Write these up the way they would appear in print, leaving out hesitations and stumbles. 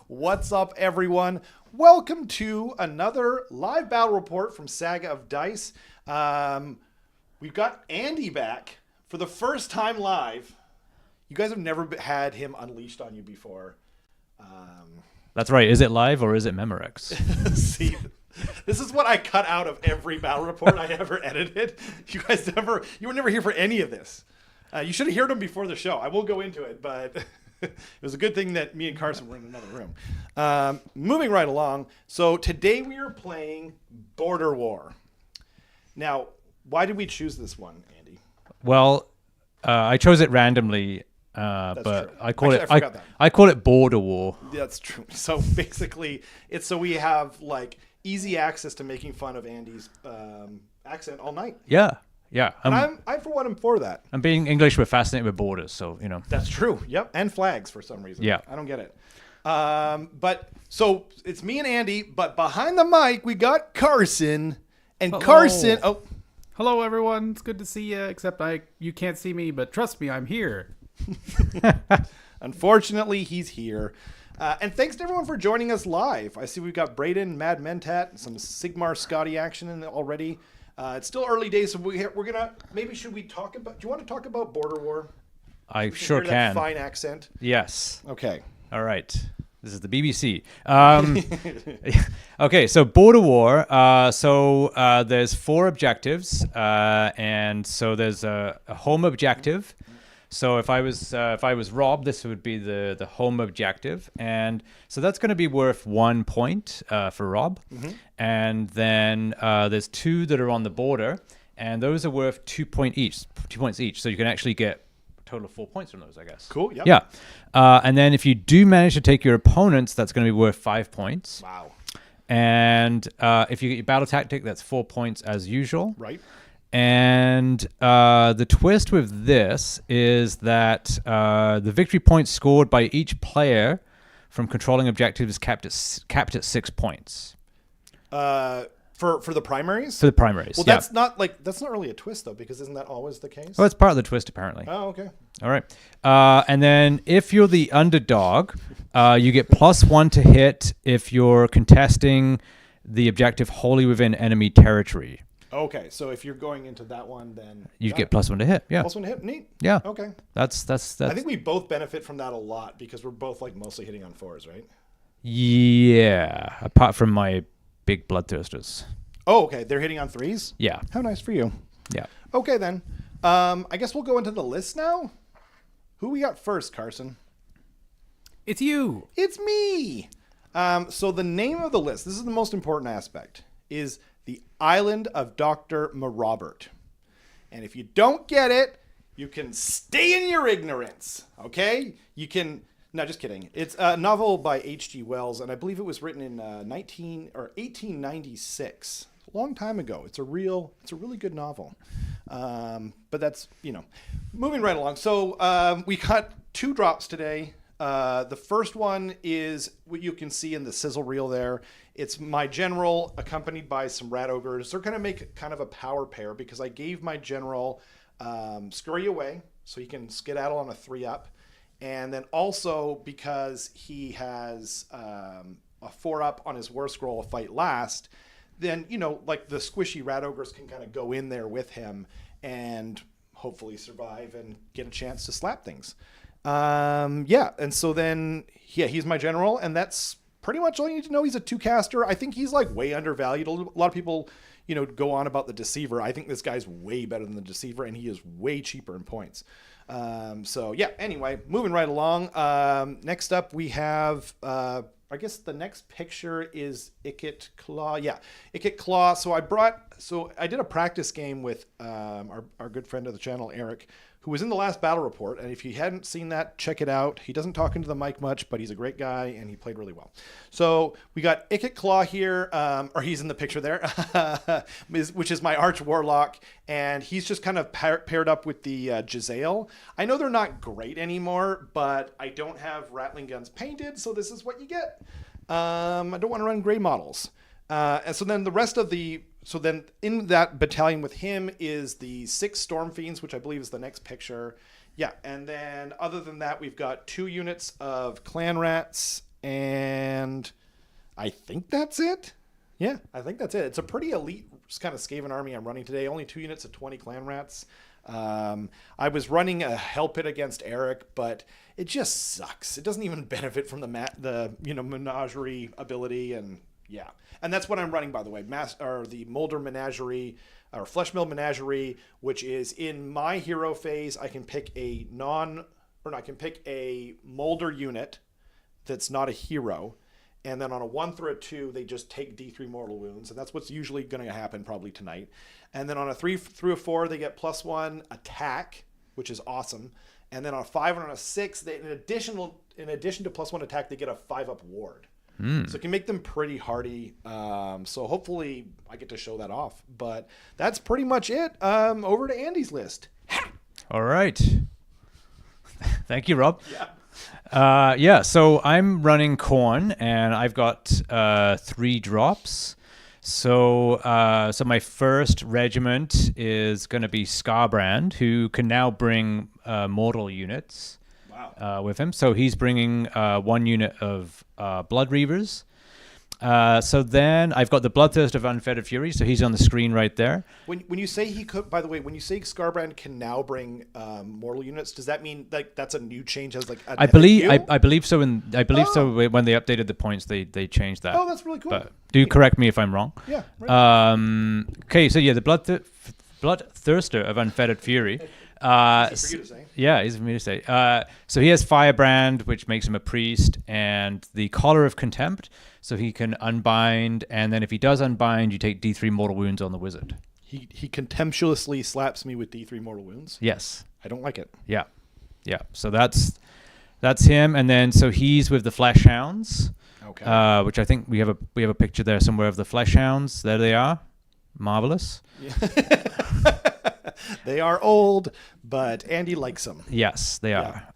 What's up, everyone? Welcome to another live battle report from Saga of Dice. We've got Andy back for the first time live. You guys have never had him unleashed on you before. That's right. Is it live or is it Memorex? See, this is what I cut out of every battle report I ever edited. You were never here for any of this. You should have heard him before the show. I will go into it, but it was a good thing that me and Carson were in another room. Moving right along. So today we are playing Border War. Now, why did we choose this one, Andy? Well, I chose it randomly, but true. I call Actually, I call it Border War. That's true. So basically, it's so we have like easy access to making fun of Andy's accent all night. Yeah. And I for one am for that. And being English, we're fascinated with borders, so you know. That's true. Yep, and flags for some reason. Yeah, I don't get it. But so it's me and Andy, but behind the mic we got Carson, and Hello. Carson. Oh, hello everyone. It's good to see you. Except you can't see me, but trust me, I'm here. Unfortunately, he's here. And thanks to everyone for joining us live. I see we've got Braden, Mad Mentat, some Sigmar Scotty action in already. It's still early days, so we're gonna should we talk about? Do you want to talk about Border War? I sure Hear that can. fine accent. Yes. Okay. All right. This is the BBC. Okay, so Border War. There's 4 objectives, and so there's a home objective. So if I was Rob, this would be the home objective, and so that's going to be worth 1 point for Rob. Mm-hmm. And then there's 2 that are on the border, and those are worth 2 points each. So you can actually get a total of 4 points from those, I guess. Cool. Yep. Yeah. And then if you do manage to take your opponents, that's going to be worth 5 points. Wow. And if you get your battle tactic, that's 4 points as usual. Right. And the twist with this is that the victory points scored by each player from controlling objectives is capped at 6 points. For the primaries? For the primaries. Well, yeah. that's not really a twist though, because isn't that always the case? Well, it's part of the twist apparently. Oh, okay. All right. And then if you're the underdog, you get +1 to hit if you're contesting the objective wholly within enemy territory. Okay, so if you're going into that one, then You get +1 to hit. Yeah. +1 to hit. Neat. Yeah. Okay. That's. I think we both benefit from that a lot because we're both like mostly hitting on 4s, right? Yeah. Apart from my big bloodthirsters. Oh, okay. They're hitting on 3s? Yeah. How nice for you. Yeah. Okay, then. I guess we'll go into the list now. Who we got first, Carson? It's you. It's me. So the name of the list, this is the most important aspect, is The Island of Dr. Marobert. And if you don't get it, you can stay in your ignorance, okay? You can... No, just kidding. It's a novel by H.G. Wells, and I believe it was written in 1896. A long time ago. It's a really good novel. But that's, moving right along. So we got 2 drops today. The first one is what you can see in the sizzle reel there. It's my general accompanied by some rat ogres. They're going to make kind of a power pair because I gave my general scurry away so he can skedaddle on a 3-up. And then also because he has a 4-up on his war scroll, fight last, then, like the squishy rat ogres can kind of go in there with him and hopefully survive and get a chance to slap things. And so then, he's my general, and that's pretty much all you need to know. He's a 2-caster. I think he's like way undervalued. A lot of people, go on about the Deceiver. I think this guy's way better than the Deceiver, and he is way cheaper in points. Anyway, moving right along. Next up we have, I guess the next picture is Ikit Claw. Yeah, Ikit Claw. So I did a practice game with our good friend of the channel, Eric, who was in the last battle report. And if you hadn't seen that, check it out. He doesn't talk into the mic much, but he's a great guy and he played really well. So we got Ikit Claw here, or he's in the picture there, which is my Arch Warlock. And he's just kind of paired up with the Jezzail. I know they're not great anymore, but I don't have Rattling Guns painted, so this is what you get. I don't want to run gray models. And so then the rest of so then in that battalion with him is the 6 Storm Fiends, which I believe is the next picture. Yeah, and then other than that, we've got 2 units of Clan Rats, and I think that's it. Yeah, I think that's it. It's a pretty elite kind of Skaven army I'm running today. Only 2 units of 20 clan rats. I was running a hell pit against Eric, but it just sucks. It doesn't even benefit from the menagerie ability, and yeah. And that's what I'm running, by the way. The Molder Menagerie or Fleshmill Menagerie, which is in my hero phase. I can pick a Molder unit that's not a hero. And then on a 1 through a 2, they just take D3 mortal wounds. And that's what's usually going to happen probably tonight. And then on a 3 through a 4, they get +1 attack, which is awesome. And then on a 5 and on a 6, they, in addition to +1 attack, they get a 5-up ward. So it can make them pretty hardy. So hopefully I get to show that off. But that's pretty much it. Over to Andy's list. All right. Thank you, Rob. Yeah. So I'm running Khorne, and I've got 3 drops. So my first regiment is going to be Skarbrand, who can now bring mortal units with him. So he's bringing 1 unit of Blood Reavers. So then I've got the Bloodthirst of Unfettered Fury, so he's on the screen right there. When you say he could, by the way, when you say Skarbrand can now bring mortal units, does that mean like that's a new change? As like I believe so. So when they updated the points, they changed that. Oh, that's really cool. But do correct me if I'm wrong. Yeah. Right. Okay, so yeah, the Bloodthirster of Unfettered Fury. Easy for you to say. Yeah, easy for me to say. So he has Firebrand, which makes him a priest, and the Collar of Contempt, so he can unbind, and then if he does unbind, you take D3 mortal wounds on the wizard. He contemptuously slaps me with D3 mortal wounds. Yes. I don't like it. Yeah. So that's him, and then so he's with the Flesh Hounds. Okay. Which I think we have a picture there somewhere of the Flesh Hounds. There they are. Marvelous. They are old, but Andy likes them. Yes, they are.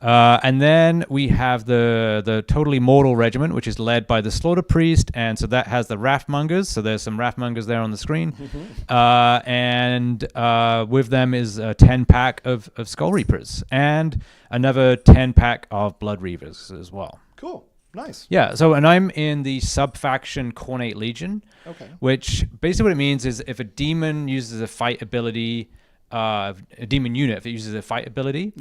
And then we have the Totally Mortal Regiment, which is led by the Slaughter Priest, and so that has the Wrathmongers. So there's some Wrathmongers there on the screen. And with them is a 10-pack of Skull Reapers and another 10-pack of Blood Reavers as well. Cool. Nice. Yeah, so, and I'm in the sub-faction Khornate Legion, which basically what it means is if a demon uses a fight ability, a demon unit, if it uses a fight ability,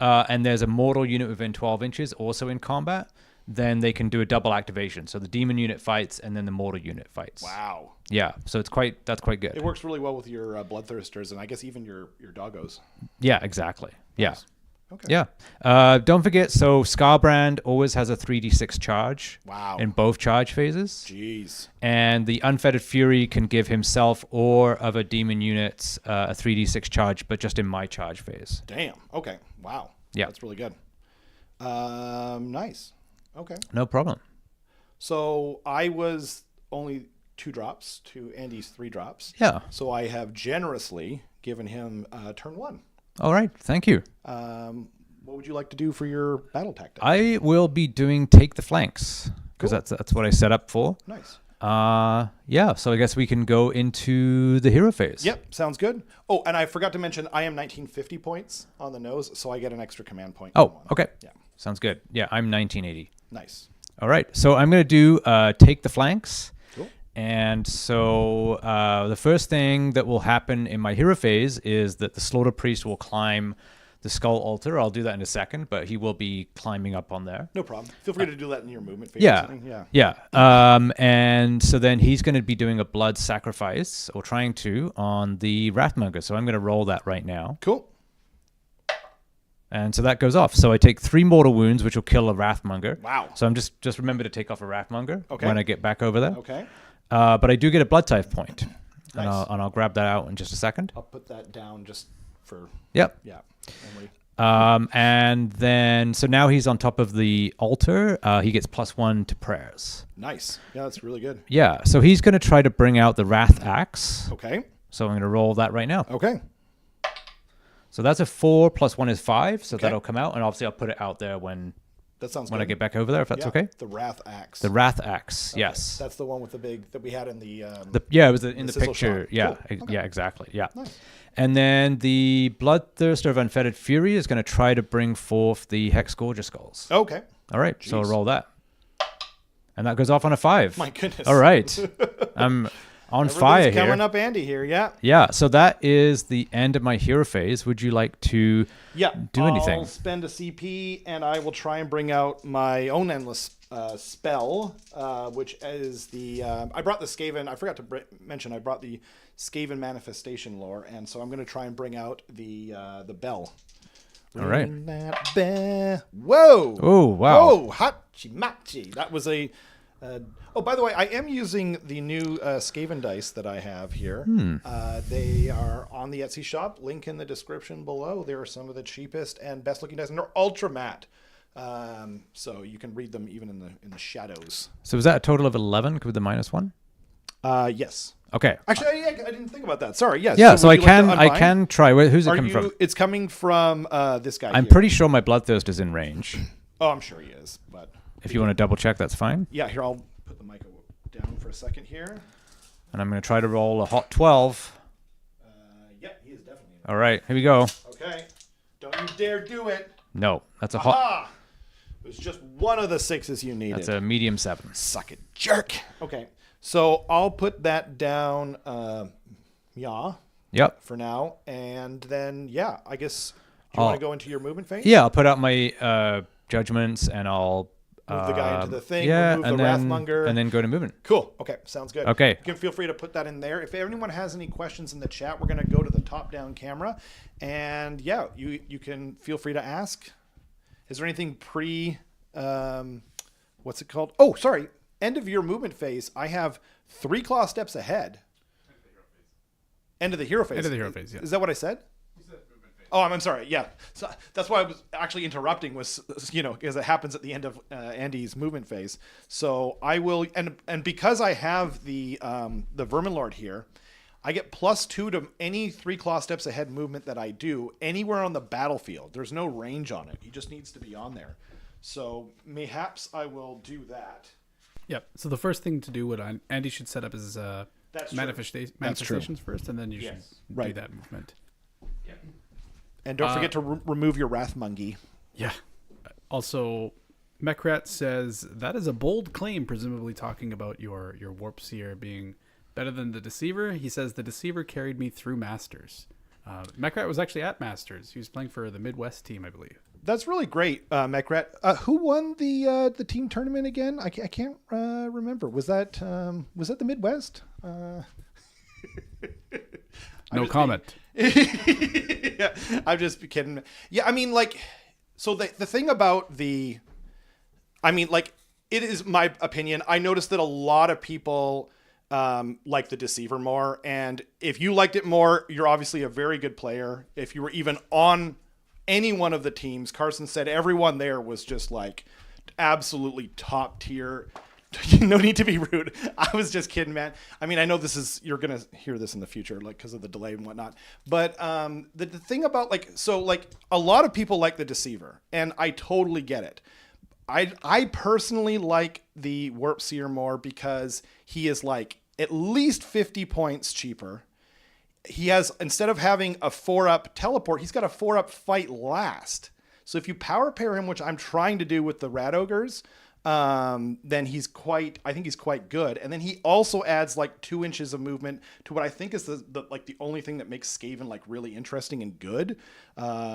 and there's a mortal unit within 12 inches also in combat, then they can do a double activation. So the demon unit fights, and then the mortal unit fights. Wow. Yeah, so that's quite good. It works really well with your Bloodthirsters, and I guess even your doggos. Yeah, exactly. Yeah. Nice. Okay. Yeah. Don't forget, so Skarbrand always has a 3d6 charge. Wow. In both charge phases. Jeez. And the Unfettered Fury can give himself or other demon units a 3d6 charge, but just in my charge phase. Damn. Okay. Wow. Yeah. That's really good. Nice. Okay. No problem. So I was only 2 drops to Andy's 3 drops. Yeah. So I have generously given him turn 1. All right. Thank you. What would you like to do for your battle tactic? I will be doing Take the Flanks because that's what I set up for. Nice. Yeah. So I guess we can go into the hero phase. Yep. Sounds good. Oh, and I forgot to mention I am 1950 points on the nose, so I get an extra command point. Oh, okay. Yeah. Sounds good. Yeah, I'm 1980. Nice. All right. So I'm going to do Take the Flanks. Cool. And so the first thing that will happen in my hero phase is that the Slaughter Priest will climb the Skull Altar. I'll do that in a second, but he will be climbing up on there. No problem. Feel free to do that in your movement phase. Yeah. And so then he's going to be doing a blood sacrifice, or trying to, on the Wrathmonger. So I'm going to roll that right now. Cool. And so that goes off. So I take 3 mortal wounds, which will kill a Wrathmonger. Wow. So I'm just remember to take off a Wrathmonger when I get back over there. Okay. But I do get a blood type point. Nice. And I'll grab that out in just a second. I'll put that down just for... Yep. Yeah. And then, so now he's on top of the altar. He gets +1 to prayers. Nice. Yeah, that's really good. Yeah. So he's going to try to bring out the Wrath Axe. Okay. So I'm going to roll that right now. Okay. So that's a 4 + 1 is 5. So that'll come out. And obviously I'll put it out there when I get back over there, if that's okay. The Wrath Axe. The Wrath Axe, okay. yes. That's the one with the big, that we had in the... it was in the picture. Shot. Yeah, Cool. Okay. Yeah, exactly. Yeah. Nice. And then the Bloodthirster of Unfettered Fury is going to try to bring forth the Hex Gorger Skulls. Okay. All right, so I'll roll that. And that goes off on a 5. My goodness. All right. I'm on fire here. Coming up, Andy, here. Yeah. Yeah, so that is the end of my hero phase. Would you like to do anything? I'll spend a CP, and I will try and bring out my own endless spell, which is the... I brought the Skaven... I forgot to mention, I brought the Skaven manifestation lore, and so I'm going to try and bring out the bell. All right. Ring that bell. Whoa! Oh, wow. Whoa! Hachi-machi. That was a... oh, by the way, I am using the new Skaven dice that I have here. They are on the Etsy shop. Link in the description below. They are some of the cheapest and best looking dice, and they're ultra matte. So you can read them even in the shadows. So was that a total of 11 with the -1? Yes. Okay. Actually, I didn't think about that. Sorry. Yes. Yeah, so would I you like can to I unbind? can try. Who's it coming from? It's coming from this guy. I'm here. pretty sure my Bloodthirst is in range. Oh, I'm sure he is. But If you want to double check, that's fine. yeah, here I'll put the mic down for a second here. And I'm going to try to roll a hot 12. Yeah, he is definitely. All right, here we go. Okay. Don't you dare do it. No, that's a hot. Ah! It was just one of the 6s you needed. That's a medium 7. Suck it, jerk. Okay, so I'll put that down, Yep. for now, and then I guess do you want to go into your movement phase? Yeah, I'll put out my judgments and I'll Move the guy into the thing. Yeah, remove and the then Wrathmonger. and then go to movement. Cool. Okay, sounds good. Okay. You can feel free to put that in there. If anyone has any questions in the chat, we're going to go to the top-down camera, and you can feel free to ask. Is there anything what's it called? Oh, sorry. End of your movement phase. I have 3 claw steps ahead. End of the hero phase. End of the hero phase, yeah. Is that what I said? Oh, I'm sorry. Yeah, so that's why I was actually interrupting. Was because it happens at the end of Andy's movement phase. So I will, and because I have the Vermin Lord here, I get +2 to any 3 claw steps ahead movement that I do anywhere on the battlefield. There's no range on it. He just needs to be on there. So mayhaps I will do that. Yep. So the first thing to do, what Andy should set up is manifestations first, and then you should do that movement. And don't forget to remove your Wrathmonger. Yeah. Also, Mechrat says that is a bold claim, presumably talking about your Warp Seer being better than the Deceiver. He says the Deceiver carried me through Masters. Mechrat was actually at Masters. He was playing for the Midwest team, I believe. That's really great, Mechrat. Who won the team tournament again? I can't remember. Was that the Midwest? No comment. Yeah, I'm just kidding. Yeah, I mean, so the thing about it is my opinion. I noticed that a lot of people like the Deceiver more, and if you liked it more, you're obviously a very good player. If you were even on any one of the teams, Carson said everyone there was just absolutely top tier. No need to be rude. I was just kidding, man. I mean, I know you're going to hear this in the future, because of the delay and whatnot. But the thing about a lot of people like the Deceiver, and I totally get it. I personally like the Warp Seer more because he is at least 50 points cheaper. He has, instead of having a 4-up teleport, he's got a 4-up fight last. So if you power pair him, which I'm trying to do with the Rat Ogres, then I think he's quite good. And then he also adds 2 inches of movement to what I think is the only thing that makes Skaven really interesting and good,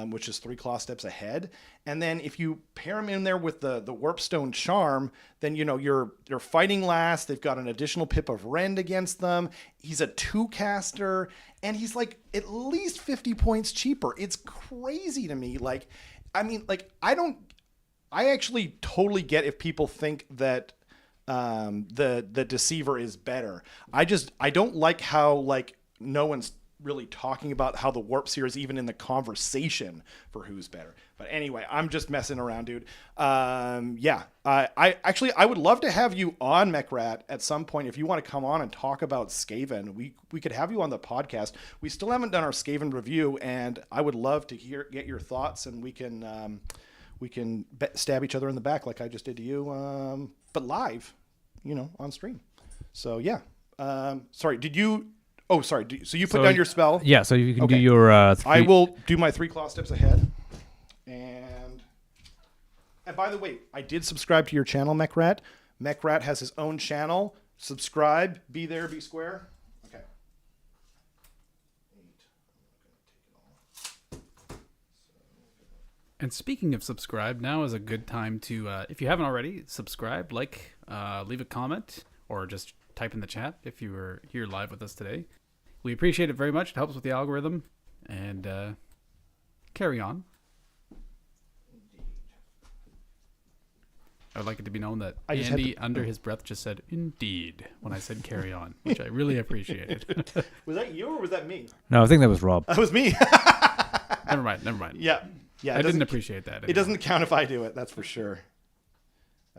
which is 3 claw steps ahead. And then if you pair him in there with the Warpstone Charm, then you're fighting last. They've got an additional pip of Rend against them. He's a 2-caster, and he's at least 50 points cheaper. It's crazy to me. I actually totally get if people think that the Deceiver is better. I don't like how no one's really talking about how the Warp Seer is even in the conversation for who's better. But anyway, I'm just messing around, dude. I would love to have you on, Mechrat, at some point. If you want to come on and talk about Skaven, we could have you on the podcast. We still haven't done our Skaven review, and I would love to get your thoughts, and we can stab each other in the back like I just did to you, but live, on stream. So yeah. Sorry, did you? Oh, sorry. So you put down your spell? Yeah. So you can do your. I will do my 3 claw steps ahead. And by the way, I did subscribe to your channel, Mechrat. Mechrat has his own channel. Subscribe. Be there. Be square. Okay. 8. And speaking of subscribe, now is a good time to, if you haven't already, subscribe, like, leave a comment, or just type in the chat if you were here live with us today. We appreciate it very much. It helps with the algorithm. And carry on. I would like it to be known that Andy, under his breath, just said, "Indeed," when I said carry on, which I really appreciated. Was that you or was that me? No, I think that was Rob. That was me. Never mind. Yeah. I didn't appreciate that. It doesn't count if I do it, that's for sure.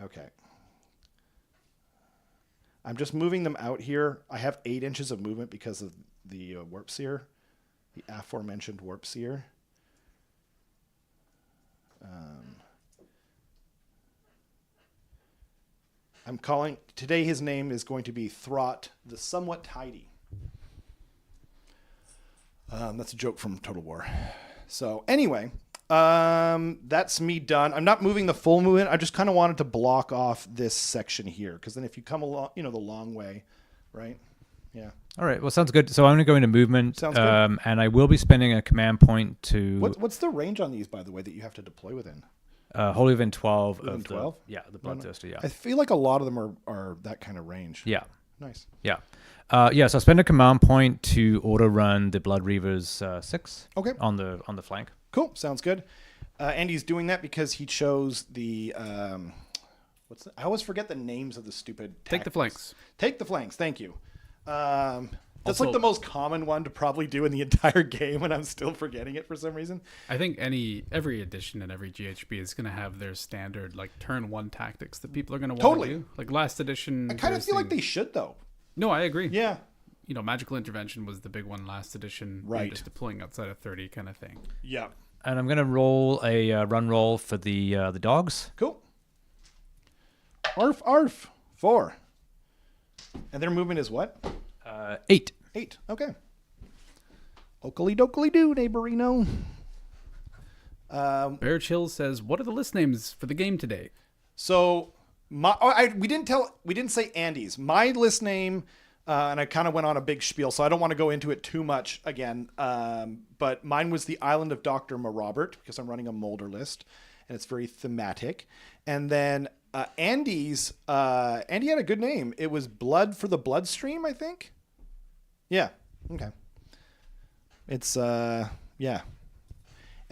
Okay. I'm just moving them out here. I have 8 inches of movement because of the warp seer, the aforementioned warp seer. I'm calling today. His name is going to be Throt the Somewhat Tidy. That's a joke from Total War. So anyway, that's me done. I'm not moving the full movement. I just kind of wanted to block off this section here because then if you come along, the long way, right? Yeah. All right. Well, sounds good. So I'm going to go into movement. Sounds good. And I will be spending a command point to... What's the range on these, by the way, that you have to deploy within? Wholly within 12 Within of 12? the Bloodthirster, yeah. I feel like a lot of them are that kind of range. Yeah. Nice. Yeah. So I spend a command point to auto run the Blood Reavers 6 Okay. on the flank. Cool. Sounds good. Andy's doing that because he chose the... I always forget the names of the stupid Take the tactics. flanks. Take the flanks. Thank you. That's Also- like the most common one to probably do in the entire game, and I'm still forgetting it for some reason. I think every edition and every GHB is going to have their standard like turn 1 tactics that people are going to want Totally. to do. Like last edition, I kind of there's feel like the- they should, though. No, I agree. Yeah. Magical intervention was the big one last edition. Right. Just deploying outside of 30 kind of thing. Yeah. And I'm going to roll a run roll for the dogs. Cool. Arf, arf. 4. And their movement is what? 8. 8. Okay. Oakley dokley doo, neighborino. Bear Chill says, "What are the list names for the game today?" So we didn't say Andy's. My list name, and I kind of went on a big spiel, so I don't want to go into it too much again. But mine was the Island of Dr. Marobert because I'm running a Molder list, and it's very thematic. And then Andy's, Andy had a good name. It was Blood for the Bloodstream, I think. Yeah. Okay. It's yeah.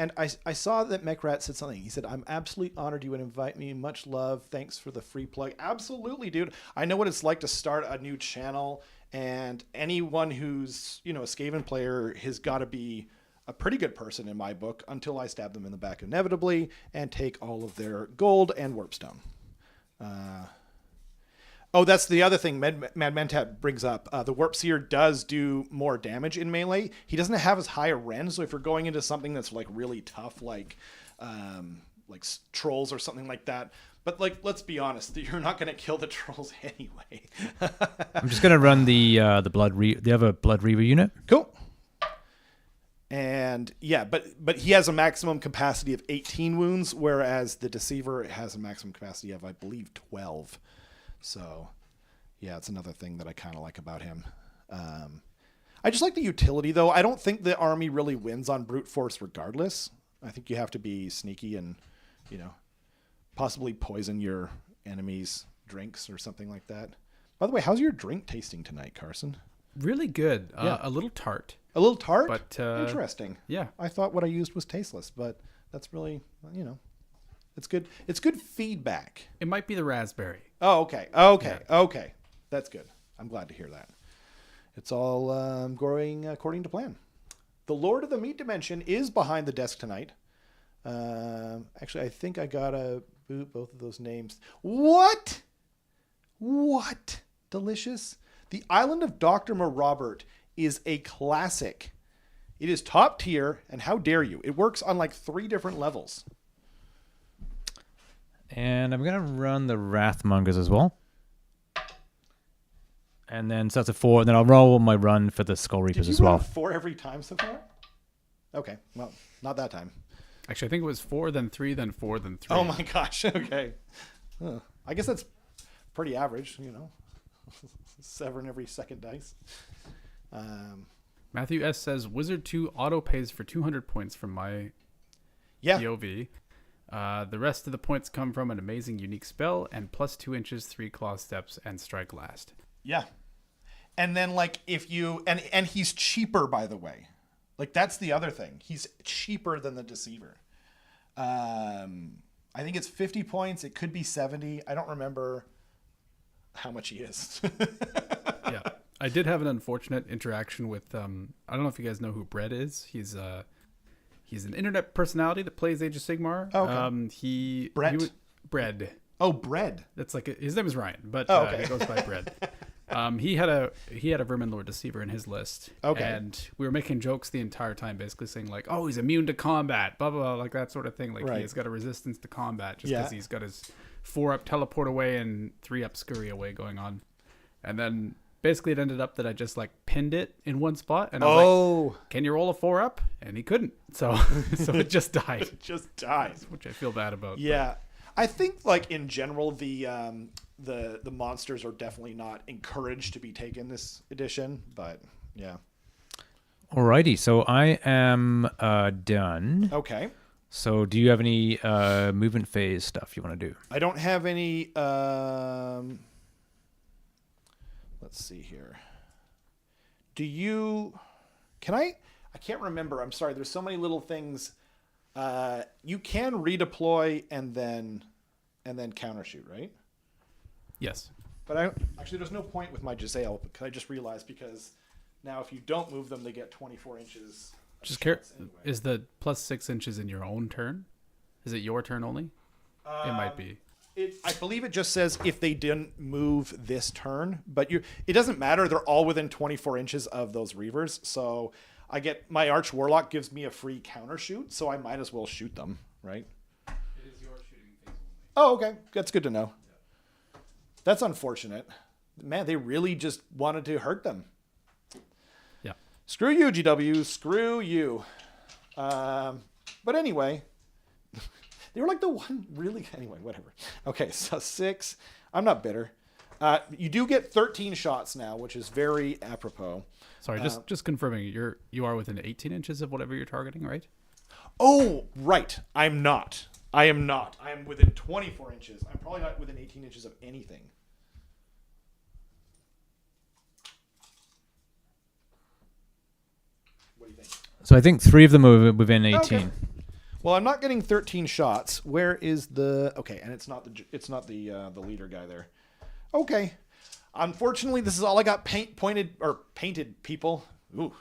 And I saw that Mechrat said something. He said, "I'm absolutely honored you would invite me. Much love. Thanks for the free plug." Absolutely, dude. I know what it's like to start a new channel, and anyone who's, a Skaven player has got to be a pretty good person in my book until I stab them in the back inevitably and take all of their gold and warpstone. Oh, that's the other thing Mad Mentat brings up. The Warp Seer does do more damage in melee. He doesn't have as high a rend, so if you're going into something that's like really tough, like trolls or something like that. But let's be honest, you're not going to kill the trolls anyway. I'm just going to run the other Blood Reaver unit. Cool. And yeah, but he has a maximum capacity of 18 wounds, whereas the Deceiver has a maximum capacity of, I believe, 12. So, yeah, it's another thing that I kind of like about him. I just like the utility, though. I don't think the army really wins on brute force regardless. I think you have to be sneaky and, possibly poison your enemies' drinks or something like that. By the way, how's your drink tasting tonight, Carson? Really good. Yeah. A little tart. A little tart? But interesting. Yeah. I thought what I used was tasteless, but that's really, it's good. It's good feedback. It might be the raspberry. Oh, okay. Okay. That's good. I'm glad to hear that. It's all going according to plan. The Lord of the Meat Dimension is behind the desk tonight. Actually, I think I got to boot both of those names. What? Delicious. The Island of Dr. Marobert is a classic. It is top tier, and how dare you? It works on like 3 different levels. And I'm going to run the Wrathmongers as well. And then so that's a 4. And then I'll roll my run for the Skull Reapers as well. Did you run 4 every time so far? Okay, well, not that time. Actually, I think it was 4, then 3, then 4, then 3. Oh my gosh, okay. I guess that's pretty average, 7 every second dice. Matthew S says Wizard 2 auto pays for 200 points from my Yeah. POV. The rest of the points come from an amazing unique spell and plus 2 inches, 3 claw steps, and strike last. Yeah. And then like if you and he's cheaper, by the way. Like that's the other thing. He's cheaper than the Deceiver. I think it's 50 points. It could be 70. I don't remember how much he is. Yeah. I did have an unfortunate interaction with I don't know if you guys know who Bread is. He's an internet personality that plays Age of Sigmar. Okay. Brett? Bread. Oh, Bread. That's like his name is Ryan, but okay. he goes by Bread. He had a Vermin Lord Deceiver in his list. Okay. And we were making jokes the entire time, basically saying like, "Oh, he's immune to combat," blah blah, blah, like that sort of thing. Like Right. he's got a resistance to combat just because he's got his 4-up teleport away and 3-up scurry away going on. And then basically it ended up that I just like pinned it in one spot, and I was like, "Can you roll a 4-up?" And he couldn't, so it just died. It just died, Which I feel bad about. Yeah, I think like in general the monsters are definitely not encouraged to be taken this edition, but yeah. Alrighty, so I am done. Okay. So do you have any movement phase stuff you want to do? I don't have any. Let's see here. Do you? Can I? I can't remember. I'm sorry. There's so many little things. You can redeploy and then countershoot, right? Yes. But actually there's no point with my Giselle because I just realized because now if you don't move them, they get 24 inches. Just care. Anyway. Is the plus 6 inches in your own turn? Is it your turn only? It might be. I believe it just says if they didn't move this turn, but it doesn't matter. They're all within 24 inches of those Reavers. So I get my Arch Warlock gives me a free countershoot, so I might as well shoot them, right? It is your shooting phase only. Oh, okay. That's good to know. Yeah. That's unfortunate. Man, they really just wanted to hurt them. Yeah. Screw you, GW. Screw you. But anyway, they were like the one really... Anyway, whatever. Okay, so 6. I'm not bitter. You do get 13 shots now, which is very apropos. Sorry, just confirming. You are within 18 inches of whatever you're targeting, right? Oh, right. I'm not. I am not. I am within 24 inches. I'm probably not within 18 inches of anything. What do you think? So I think 3 of them are within 18. Okay. Well, I'm not getting 13 shots. Where is the... Okay, and it's not the leader guy there. Okay. Unfortunately, this is all I got painted people. Ooh.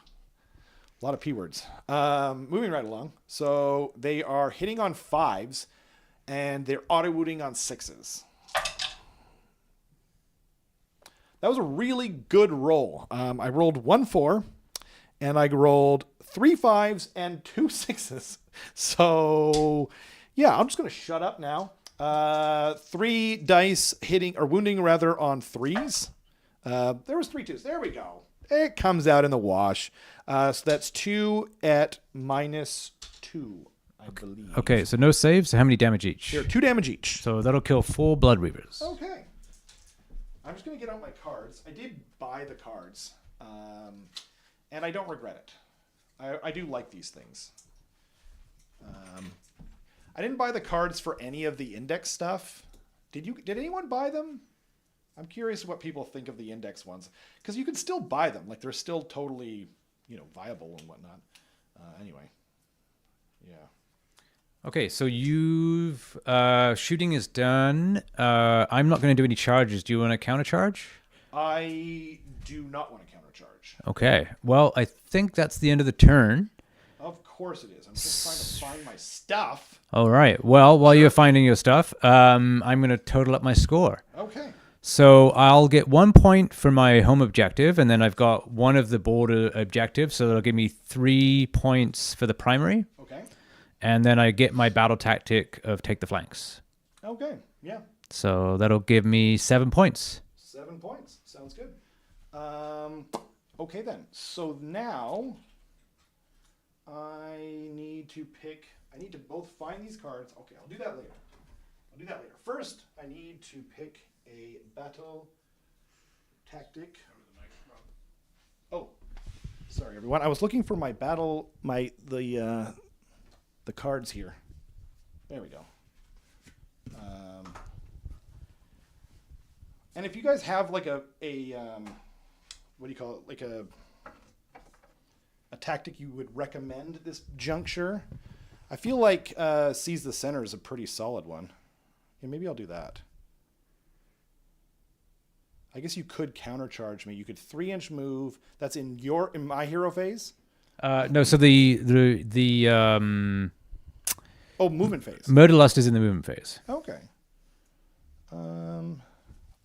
A lot of P words. Moving right along. So they are hitting on 5s, and they're auto-wounding on 6s. That was a really good roll. I rolled 1 4, and I rolled 3 5s and 2 6s. So, yeah, I'm just going to shut up now. 3 dice hitting, or wounding rather, on 3s. There was 3 2s. There we go. It comes out in the wash. So that's 2 at -2, I believe. Okay, so no saves. So how many damage each? Here, 2 damage each. So that'll kill 4 Blood Reavers. Okay. I'm just going to get out my cards. I did buy the cards, and I don't regret it. I do like these things. I didn't buy the cards for any of the index stuff. Did anyone buy them? I'm curious what people think of the index ones, because you can still buy them. Like they're still totally, viable and whatnot. Anyway, yeah. Okay, so you've shooting is done. I'm not going to do any charges. Do you want to counter charge? I do not want to counter charge. Okay. Well, I think that's the end of the turn. Of course it is. I'm just trying to find my stuff. All right. Well, while you're finding your stuff, I'm going to total up my score. Okay. So I'll get 1 point for my home objective, and then I've got 1 of the border objectives, so that'll give me 3 points for the primary. Okay. And then I get my battle tactic of take the flanks. Okay. Yeah. So that'll give me 7 points. 7 points. Sounds good. Okay then. So now I need to both find these cards. Okay, I'll do that later. First, I need to pick a battle tactic. Oh, sorry everyone. I was looking for my battle, the cards here. There we go. And if you guys have like a what do you call it? Like a tactic you would recommend at this juncture, I feel like Seize the Center is a pretty solid one. Yeah, maybe I'll do that. I guess you could countercharge me. You could 3-inch move. That's in my hero phase. No, so the movement phase. Murderlust is in the movement phase. Okay.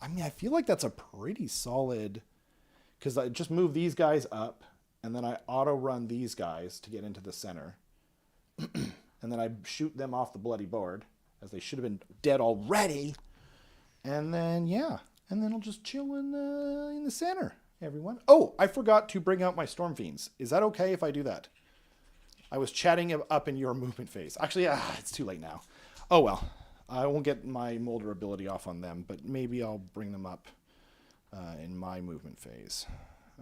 I mean, I feel like that's a pretty solid, because I just move these guys up, and then I auto run these guys to get into the center, and then I shoot them off the bloody board, as they should have been dead already, and then and then I'll just chill in the center, everyone. Oh, I forgot to bring out my Storm Fiends. Is that okay if I do that? I was chatting up in your movement phase. Actually, it's too late now. Oh well. I won't get my Molder ability off on them, but maybe I'll bring them up in my movement phase.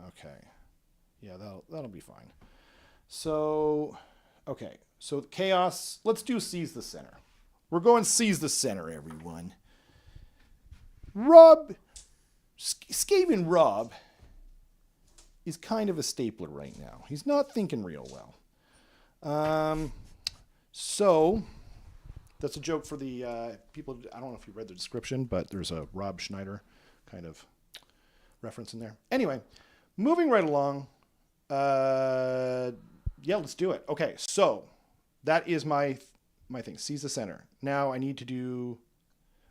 Okay. Yeah, that'll be fine. So, okay. So Chaos, let's do Seize the Center. We're going Seize the Center, everyone. Skaven Rob is kind of a stapler right now. He's not thinking real well. So... That's a joke for the people. I don't know if you read the description, but there's a Rob Schneider kind of reference in there. Anyway, moving right along. Let's do it. Okay, so that is my thing. Seize the Center. Now I need to do...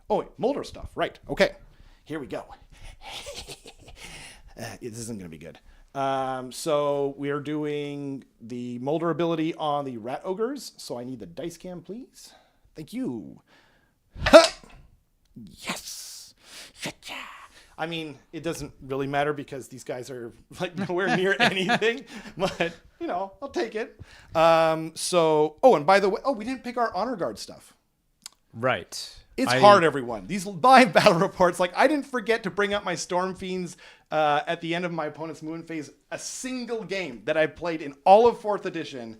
Oh, wait, Molder stuff. Right. Okay, here we go. This isn't going to be good. So we are doing the Molder ability on the Rat Ogres. So I need the dice cam, please. Thank you. Yes. I mean, it doesn't really matter because these guys are like nowhere near anything, but I'll take it. And by the way, we didn't pick our honor guard stuff. Right. It's hard, everyone. These live battle reports, like I didn't forget to bring up my Storm Fiends at the end of my opponent's movement phase, a single game that I've played in all of 4th edition,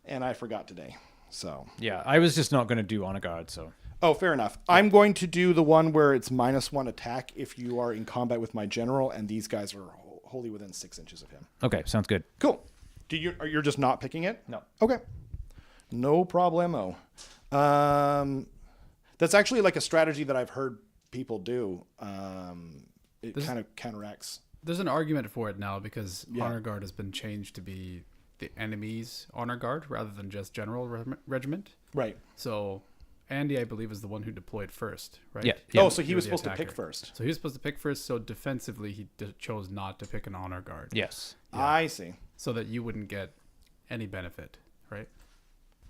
and I forgot today. So yeah, I was just not going to do honor guard. So fair enough. I'm going to do the one where it's -1 attack if you are in combat with my general, and these guys are wholly within 6 inches of him. Okay, sounds good. Cool. You're just not picking it? No. Okay. No problemo. That's actually like a strategy that I've heard people do. It kind of counteracts. There's an argument for it now because honor guard has been changed to be the enemy's honor guard rather than just general regiment. Right. So Andy, I believe, is the one who deployed first, right? Yeah. Oh, so he was supposed to pick first. So he was supposed to pick first. So defensively, he chose not to pick an honor guard. Yes. Yeah. I see. So that you wouldn't get any benefit, right?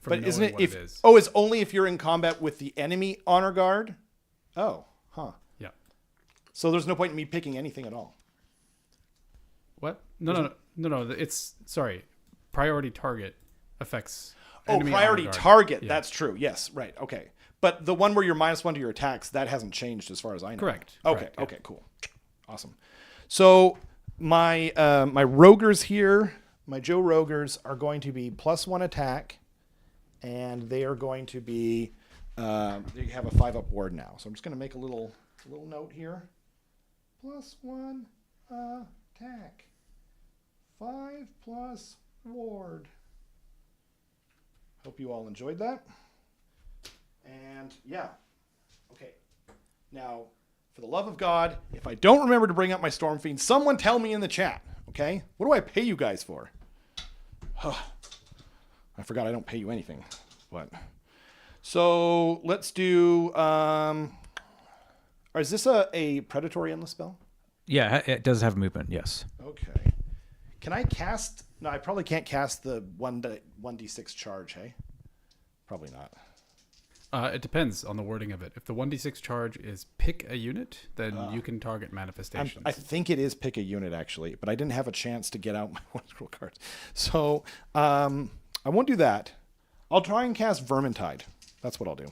But isn't it it's only if you're in combat with the enemy honor guard? Oh, huh. Yeah. So there's no point in me picking anything at all. What? No. It's priority target affects. Priority target. Yeah. That's true. Yes. Right. Okay. But the one where you're -1 to your attacks, that hasn't changed as far as I know. Correct. Okay. Okay. Cool. Awesome. So my Rogers here, my Joe Rogers are going to be +1 attack, and they are going to be they have a 5-up ward now. So I'm just going to make a little note here. +1 attack. 5+ ward. Hope you all enjoyed that. And okay. Now, for the love of God, if I don't remember to bring up my Storm Fiend, someone tell me in the chat, okay? What do I pay you guys for? I forgot I don't pay you anything. But so let's do is this a predatory endless spell? Yeah, it does have movement, yes. Okay. Can I cast... No, I probably can't cast the 1d6 charge, hey? Probably not. It depends on the wording of it. If the 1d6 charge is pick a unit, then you can target manifestations. I think it is pick a unit, actually, but I didn't have a chance to get out my wonderful cards. So I won't do that. I'll try and cast Vermintide. That's what I'll do.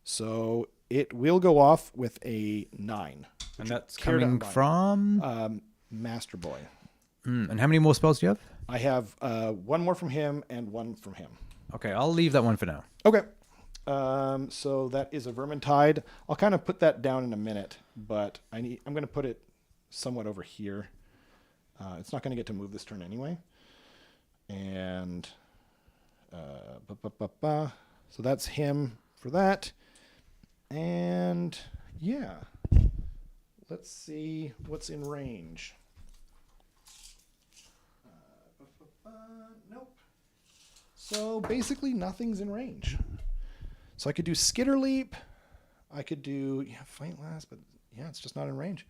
So it will go off with a 9. And that's Care to coming combine. from. Master Boy. And how many more spells do you have? I have one more from him and one from him. Okay, I'll leave that one for now. Okay. So that is a Vermintide. I'll kind of put that down in a minute, but I'm going to put it somewhat over here. It's not going to get to move this turn anyway. And so that's him for that. And yeah, let's see what's in range. Nope. So basically nothing's in range. So I could do Skitter Leap. I could do Fight Last, but yeah, it's just not in range.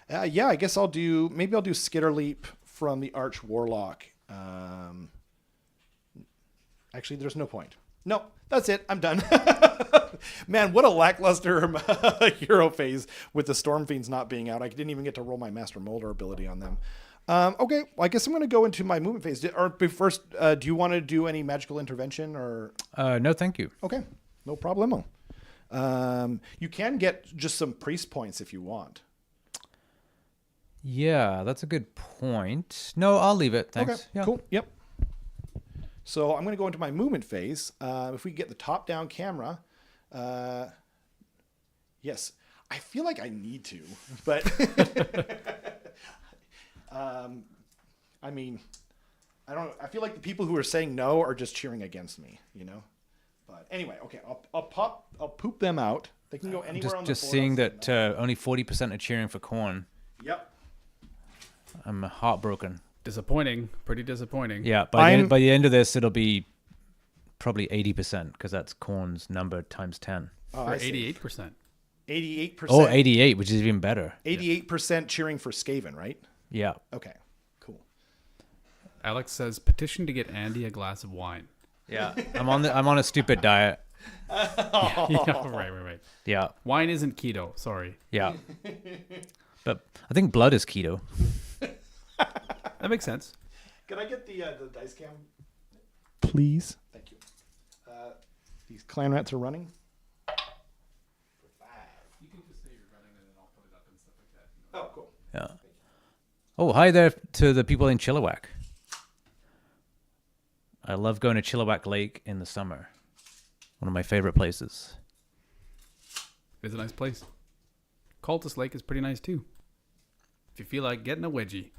Yeah, I guess I'll do Skitter Leap from the Arch Warlock. Actually, there's no point. No, that's it. I'm done. Man, what a lackluster hero phase with the Storm Fiends not being out. I didn't even get to roll my Master Molder ability on them. Okay, well, I guess I'm going to go into my movement phase. First, do you want to do any magical intervention or? No, thank you. Okay, no problemo. You can get just some priest points if you want. Yeah, that's a good point. No, I'll leave it. Thanks. Okay, Yeah. cool. Yep. So I'm going to go into my movement phase. If we get the top-down camera, yes, I feel like I need to, but I mean, I don't. I feel like the people who are saying no are just cheering against me, you know. But anyway, okay, I'll poop them out. They can go anywhere on the board. Just seeing that only 40% are cheering for Khorne. Yep. I'm heartbroken. Disappointing. Pretty disappointing. Yeah, by the end of this, it'll be probably 80% because that's Khorne's number times 10. Oh, For I see. 88%. 88%. Oh, 88, which is even better. 88% cheering for Skaven, right? Yeah. Okay, cool. Alex says, petition to get Andy a glass of wine. Yeah. I'm on a stupid diet. Yeah, right. Yeah. Wine isn't keto. Sorry. Yeah. But I think blood is keto. That makes sense. Can I get the dice cam, please? Thank you. These clan rats are running. You can just say you're running and then I'll put it up and stuff like that. Oh, cool. Yeah. Oh, hi there to the people in Chilliwack. I love going to Chilliwack Lake in the summer. One of my favorite places. It's a nice place. Cultist Lake is pretty nice too. If you feel like getting a wedgie.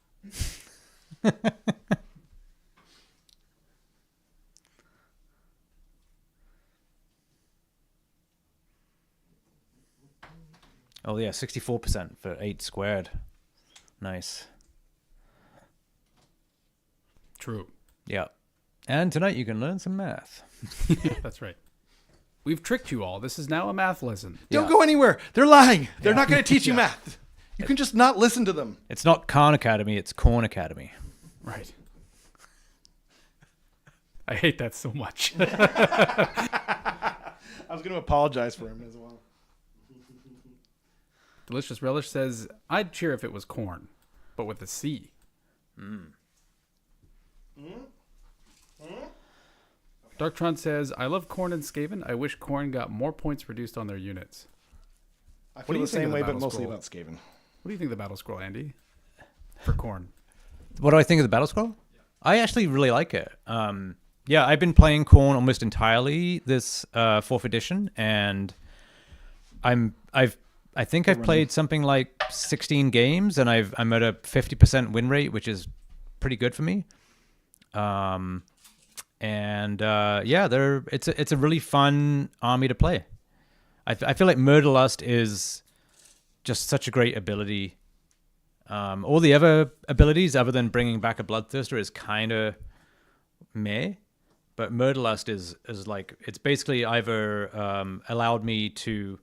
Oh yeah, 64% for 8 squared. Nice. True. Yeah. And tonight you can learn some math. That's right. We've tricked you all. This is now a math lesson. Don't go anywhere. They're lying. They're not going to teach you math. You can just not listen to them. It's not Khan Academy, it's Khorne Academy. Right. I hate that so much. I was going to apologize for him as well. Delicious Relish says, I'd cheer if it was corn, but with a C. Darktron says, I love Khorne and Skaven. I wish Khorne got more points reduced on their units. I do feel you the think of same the way, but battle mostly scroll? about Skaven. What do you think of the battle scroll, Andy? For Khorne. What do I think of the battle scroll? I actually really like it. Yeah, I've been playing Khorne almost entirely this 4th edition, and I think I've played something like 16 games, and I'm at a 50% win rate, which is pretty good for me. Yeah, it's a really fun army to play. I feel like Murderlust is just such a great ability. All the other abilities, other than bringing back a Bloodthirster, is kind of meh. But Murderlust is like, it's basically either allowed me to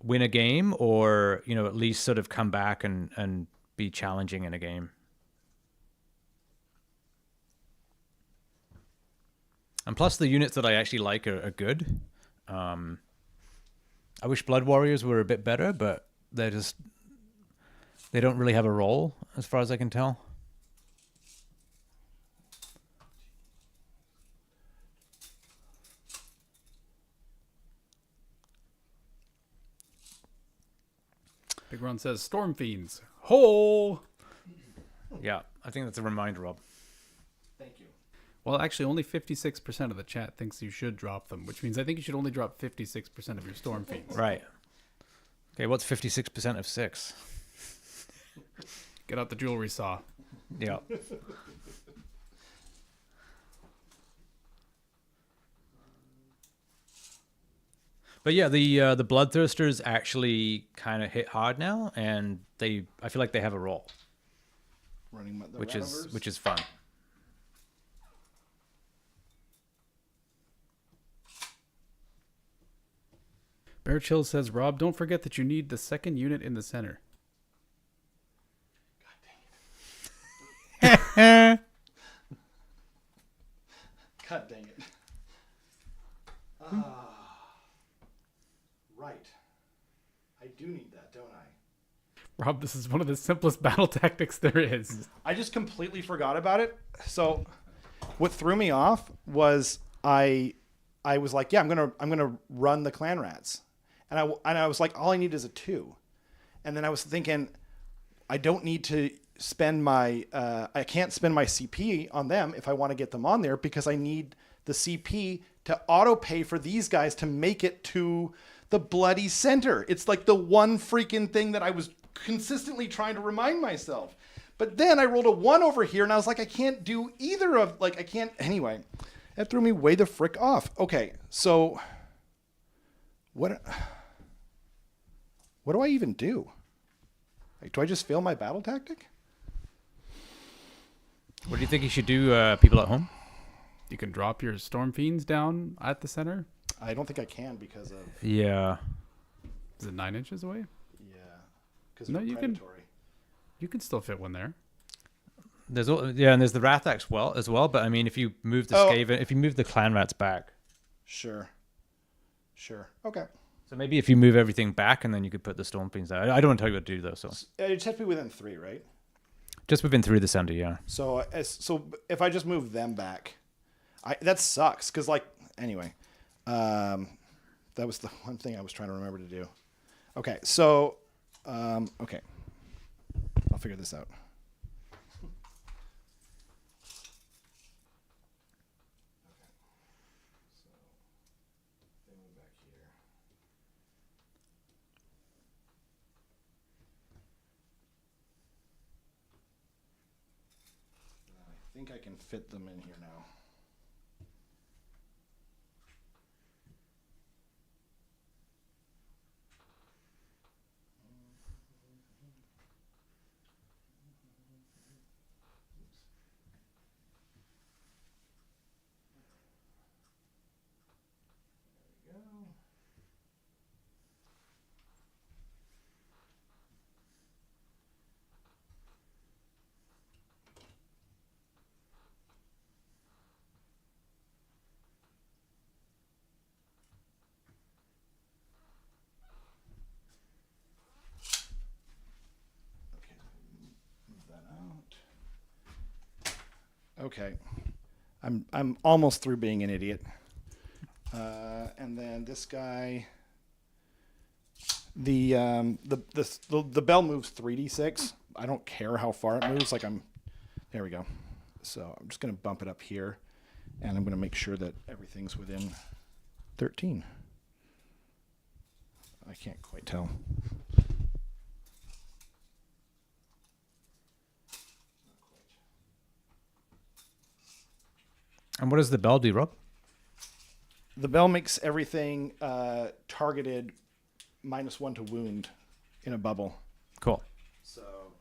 win a game or, you know, at least sort of come back and be challenging in a game. And plus the units that I actually like are good. I wish Blood Warriors were a bit better, but they don't really have a role as far as I can tell. Big Ron says, Storm Fiends. Ho! Yeah, I think that's a reminder, Rob. Thank you. Well, actually, only 56% of the chat thinks you should drop them, which means I think you should only drop 56% of your Storm Fiends. Right. Okay, what's 56% of 6? Get out the jewelry saw. Yeah. But yeah, the Bloodthirsters actually kind of hit hard now, and I feel like they have a role, Running the which Rativerse. is fun. Bear Chill says, Rob, don't forget that you need the second unit in the center. God dang it. Right. I do need that, don't I? Rob, this is one of the simplest battle tactics there is. I just completely forgot about it. So what threw me off was I was like, yeah, I'm gonna run the clan rats. And I was like, all I need is a 2. And then I was thinking, I don't need to spend my I can't spend my CP on them if I want to get them on there, because I need the CP to auto pay for these guys to make it to the bloody center. It's like the one freaking thing that I was consistently trying to remind myself. But then I rolled a 1 over here and I was like, I can't do either of, like, I can't. Anyway, that threw me way the frick off. Okay, so what do I even do? Like, do I just fail my battle tactic? What do you think you should do, people at home? You can drop your Storm Fiends down at the center. I don't think I can because of Yeah. Is it 9 inches away? because No, of you can- predatory. You can still fit one there. And there's the Rathax as well. But I mean, if you move the Skaven, if you move the clan rats back, Sure. Okay. so maybe if you move everything back, and then you could put the Storm Fiends there. I don't want to tell you what to do though. So It just has to be within 3, right? just within 3 of the center, yeah. So if I just move them back, that sucks because, like, anyway, that was the one thing I was trying to remember to do. Okay, so okay, I'll figure this out. I think I can fit them in here now. There we go. Okay, move that out. Okay, I'm almost through being an idiot. And then this guy, the bell moves 3d6. I don't care how far it moves. There we go. So I'm just gonna bump it up here, and I'm gonna make sure that everything's within 13. I can't quite tell. And what does the bell do, Rob? The bell makes everything targeted -1 to wound in a bubble. Cool. So,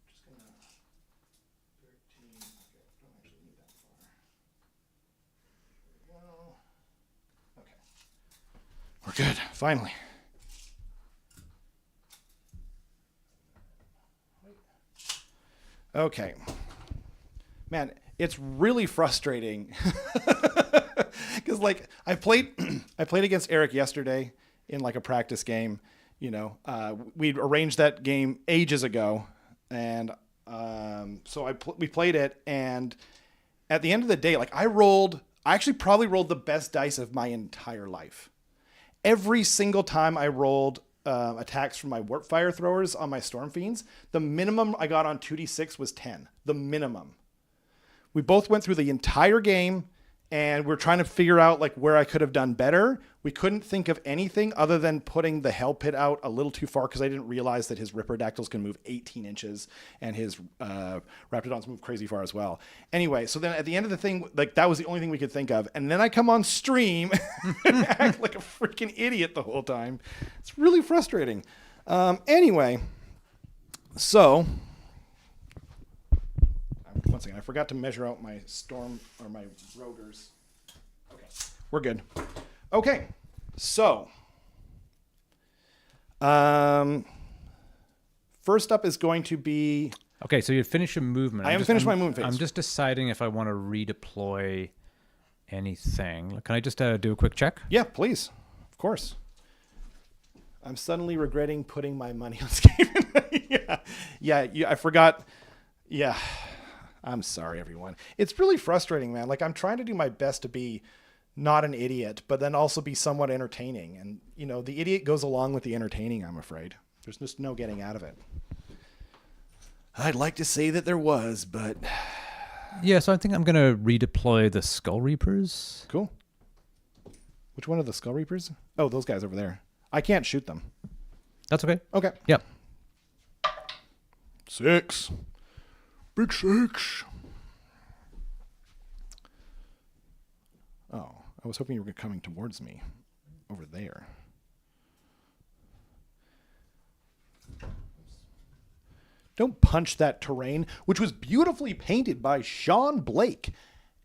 just gonna 13. Okay, don't actually need that far. There we go. Okay, we're good. Finally. Okay, man, it's really frustrating because, like, I played against Eric yesterday in, like, a practice game. You know, we'd arranged that game ages ago, and so we played it. And at the end of the day, like, I actually probably rolled the best dice of my entire life. Every single time I rolled attacks from my warp fire throwers on my storm fiends. The minimum I got on 2d6 was 10. The minimum. We both went through the entire game, and we're trying to figure out like where I could have done better. We couldn't think of anything other than putting the Hell Pit out a little too far because I didn't realize that his Ripperdactyls can move 18 inches and his Raptidons move crazy far as well. Anyway, so then at the end of the thing, like that was the only thing we could think of. And then I come on stream and act like a freaking idiot the whole time. It's really frustrating. Anyway, so... One second, I forgot to measure out my storm or my rogers. Okay, we're good. Okay, so first up is going to be. Okay, so you finish your movement. I haven't finished my movement phase. I'm just deciding if I want to redeploy anything. Can I just do a quick check? Yeah, please, of course. I'm suddenly regretting putting my money on Skaven. yeah, I forgot. Yeah. I'm sorry, everyone. It's really frustrating, man. Like, I'm trying to do my best to be not an idiot, but then also be somewhat entertaining. And, you know, the idiot goes along with the entertaining, I'm afraid. There's just no getting out of it. I'd like to say that there was, but... Yeah, so I think I'm going to redeploy the Skull Reapers. Cool. Which one are the Skull Reapers? Oh, those guys over there. I can't shoot them. That's okay. Okay. Yep. 6. Big 6. Oh, I was hoping you were coming towards me over there. Don't punch that terrain, which was beautifully painted by Sean Blake.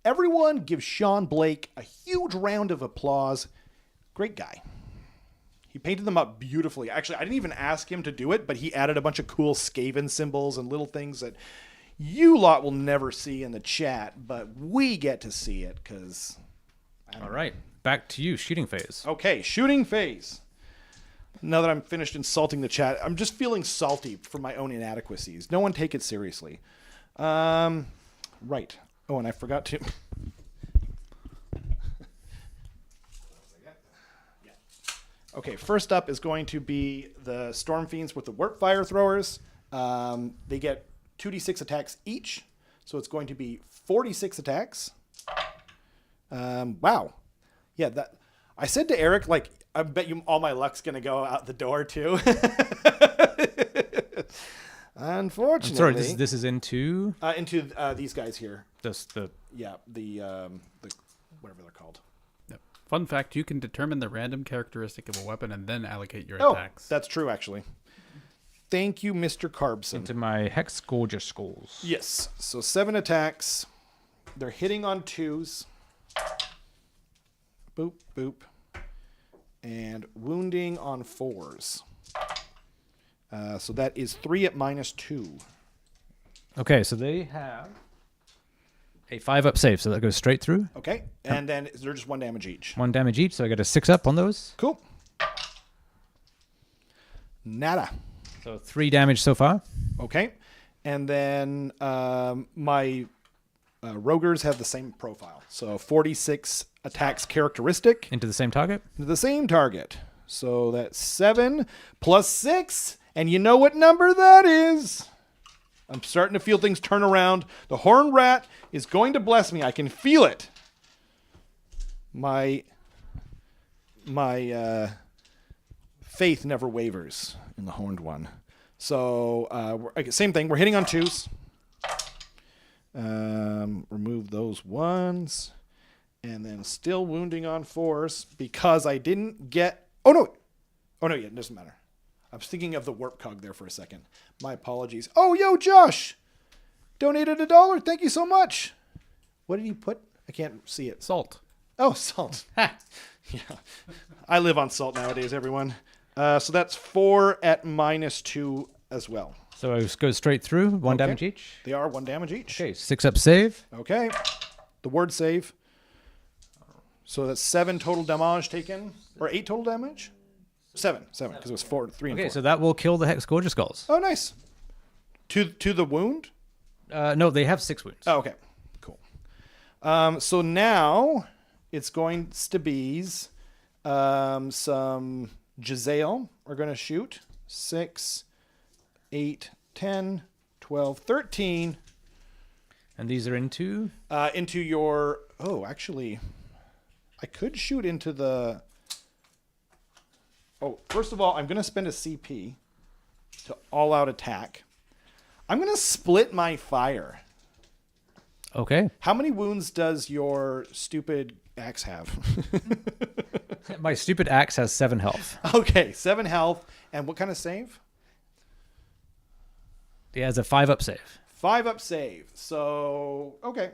Everyone give Sean Blake a huge round of applause. Great guy. He painted them up beautifully. Actually, I didn't even ask him to do it, but he added a bunch of cool Skaven symbols and little things that you lot will never see in the chat, but we get to see it because... All right. Back to you, shooting phase. Okay, shooting phase. Now that I'm finished insulting the chat, I'm just feeling salty for my own inadequacies. No one take it seriously. Right. Oh, and I forgot to... Okay, first up is going to be the Storm Fiends with the Warp Fire Throwers. They get 2d6 attacks each, so it's going to be 46 attacks. Wow. Yeah, that I said to Eric, like, I bet you all my luck's going to go out the door, too. Unfortunately. I'm sorry, this is into? Into these guys here. The whatever they're called. Yep. Fun fact, you can determine the random characteristic of a weapon and then allocate your Oh, attacks. that's true, actually. Thank you, Mr. Carbson. Into my Hex Gorgeous Skulls. Yes. So 7 attacks. They're hitting on 2s. Boop, boop. And wounding on 4s. So that is 3 at -2. Okay, so they have a 5-up save, so that goes straight through. Okay. And then they're just 1 damage each. 1 damage each, so I got a 6-up on those. Cool. Nada. So 3 damage so far. Okay. And then my Rogers have the same profile. So 46 attacks characteristic. Into the same target. The same target. So that's 7 plus 6. And you know what number that is. I'm starting to feel things turn around. The horned rat is going to bless me. I can feel it. My faith never wavers in the horned one. So same thing. We're hitting on 2s. Remove those 1s. And then still wounding on 4s because I didn't get... Oh, no, yeah, it doesn't matter. I was thinking of the warp cog there for a second. My apologies. Oh, yo, Josh! Donated $1. Thank you so much. What did he put? I can't see it. Salt. Oh, salt. Yeah. I live on salt nowadays, everyone. So that's 4 at -2 as well. So it goes straight through. 1 Okay. damage each. They are 1 damage each. Okay, 6-up save. Okay. The word save. So that's 7 total damage taken. Or 8 total damage? 7, because it was 4, 3, and 4. Okay, so that will kill the Hex Gorgeous Skulls. Oh, nice. To the wound? No, they have 6 wounds. Oh, okay. Cool. So now it's going to be some Giselle are going to shoot 6, 8, 10, 12, 13. And these are into? Into your... Oh, actually, I could shoot into the... Oh, first of all, I'm going to spend a CP to all-out attack. I'm going to split my fire. Okay. How many wounds does your stupid axe have? My stupid axe has 7 health. Okay, 7 health. And what kind of save? It has a 5-up save. 5-up save. So, okay.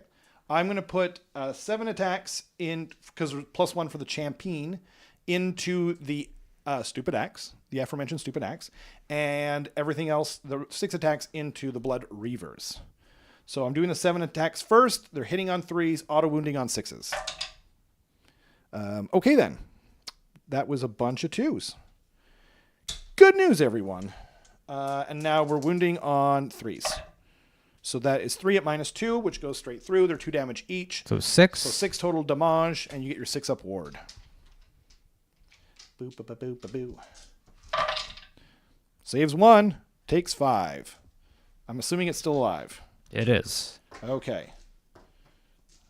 I'm going to put 7 attacks in, because +1 for the champion, into the stupid axe, the aforementioned stupid axe, and everything else, the 6 attacks into the blood reavers. So I'm doing the 7 attacks first. They're hitting on 3s, auto-wounding on 6s. Okay, then. That was a bunch of 2s. Good news, everyone. And now we're wounding on 3s. So that is 3 at -2, which goes straight through. They're 2 damage each. So 6. So 6 total damage, and you get your 6-up ward. Boop, boop, boop, boop, boo. Saves 1, takes 5. I'm assuming it's still alive. It is. Okay.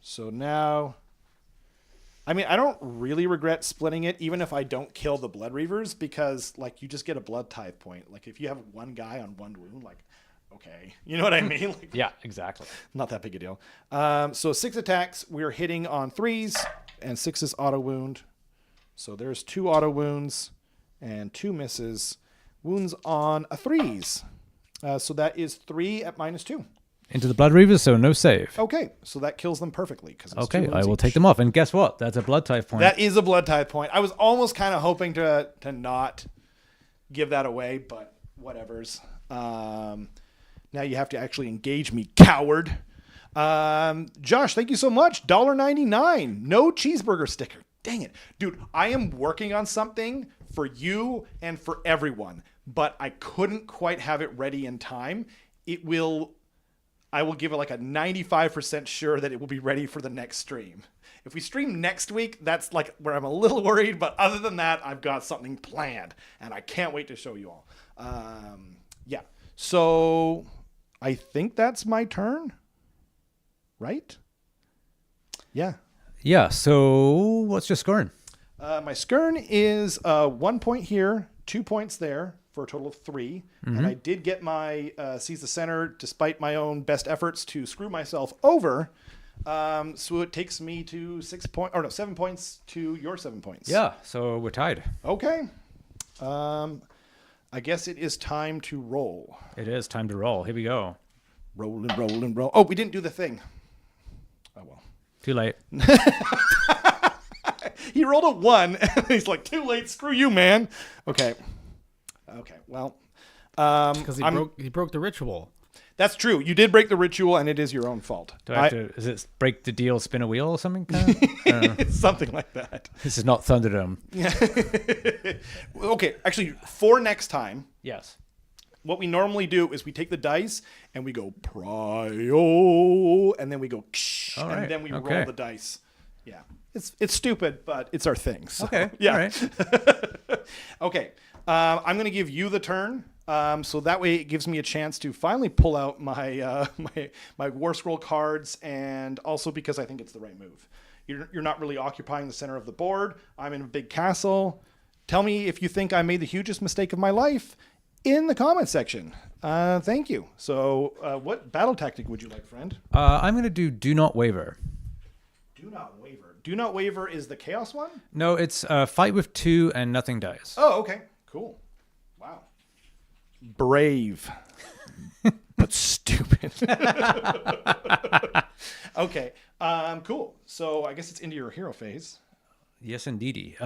So now... I mean, I don't really regret splitting it, even if I don't kill the Blood Reavers, because, like, you just get a Blood Tithe point. Like, if you have one guy on 1 wound, like, okay. You know what I mean? Like, Yeah, exactly. not that big a deal. So 6 attacks. We're hitting on 3s, and 6 is auto-wound. So there's 2 auto-wounds and 2 misses. Wounds on a 3s. So that is 3 at -2. Into the Blood Reavers, so no save. Okay, so that kills them perfectly. Okay, I will take them off. And guess what? That's a Blood Tithe point. That is a Blood Tithe point. I was almost kind of hoping to not give that away, but whatevers. Now you have to actually engage me, coward. Josh, thank you so much. $1.99. No cheeseburger sticker. Dang it. Dude, I am working on something for you and for everyone, but I couldn't quite have it ready in time. I will give it like a 95% sure that it will be ready for the next stream. If we stream next week, that's like where I'm a little worried, but other than that, I've got something planned, and I can't wait to show you all. Yeah, so I think that's my turn, right? Yeah. Yeah, so what's your scoring? My skern is 1 point here, 2 points there, for a total of 3. Mm-hmm. And I did get my seize the center despite my own best efforts to screw myself over. So it takes me to 7 points to your 7 points. Yeah, so we're tied. Okay. I guess it is time to roll. It is time to roll. Here we go. Roll and roll and roll. Oh, we didn't do the thing. Oh, well. Too late. He rolled a 1, and he's like, too late, screw you, man. Okay. Okay, well. Because he broke the ritual. That's true. You did break the ritual, and it is your own fault. Do I have to, is it break the deal, spin a wheel or something? Kind of? I don't know. It's something like that. This is not Thunderdome. Okay, actually, for next time, Yes. what we normally do is we take the dice, and we go prio, and then we go ksh, All and right, then we okay. roll the dice. Yeah. It's stupid, but it's our thing. So, Okay, Yeah. all right. Okay. I'm going to give you the turn. So that way it gives me a chance to finally pull out my my War Scroll cards, and also because I think it's the right move. You're not really occupying the center of the board. I'm in a big castle. Tell me if you think I made the hugest mistake of my life in the comment section. Thank you. So what battle tactic would you like, friend? I'm going to do Not Waver. Do not waver. Do not waver is the chaos one? No, it's fight with 2 and nothing dies. Oh, okay. Cool. Wow. Brave. But stupid. Okay. Cool. So I guess it's into your hero phase. Yes, indeedy.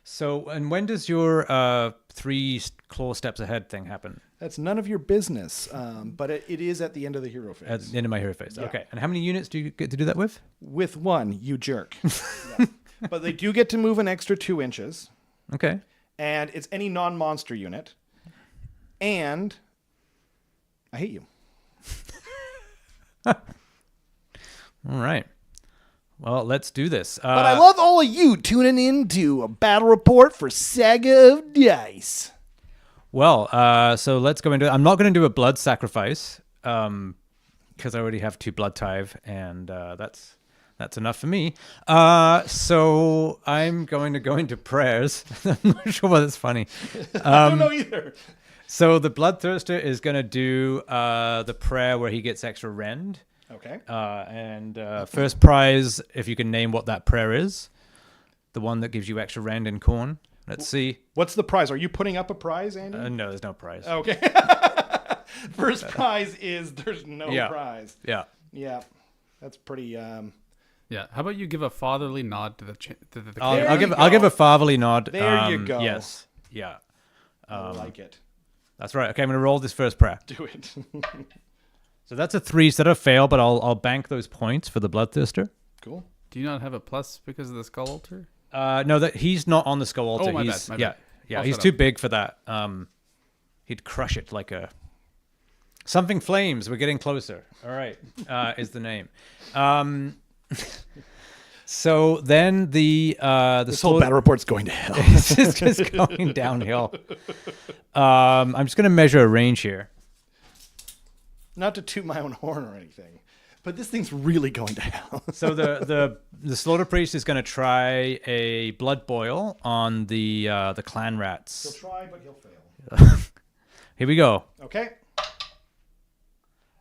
So, and when does your 3 claw steps ahead thing happen? That's none of your business. But it is at the end of the hero phase. At the end of my hero phase. Yeah. Okay. And how many units do you get to do that with? With 1, you jerk. Yeah. But they do get to move an extra 2 inches. Okay. And it's any non-monster unit. And I hate you. All right. Well, let's do this. But I love all of you tuning in to a battle report for Saga of Dice. Well, so let's go into it. I'm not going to do a blood sacrifice because I already have 2 blood tithe, and that's enough for me. So I'm going to go into prayers. I'm not sure why that's funny. I don't know either. So the Bloodthirster is going to do the prayer where he gets extra rend. Okay. And first prize, if you can name what that prayer is, the one that gives you extra rend in Khorne. Let's see. What's the prize? Are you putting up a prize, Andy? No, there's no prize. Okay. First prize is there's no prize. Yeah. Yeah. That's pretty. Yeah. How about you give a fatherly nod to the I'll give a fatherly nod. There you go. Yes. Yeah. I like it. That's right. Okay, I'm going to roll this first prayer. Do it. So that's a 3 instead of fail, but I'll bank those points for the Bloodthirster. Cool. Do you not have a plus because of the skull altar? No, that he's not on the skull altar. Oh, my he's, bad. Yeah, I'll he's shut too up. big for that. He'd crush it like a something flames. We're getting closer. All right, is the name. So then this whole battle report's going to hell. It's just going downhill. I'm just gonna measure a range here. Not to toot my own horn or anything, but this thing's really going to hell. So the slaughter priest is going to try a blood boil on the clan He'll rats. try, but he'll fail. Here we go. Okay.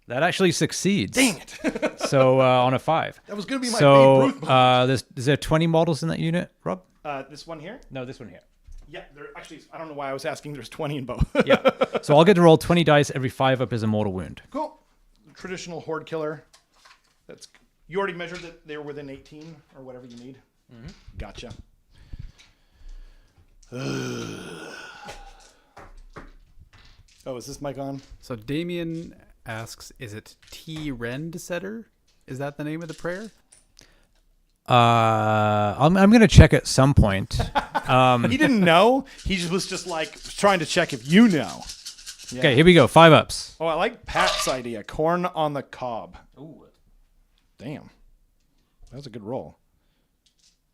That actually succeeds. Dang it. So on a 5. That was going to be my So Babe Ruth moment. is there 20 models in that unit, Rob? This one here? No, this one here. Yeah, there actually, I don't know why I was asking. There's 20 in both. Yeah. So I'll get to roll 20 dice. Every 5 up is a mortal wound. Cool. Traditional horde killer. You already measured that they were within 18 or whatever you need. Mm-hmm. Gotcha. Oh, is this mic on? So Damien asks, is it T. Rend Setter? Is that the name of the prayer? I'm going to check at some point. He didn't know. He just was like trying to check if you know. Yeah. Okay, here we go. 5 ups. Oh, I like Pat's idea. Corn on the cob. Ooh. Damn. That was a good roll.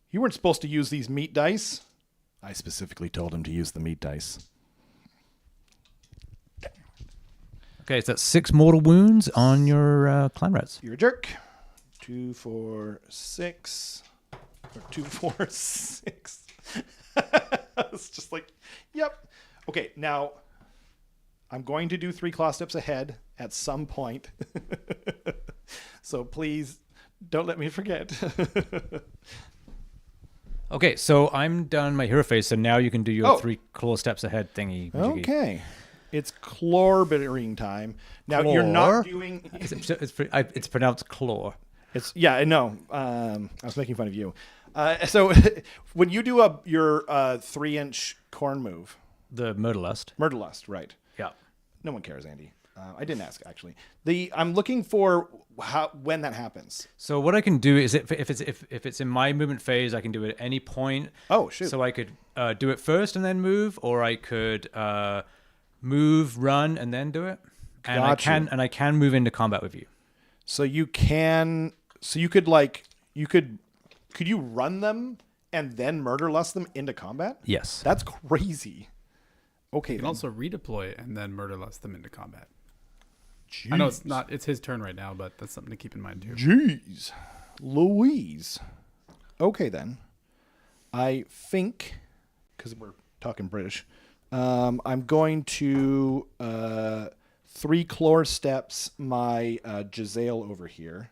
You weren't supposed to use these meat dice. I specifically told him to use the meat dice. Okay, so that's 6 mortal wounds on your clan rats. You're a jerk. 2, 4, 6. Or 2, 4, 6. It's just like, yep. Okay, now I'm going to do 3 claw steps ahead at some point. So please don't let me forget. Okay, so I'm done my hero phase, so now you can do your 3 claw steps ahead thingy. Okay. It's chlorbittering time. Now you're not doing. It's pronounced claw. It's I know. I was making fun of you. So when you do your 3-inch Khorne move, The Murderlust. Murderlust, right? Yeah. No one cares, Andy. I didn't ask actually. I'm looking for when that happens. So what I can do is if it's in my movement phase, I can do it at any point. Oh shoot! So I could do it first and then move, or I could move, run, and then do it. And I can move into combat with you. So you can. So you could Could you run them and then murderlust them into combat? Yes. That's crazy. Okay. You can then. also redeploy and then murderlust them into combat. Jeez. I know it's his turn right now, but that's something to keep in mind too. Jeez. Louise. Okay, then. I think, because we're talking British, I'm going to 3 claw steps my Giselle over here.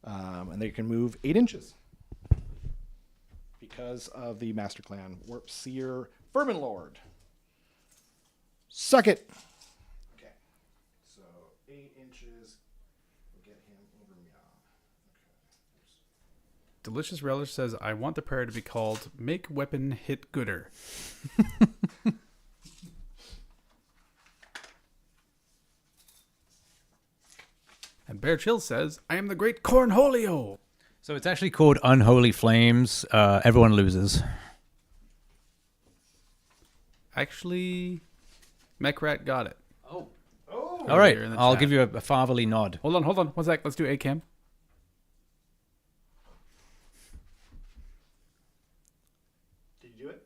And they can move 8 inches. Because of the Master Clan Warp Seer Vermin Lord. Suck it. Okay. So 8 inches will get him over me. Okay. Delicious Relish says, I want the prayer to be called Make Weapon Hit Gooder. And Bear Chill says, I am the great Cornholio. So it's actually called Unholy Flames. Everyone loses. Actually, Mechrat got it. Oh. All right. Here in the I'll chat. give you a fatherly nod. Hold on. 1 sec. Let's do ACAM.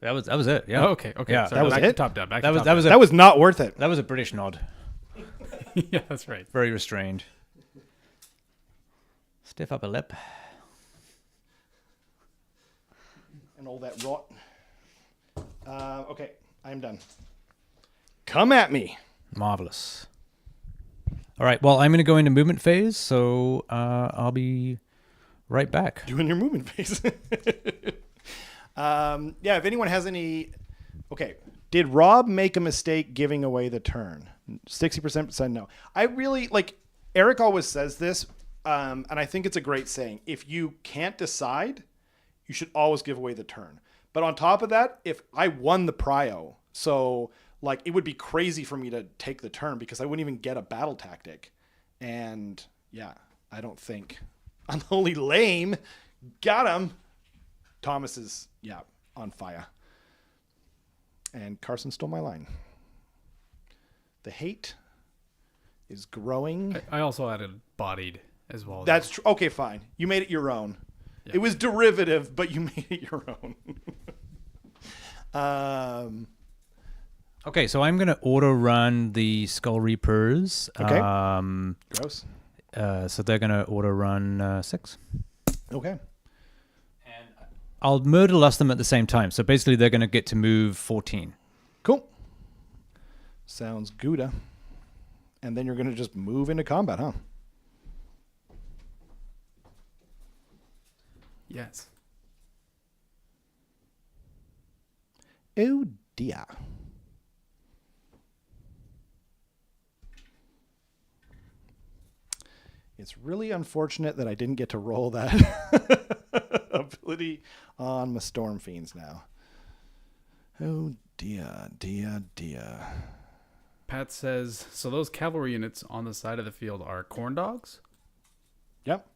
That was it. Yeah. Oh, okay. Yeah. Sorry, That was back it? To top down. Back That to was top that was That was not worth it. that was a British nod. down. Yeah, that's right. Very restrained. Stiff upper lip. And all that rot. Okay, I am done. Come at me. Marvelous. All right. Well, I'm going to go into movement phase, so I'll be right back. Doing your movement phase. Yeah, if anyone has any... Okay, did Rob make a mistake giving away the turn? 60% said no. I really, like, Eric always says this, and I think it's a great saying. If you can't decide, you should always give away the turn. But on top of that, if I won the prio, so, like, it would be crazy for me to take the turn because I wouldn't even get a battle tactic. And, yeah, I don't think... I'm only lame. Got him. Thomas is, yeah, on fire. And Carson stole my line. The hate is growing. I also added bodied as well. That's true. Okay, fine. You made it your own. Yeah. It was derivative, but you made it your own. Okay, so I'm going to auto run the Skull Reapers. Okay. Gross. So they're going to auto run 6. Okay. I'll murder lust them at the same time. So basically, they're going to get to move 14. Cool. Sounds good. And then you're going to just move into combat, huh? Yes. Oh, dear. It's really unfortunate that I didn't get to roll that ability on my Storm Fiends now. Oh, dear, dear, dear. Pat says, so those cavalry units on the side of the field are corn dogs? Yep.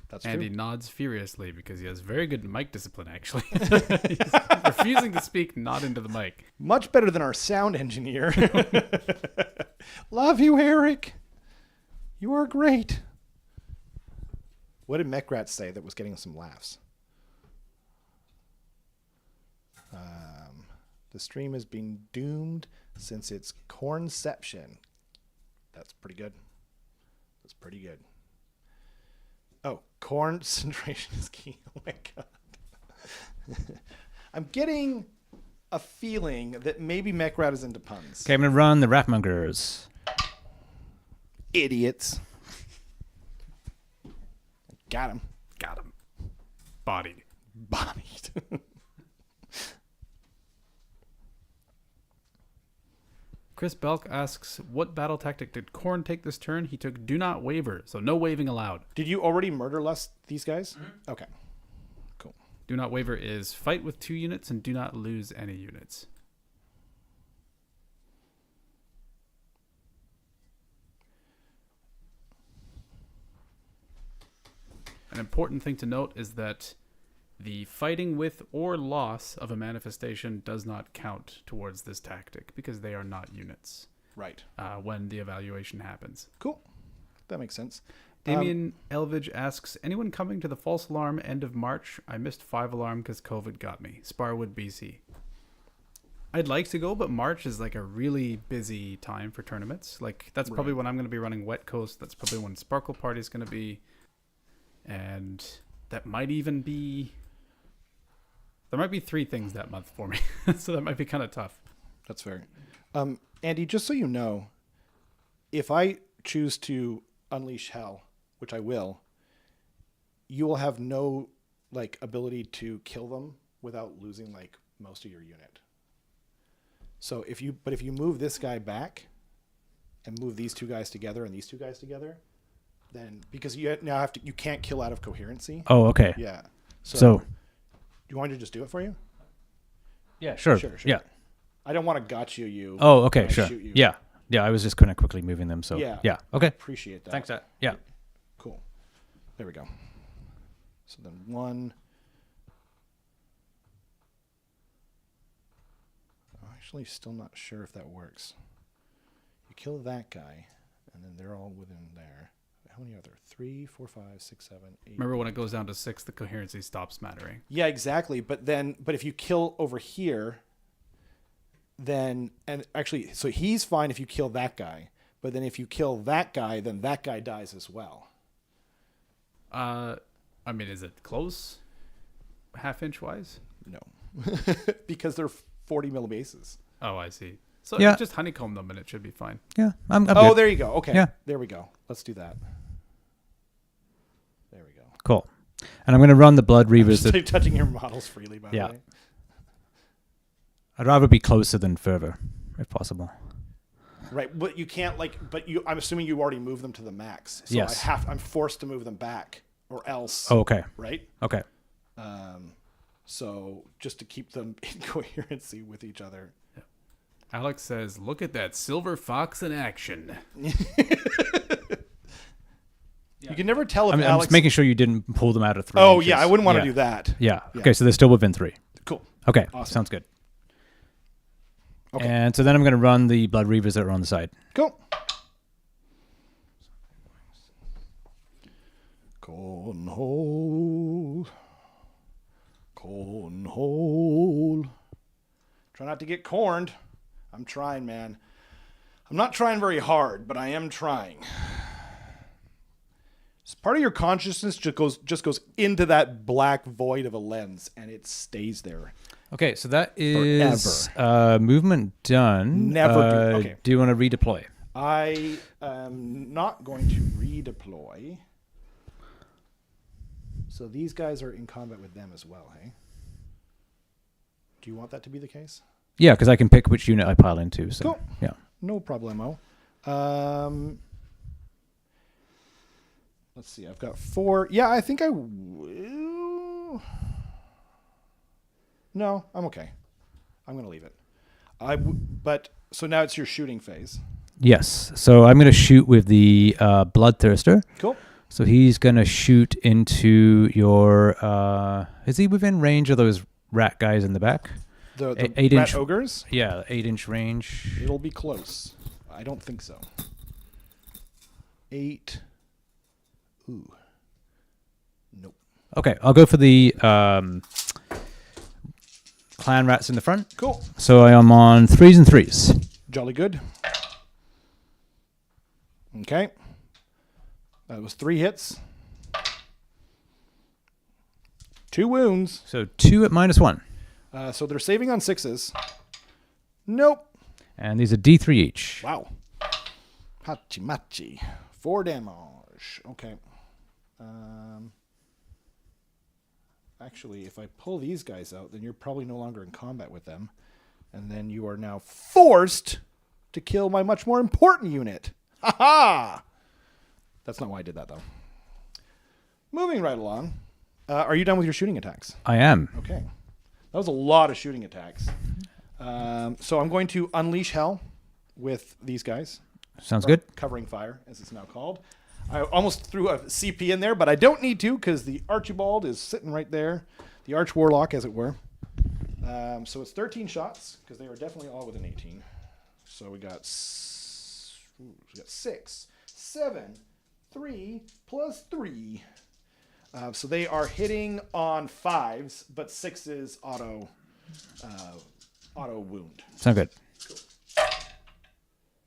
That's And he true. nods furiously because he has very good mic discipline, actually. He's refusing to speak not into the mic. Much better than our sound engineer. Love you, Eric. You are great. What did Mechrat say that was getting us some laughs? The stream has been doomed since its cornception. That's pretty good. That's pretty good. Oh, concentration is key. Oh my god. I'm getting a feeling that maybe Mechrat is into puns. Okay, I'm going to run the Wrathmongers. Idiots. Got him. Got him. Bodied. Bodied. Chris Belk asks, what battle tactic did Khorne take this turn? He took do not waver, so no waving allowed. Did you already murder lust these guys? Mm-hmm. Okay. Cool. Do not waver is fight with 2 units and do not lose any units. An important thing to note is that the fighting with or loss of a manifestation does not count towards this tactic because they are not units Right. when the evaluation happens. Cool. That makes sense. Damien Elvidge asks, anyone coming to the false alarm end of March? I missed 5 alarm because COVID got me. Sparwood, BC. I'd like to go, but March is like a really busy time for tournaments. Like that's probably when I'm going to be running Wet Coast. That's probably when Sparkle Party is going to be. And that might even be... There might be 3 things that month for me. So that might be kind of tough. That's fair. Andy, just so you know, if I choose to unleash hell, which I will, you will have no like ability to kill them without losing like most of your unit. So if you move this guy back and move these 2 guys together and these 2 guys together, then because you now have to, you can't kill out of coherency. Oh, okay. Yeah. So you want me to just do it for you? yeah, sure. Sure. Yeah. I don't want to gotcha you. Oh, okay, when I sure. shoot you. Yeah. Yeah, I was just kind of quickly moving them. So Yeah. yeah. Okay. Appreciate that. Thanks. Yeah. Cool. There we go. So then 1. I'm actually still not sure if that works. You kill that guy, and then they're all within there. how many are there? 3, 4, 5, 6, 7, 8. Remember when it goes down to 6, the coherency stops mattering. Yeah, exactly. But if you kill over here, then, and actually, so he's fine if you kill that guy. But then if you kill that guy, then that guy dies as well. I mean, is it close? Half-inch wise? No. Because they're 40 mil bases. Oh, I see. So Yeah. just honeycomb them and it should be fine. Yeah, I'm Oh, good. there you go. Okay. Yeah. There we go. Let's do that. There we go. Cool. And I'm going to run the Blood Reavers. Just touching your models freely, by Yeah. the way. I'd rather be closer than further, if possible. Right, but you can't I'm assuming you already moved them to the max. So Yes. I'm forced to move them back or else. Oh, okay. Right? Okay. So just to keep them in coherency with each other. Alex says, look at that silver fox in action. You can never tell if I'm Alex... just making sure you didn't pull them out of 3 Oh, inches. yeah, I wouldn't want to do that. Yeah. Yeah. Okay, so they're still within 3. Cool. Okay, Awesome. sounds good. Okay. And so then I'm going to run the Blood Reavers that are on the side. Cool. Cornhole. Cornhole. Try not to get corned. I'm trying, man. I'm not trying very hard, but I am trying. So part of your consciousness just goes into that black void of a lens, and it stays there. Okay, so that is movement done. Never do- okay. Do you want to redeploy? I am not going to redeploy. So these guys are in combat with them as well, hey? Do you want that to be the case? Yeah, because I can pick which unit I pile into. So, Cool. yeah. No problemo. Let's see. I've got 4. Yeah, I think I will. No, I'm okay. I'm going to leave it. But so now it's your shooting phase. Yes. So I'm going to shoot with the Bloodthirster. Cool. So he's going to shoot into your... is he within range of those rat guys in the back? The 8-inch rat ogres? Yeah, 8-inch range. It'll be close. I don't think so. 8. Ooh. Nope. Okay, I'll go for the clan rats in the front. Cool. So I am on 3s and 3s. Jolly good. Okay. That was 3 hits. 2 wounds. So 2 at -1. So they're saving on 6s. Nope. And these are D3 each. Wow. Hachi machi. 4 damage. Okay. Actually, if I pull these guys out, then you're probably no longer in combat with them. And then you are now forced to kill my much more important unit. Ha ha! That's not why I did that, though. Moving right along. Are you done with your shooting attacks? I am. Okay. That was a lot of shooting attacks. So I'm going to unleash hell with these guys. Sounds good. Covering fire, as it's now called. I almost threw a CP in there, but I don't need to because the Archibald is sitting right there. The Arch Warlock, as it were. So it's 13 shots because they were definitely all within 18. So we got 6, 7, 3 plus 3. So they are hitting on 5s, but 6s auto wound. Sound good. Cool.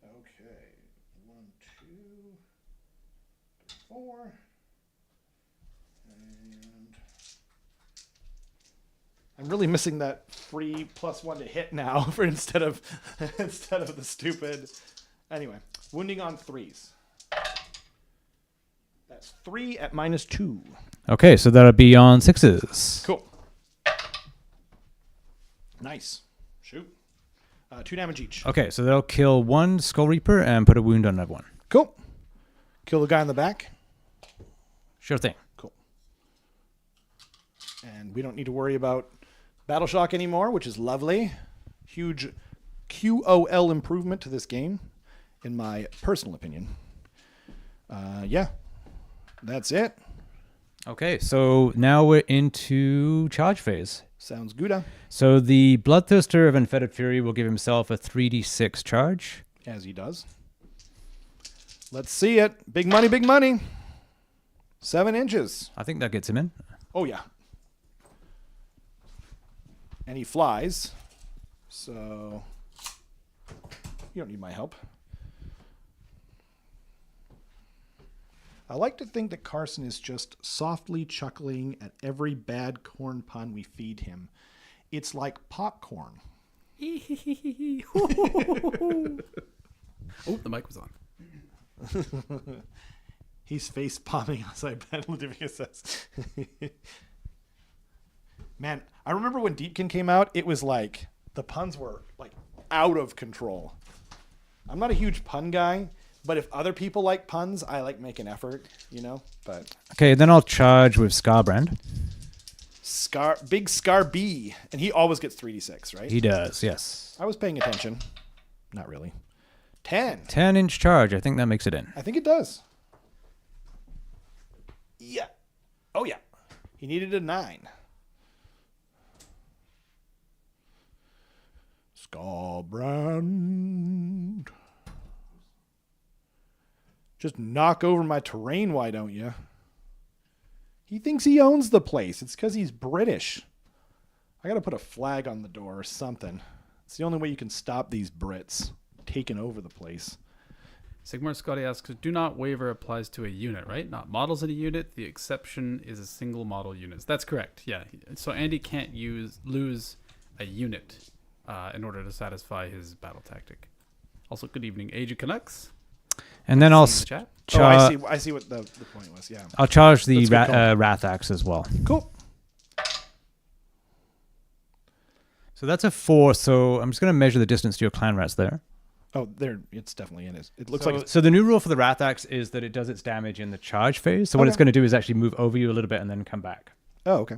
Okay. 1, 2, 4. And I'm really missing that free +1 to hit now for instead of the stupid. Anyway, wounding on 3s. That's 3 at -2. Okay, so that'll be on 6s. Cool. Nice. Shoot. 2 damage each. Okay, so they'll kill 1 Skull Reaper and put a wound on that one. Cool. Kill the guy in the back. Sure thing. Cool. And we don't need to worry about Battle Shock anymore, which is lovely. Huge QOL improvement to this game, in my personal opinion. Yeah. That's it. Okay, so now we're into charge phase. Sounds good. So the Bloodthirster of Unfettered Fury will give himself a 3d6 charge. As he does. Let's see it. Big money, big money. 7 inches. I think that gets him in. Oh, yeah. And he flies. So you don't need my help. I like to think that Carson is just softly chuckling at every bad corn pun we feed him. It's like popcorn. Oh, the mic was on. He's face palming outside bed, Ladivia says. Man, I remember when Deepkin came out, it was like the puns were like out of control. I'm not a huge pun guy, but if other people like puns, I like make an effort, you know? But Okay, then I'll charge with Skarbrand. Big Scar B, and he always gets 3d6, right? He does, yes. I was paying attention. Not really. 10. 10-inch charge. I think that makes it in. I think it does. Yeah. Oh, yeah. He needed a 9. Skarbrand. Just knock over my terrain, why don't you? He thinks he owns the place. It's because he's British. I got to put a flag on the door or something. It's the only way you can stop these Brits taking over the place. Sigmar Scotty asks, do not waiver applies to a unit, right? Not models in a unit. The exception is a single model unit. That's correct. Yeah. So Andy can't lose a unit in order to satisfy his battle tactic. Also, good evening, Age of Canucks. And then I'll Chat. I see what the point was. Yeah. I'll charge the That's a good call. Wrath Axe as well. Cool. So that's a 4. So I'm just going to measure the distance to your clan rats there. Oh, there. It's definitely in it. It looks like it's... So the new rule for the Wrath Axe is that it does its damage in the charge phase. So what it's going to do is actually move over you a little bit and then come back. Oh, okay.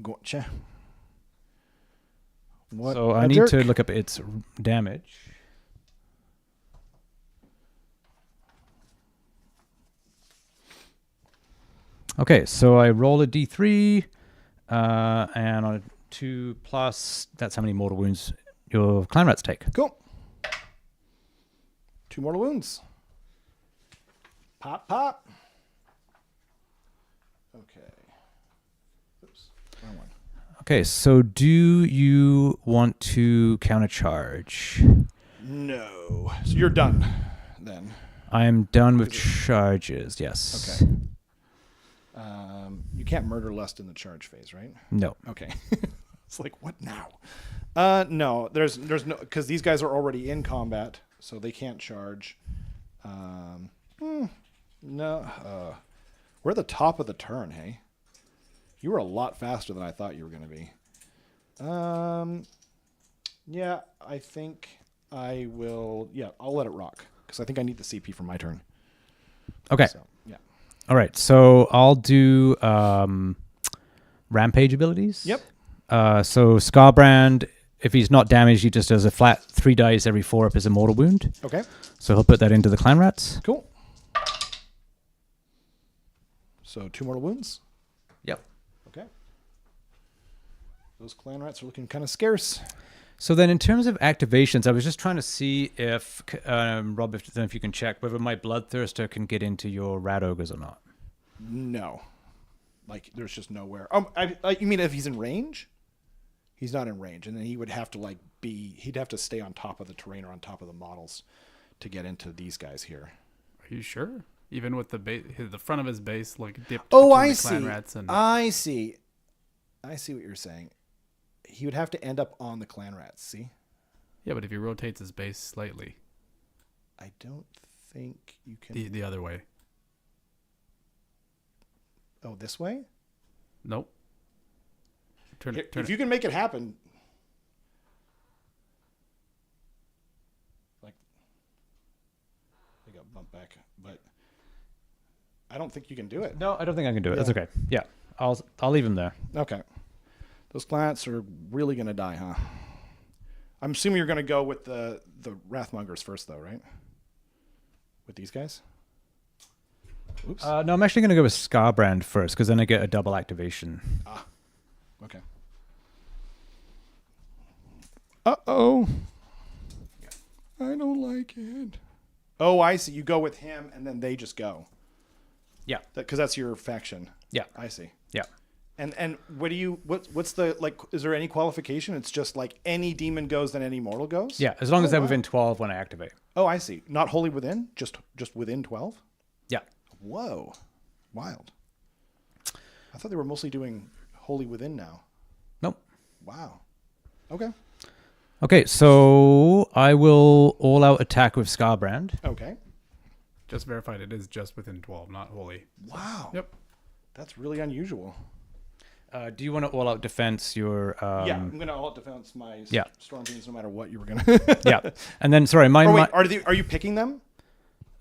Gotcha. What So I need to look up its damage. Okay, so I roll a d3, and on a 2+, that's how many mortal wounds your clan rats take. Cool. 2 mortal wounds. Pop, pop. Okay. Oops. Wrong one. Okay, so do you want to countercharge? No. So you're done then. I am done with charges, yes. Okay. You can't murder lust in the charge phase, right? No. Okay. It's like, what now? No, there's no, because these guys are already in combat, so they can't charge. No. We're at the top of the turn, hey? You were a lot faster than I thought you were going to be. Yeah, I think I will. Yeah, I'll let it rock because I think I need the CP for my turn. Okay. So, yeah. All right, so I'll do rampage abilities. Yep. So Skarbrand, if he's not damaged, he just does a flat 3 dice every 4 up as a mortal wound. Okay. So he'll put that into the clan rats. Cool. So 2 mortal wounds. Yep. Okay. Those clan rats are looking kind of scarce. So then in terms of activations, I was just trying to see if, Rob, if you can check whether my Bloodthirster can get into your rat ogres or not. No. Like, there's just nowhere. You mean if he's in range? He's not in range. And then he would have to, he'd have to stay on top of the terrain or on top of the models to get into these guys here. Are you sure? Even with the front of his base, dipped between I the see. clan rats and... I see. I see what you're saying. He would have to end up on the clan rats, see? Yeah, but if he rotates his base slightly. I don't think you can... The other way. Oh, this way? Nope. Turn if you can make it happen... I got bumped back, but I don't think you can do it. No, I don't think I can do it. That's okay. Yeah, I'll leave him there. Okay. Those plants are really going to die, huh? I'm assuming you're going to go with the Wrathmongers first, though, right? With these guys? Oops. No, I'm actually going to go with Skarbrand first, because then I get a double activation. Ah, okay. Uh-oh. I don't like it. Oh, I see. You go with him, and then they just go. Yeah. Because that's your faction. Yeah. I see. Yeah. And what's the, like, is there any qualification? It's just like any demon goes, then any mortal goes? Yeah. As long as they're wow. within 12 when I activate. Oh, I see. Not wholly within? Just within 12? Yeah. Whoa. Wild. I thought they were mostly doing wholly within now. Nope. Wow. Okay. Okay, so I will all-out attack with Skarbrand. Okay. Just verified it is just within 12, not wholly. Wow. Yep. That's really unusual. Do you want to all-out defense your... Yeah, I'm going to all defense my storm fiends no matter what you were going to... Yeah. And then, sorry, mine... Oh, wait, are you picking them?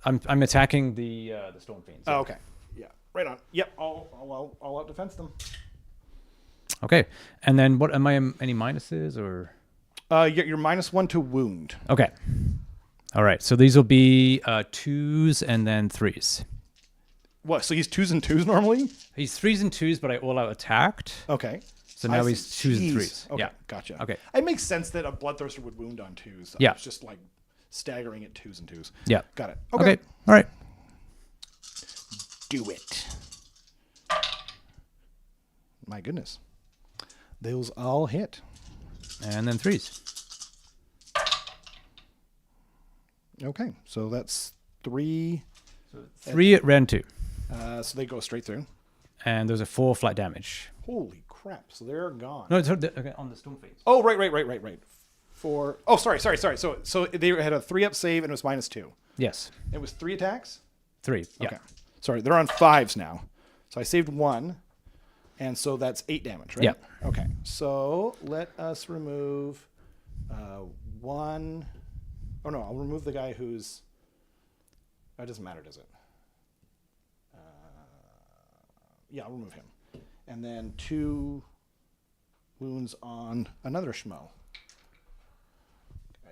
I'm attacking the storm fiends. Oh, okay. Yeah, right on. Yep, I'll out defense them. Okay. And then what... Am I any minuses or... You're -1 to wound. Okay. All right. So these will be 2s and then 3s. What? So he's 2s and 2s normally? He's 3s and 2s, but I all-out attacked. Okay. So now he's 2s and Jeez. 3s. Okay, Yeah. gotcha. Okay. It makes sense that a bloodthirster would wound on 2s. Yeah. It's just like staggering at 2s and 2s. Yeah. Got it. Okay. All right. Do it. My goodness. Those all hit. And then 3s. Okay. So that's 3. 3 at Ren 2. So they go straight through. And those are 4 flat damage. Holy crap. So they're gone. No, it's okay, on the storm fiends. Oh, right. 4. Oh, sorry. So they had a 3-up save and it was -2. Yes. It was 3 attacks? 3. Yeah. Okay. Sorry, they're on 5s now. So I saved 1. And so that's 8 damage, right? Yeah. Okay. So let us remove 1. Oh, no, I'll remove the guy who's... It doesn't matter, does it? Yeah, I'll remove him. And then 2 wounds on another schmo.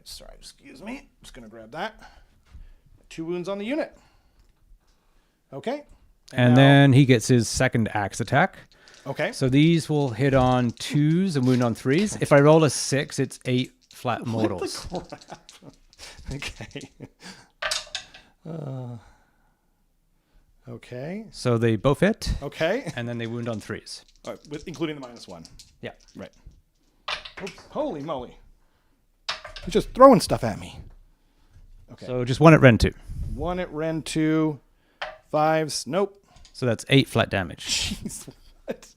Sorry, excuse me. Just going to grab that. 2 wounds on the unit. Okay. And now- then he gets his second axe attack. Okay. So these will hit on 2s and wound on 3s. If I roll a 6, it's 8 flat mortals. What the crap? Okay. Okay. So they both hit, Okay. and then they wound on 3s. With including the -1. Yeah. Right. Oops. Holy moly. He's just throwing stuff at me. Okay. So just 1 at Ren 2. 1 at Ren 2. 5s. Nope. So that's 8 flat damage. Jeez. What?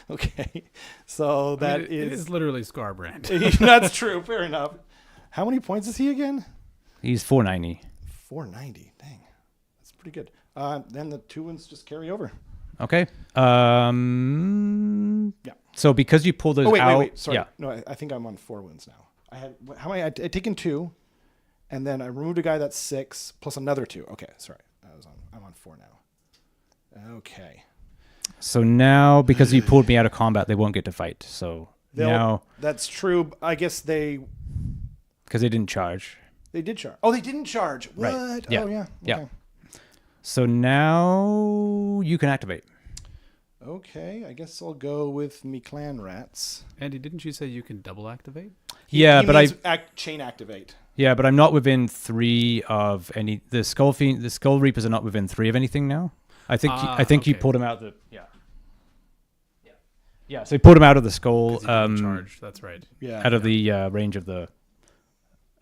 Okay. So that It is literally Skarbrand. That's true. Fair enough. How many points is he again? He's 490. 490. Dang. That's pretty good. Then the 2 wounds just carry over. Okay. Yeah. So because you pull those Oh, out... wait. Sorry. Yeah. No, I think I'm on 4 wounds now. I had how many? I'd taken 2, and then I removed a guy that's 6 plus another 2. Okay, sorry. I'm on 4 now. Okay. So now, because you pulled me out of combat, they won't get to fight. So now... That's true. I guess they Because they didn't charge. did charge. Oh, they didn't charge. What? Right. Yeah. Oh, yeah. Yeah. Okay. So now you can activate. Okay, I guess I'll go with me clan rats. Andy, didn't you say you can double activate? Yeah, He but means chain activate. Yeah, but I'm not within 3 of any. The Skull Reapers are not within 3 of anything now. I think you okay. pulled them out of the yeah. So you pulled them out of the skull. Because he didn't charge. That's right. Yeah. Out of the range of the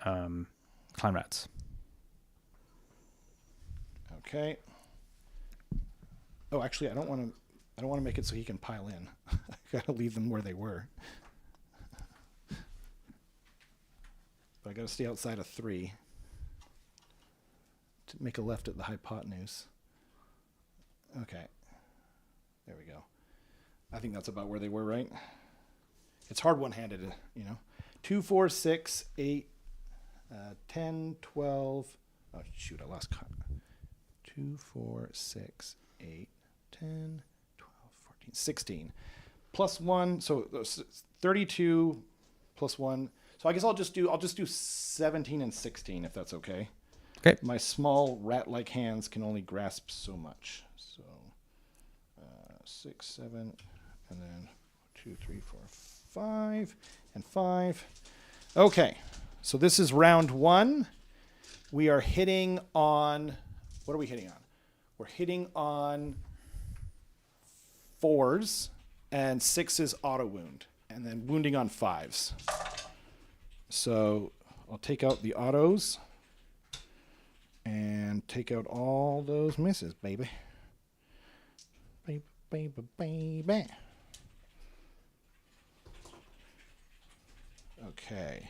clan rats. Okay. Oh, actually, I don't want to make it so he can pile in. I gotta leave them where they were. But I gotta stay outside of 3 to make a left at the hypotenuse. Okay. There we go. I think that's about where they were, right? It's hard one-handed, 2, 4, 6, 8, 10, 12. Oh, shoot, I lost count. 2, 4, 6, 8, 10, 12, 14, 16. Plus 1, so 32 plus 1. So I guess I'll just do 17 and 16 if that's okay. Okay. My small rat-like hands can only grasp so much. So 6, 7, and then 2, 3, 4, 5, and 5. Okay. So this is round 1. we are hitting on, what are we hitting on? We're hitting on 4s and 6s auto wound, and then wounding on 5s. So I'll take out the autos and take out all those misses, baby. Baby, baby, baby. Okay.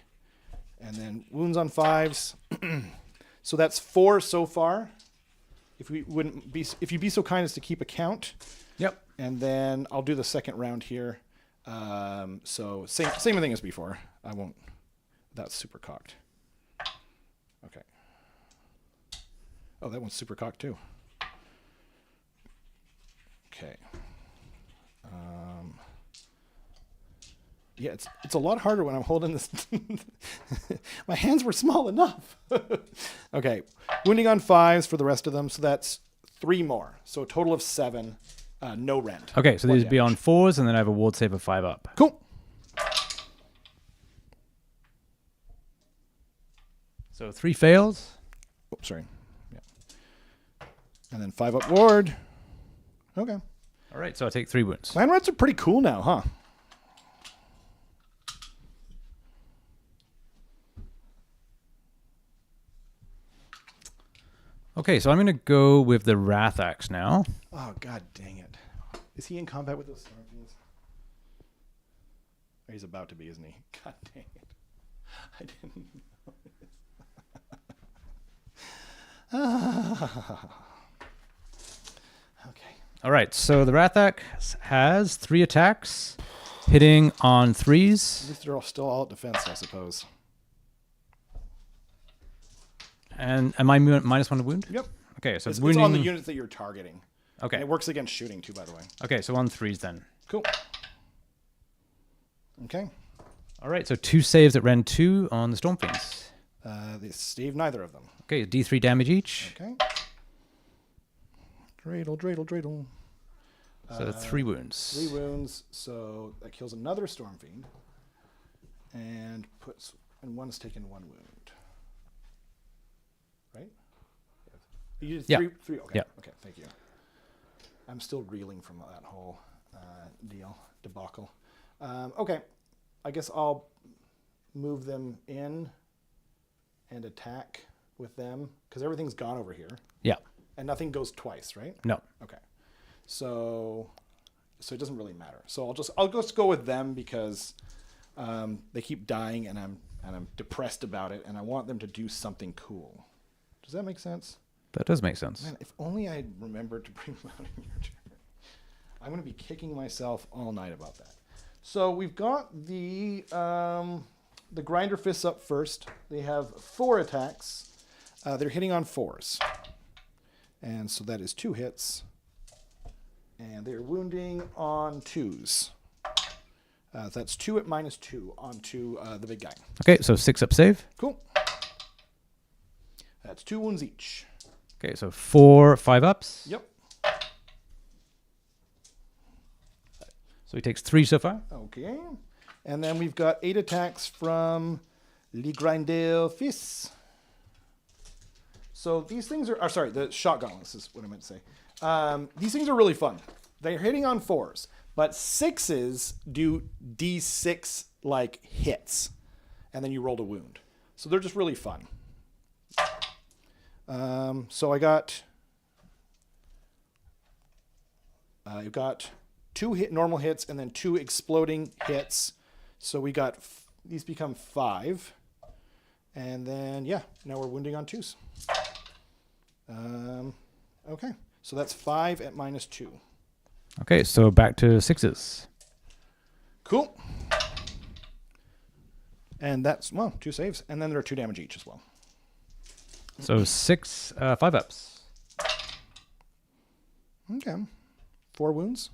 And then wounds on 5s. So that's 4 so far. If you'd be so kind as to keep a count. Yep. And then I'll do the second round here. So same thing as before. I won't. That's super cocked. Okay. Oh, that one's super cocked too. Okay. Yeah, it's a lot harder when I'm holding this. My hands were small enough. Okay, wounding on 5s for the rest of them, so that's 3 more. So a total of 7. No rend. Okay, so these would be on 4s, and then I have a ward save of 5 up. Cool. So 3 fails. Oh, sorry. Yeah. And then 5 up ward. Okay. All right, so I take 3 wounds. Clan rats are pretty cool now, huh? Okay, so I'm going to go with the Wrath Axe now. Oh, god dang it. Is he in combat with those Scorpions? Oh, he's about to be, isn't he? God dang it. I didn't know. Okay. All right, so the Wrath Axe has 3 attacks, hitting on 3s. At least they're all still all at defense, I suppose. And am I -1 to wound? Yep. Okay, so It's wounding. on the units that you're targeting. Okay. And it works against shooting, too, by the way. Okay, so on 3s then. Cool. Okay. All right, so 2 saves at Rend 2 on the Storm Fiends. They save neither of them. Okay, D3 damage each. Okay. Dreidel, dreidel, dreidel. So 3 wounds. 3 wounds, so that kills another Storm Fiend. And one's taken 1 wound. Right? You did Yeah. 3? Okay. Yeah. Okay, thank you. I'm still reeling from that whole debacle. Okay. I guess I'll move them in and attack with them, because everything's gone over here. Yeah. And nothing goes twice, right? No. Okay. So it doesn't really matter. So I'll just go with them because they keep dying and I'm depressed about it and I want them to do something cool. Does that make sense? That does make sense. Man, if only I remembered to bring them out in your turn. I'm going to be kicking myself all night about that. So we've got the grinder fists up first. They have 4 attacks. They're hitting on 4s. And so that is 2 hits. And they're wounding on 2s. That's 2 at -2 onto the big guy. Okay, so 6 up save. Cool. That's 2 wounds each. Okay, so 4 5-ups. Yep. So he takes 3 so far. Okay. And then we've got 8 attacks from Le Grinder Fils. So these things are sorry, the shot gauntlets is what I meant to say. These things are really fun. They're hitting on 4s, but 6s do D6 like hits, and then you roll a wound. So they're just really fun. So I've got 2 normal hits and then 2 exploding hits. So we got these become 5, and then now we're wounding on 2s. Okay, so that's 5 at -2. Okay, so back to 6s. Cool. And that's 2 saves, and then there are 2 damage each as well. So 6 5-ups. Okay, 4 wounds.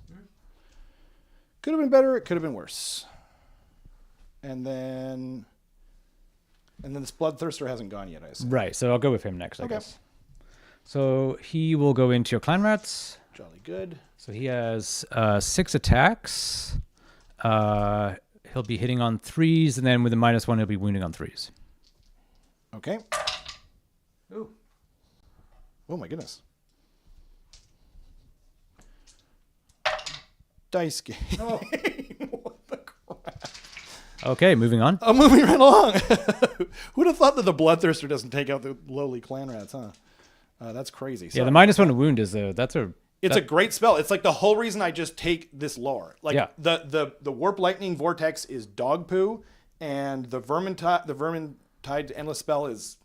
Could have been better. It could have been worse. And then this bloodthirster hasn't gone yet, I assume. Right, so I'll go with him next, I Okay. guess. So he will go into your clan rats. Jolly good. So he has 6 attacks. He'll be hitting on 3s, and then with a -1, he'll be wounding on 3s. Okay. Ooh. Oh my goodness. Dice game. Oh. What the crap? Okay, moving on. I'm moving right along. Who'd have thought that the Bloodthirster doesn't take out the lowly clan rats, huh? That's crazy. Yeah, Sorry. the -1 wound is It's a great spell. It's like the whole reason I just take this lore. Like Yeah. the Warp Lightning Vortex is dog poo, and the Vermintide Endless spell is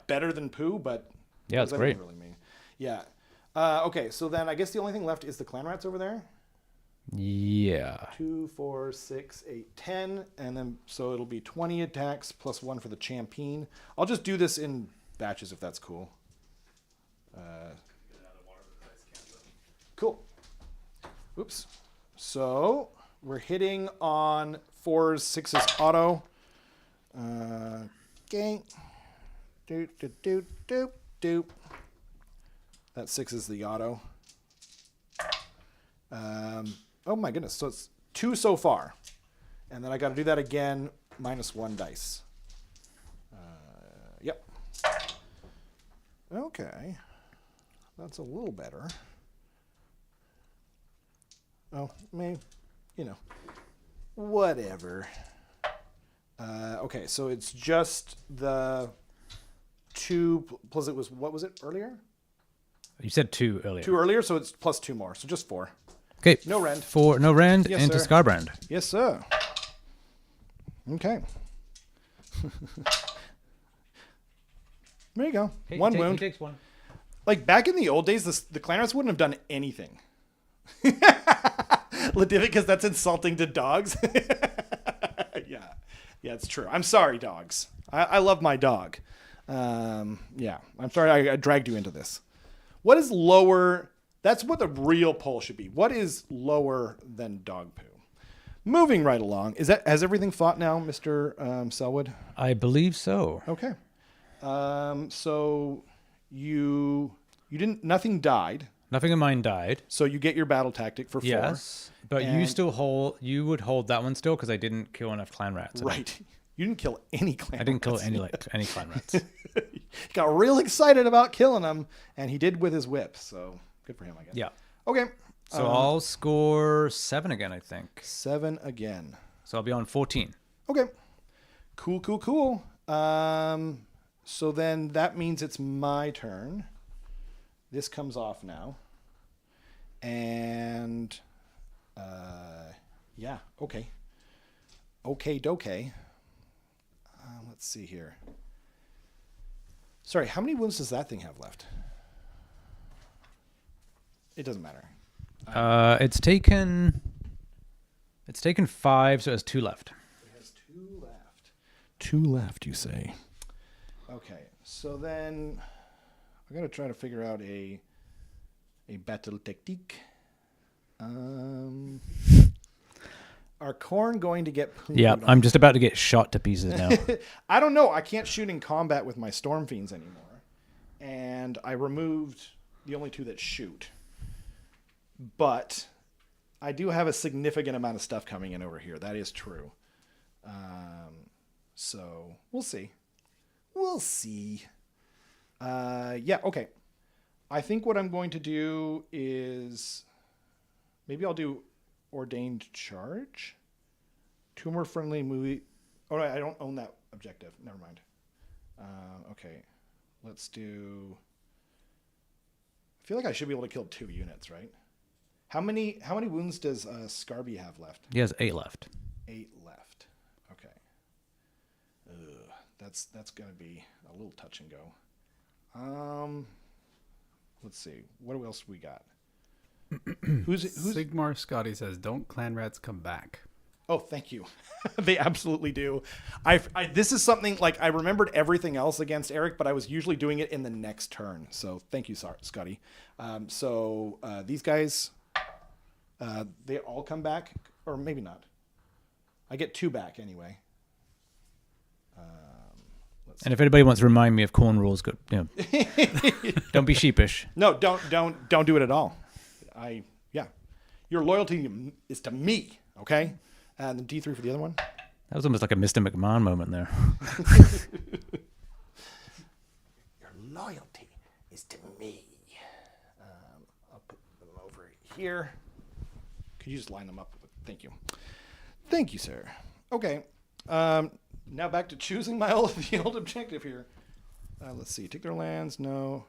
better than poo, but Yeah, it's what does that great. really mean? Yeah. Okay, so then I guess the only thing left is the clan rats over there. Yeah. 2, 4, 6, 8, 10, and then so it'll be 20 attacks plus 1 for the champion. I'll just do this in batches if that's cool. Cool. Oops. So we're hitting on 4s, 6s auto. Okay. Doop, doop, doop, doop, doop. That 6 is the auto. Oh my goodness. So it's 2 so far. And then I got to do that again, -1 dice. Yep. Okay. That's a little better. Oh, maybe, whatever. Okay, so it's just the 2 plus it was, what was it earlier? You said 2 earlier. 2 earlier, so it's plus 2 more, so just 4. Okay. No rend. 4, no rend, Yes, into sir. Skarbrand. Yes, sir. Okay. There you go. One wound. He takes 1. Like back in the old days, the clan rats wouldn't have done anything. Because that's insulting to dogs. Yeah, it's true. I'm sorry, dogs. I love my dog. Yeah, I'm sorry I dragged you into this. What is lower? That's what the real poll should be. What is lower than dog poo? Moving right along. Has everything fought now, Mr. Selwood? I believe so. Okay. So you didn't. Nothing died. Nothing of mine died. So you get your battle tactic for 4. Yes, but you would hold that one still because I didn't kill enough clan rats. Right. You didn't kill any clan I didn't kill rats. any clan rats. He got real excited about killing them, and he did with his whip. So good for him, I guess. Yeah. Okay. So I'll score 7 again, I think. 7 again. So I'll be on 14. Okay. Cool. So then that means it's my turn. This comes off now. And yeah, okay. Okay, dokay. Let's see here. Sorry, how many wounds does that thing have left? It doesn't matter. It's taken 5, so it has 2 left. It has 2 left. 2 left, you say? Okay, so then I gotta try to figure out a battle technique. Are Khorne going to get pooed Yeah, on? I'm just about to get shot to pieces now. I don't know. I can't shoot in combat with my Storm Fiends anymore. And I removed the only 2 that shoot. But I do have a significant amount of stuff coming in over here. That is true. So we'll see. We'll see. Yeah, okay. I think what I'm going to do is maybe I'll do Ordained Charge. 2 more friendly movie. Oh, I don't own that objective. Never mind. Okay. Let's do... I feel like I should be able to kill 2 units, right? How many wounds does Scarby have left? He has 8 left. 8 left. Okay. Ugh, that's going to be a little touch and go. Let's see. What else we got? Who's Sigmar Scotty says, "Don't clan rats come back?" Oh, thank you. They absolutely do. This is something like I remembered everything else against Eric, but I was usually doing it in the next turn. So thank you, Scotty. These guys, they all come back, or maybe not. I get 2 back anyway. And if anybody wants to remind me of Khorne rules, go, don't be sheepish. No, don't do it at all. Your loyalty is to me, okay? And then D3 for the other one. That was almost like a Mr. McMahon moment there. Your loyalty is to me. I'll put them over here. Could you just line them up? Thank you. Thank you, sir. Okay. Now back to choosing the old objective here. Let's see. Take their lands. No.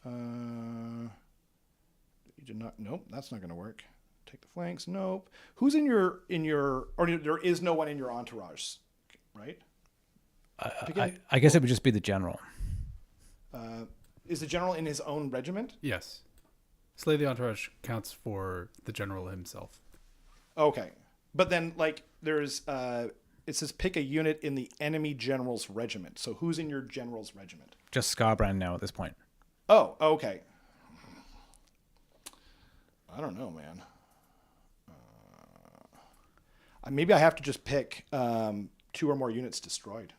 You did not. Nope. That's not going to work. Take the flanks. Nope. Who's in your or there is no one in your entourage, right? I guess it would just be the general. Is the general in his own regiment? Yes. Slay the entourage counts for the general himself. Okay. But then, like, there's, it says pick a unit in the enemy general's regiment. So who's in your general's regiment? Just Skarbrand now at this point. Oh, okay. I don't know, man. Maybe I have to just pick 2 or more units destroyed.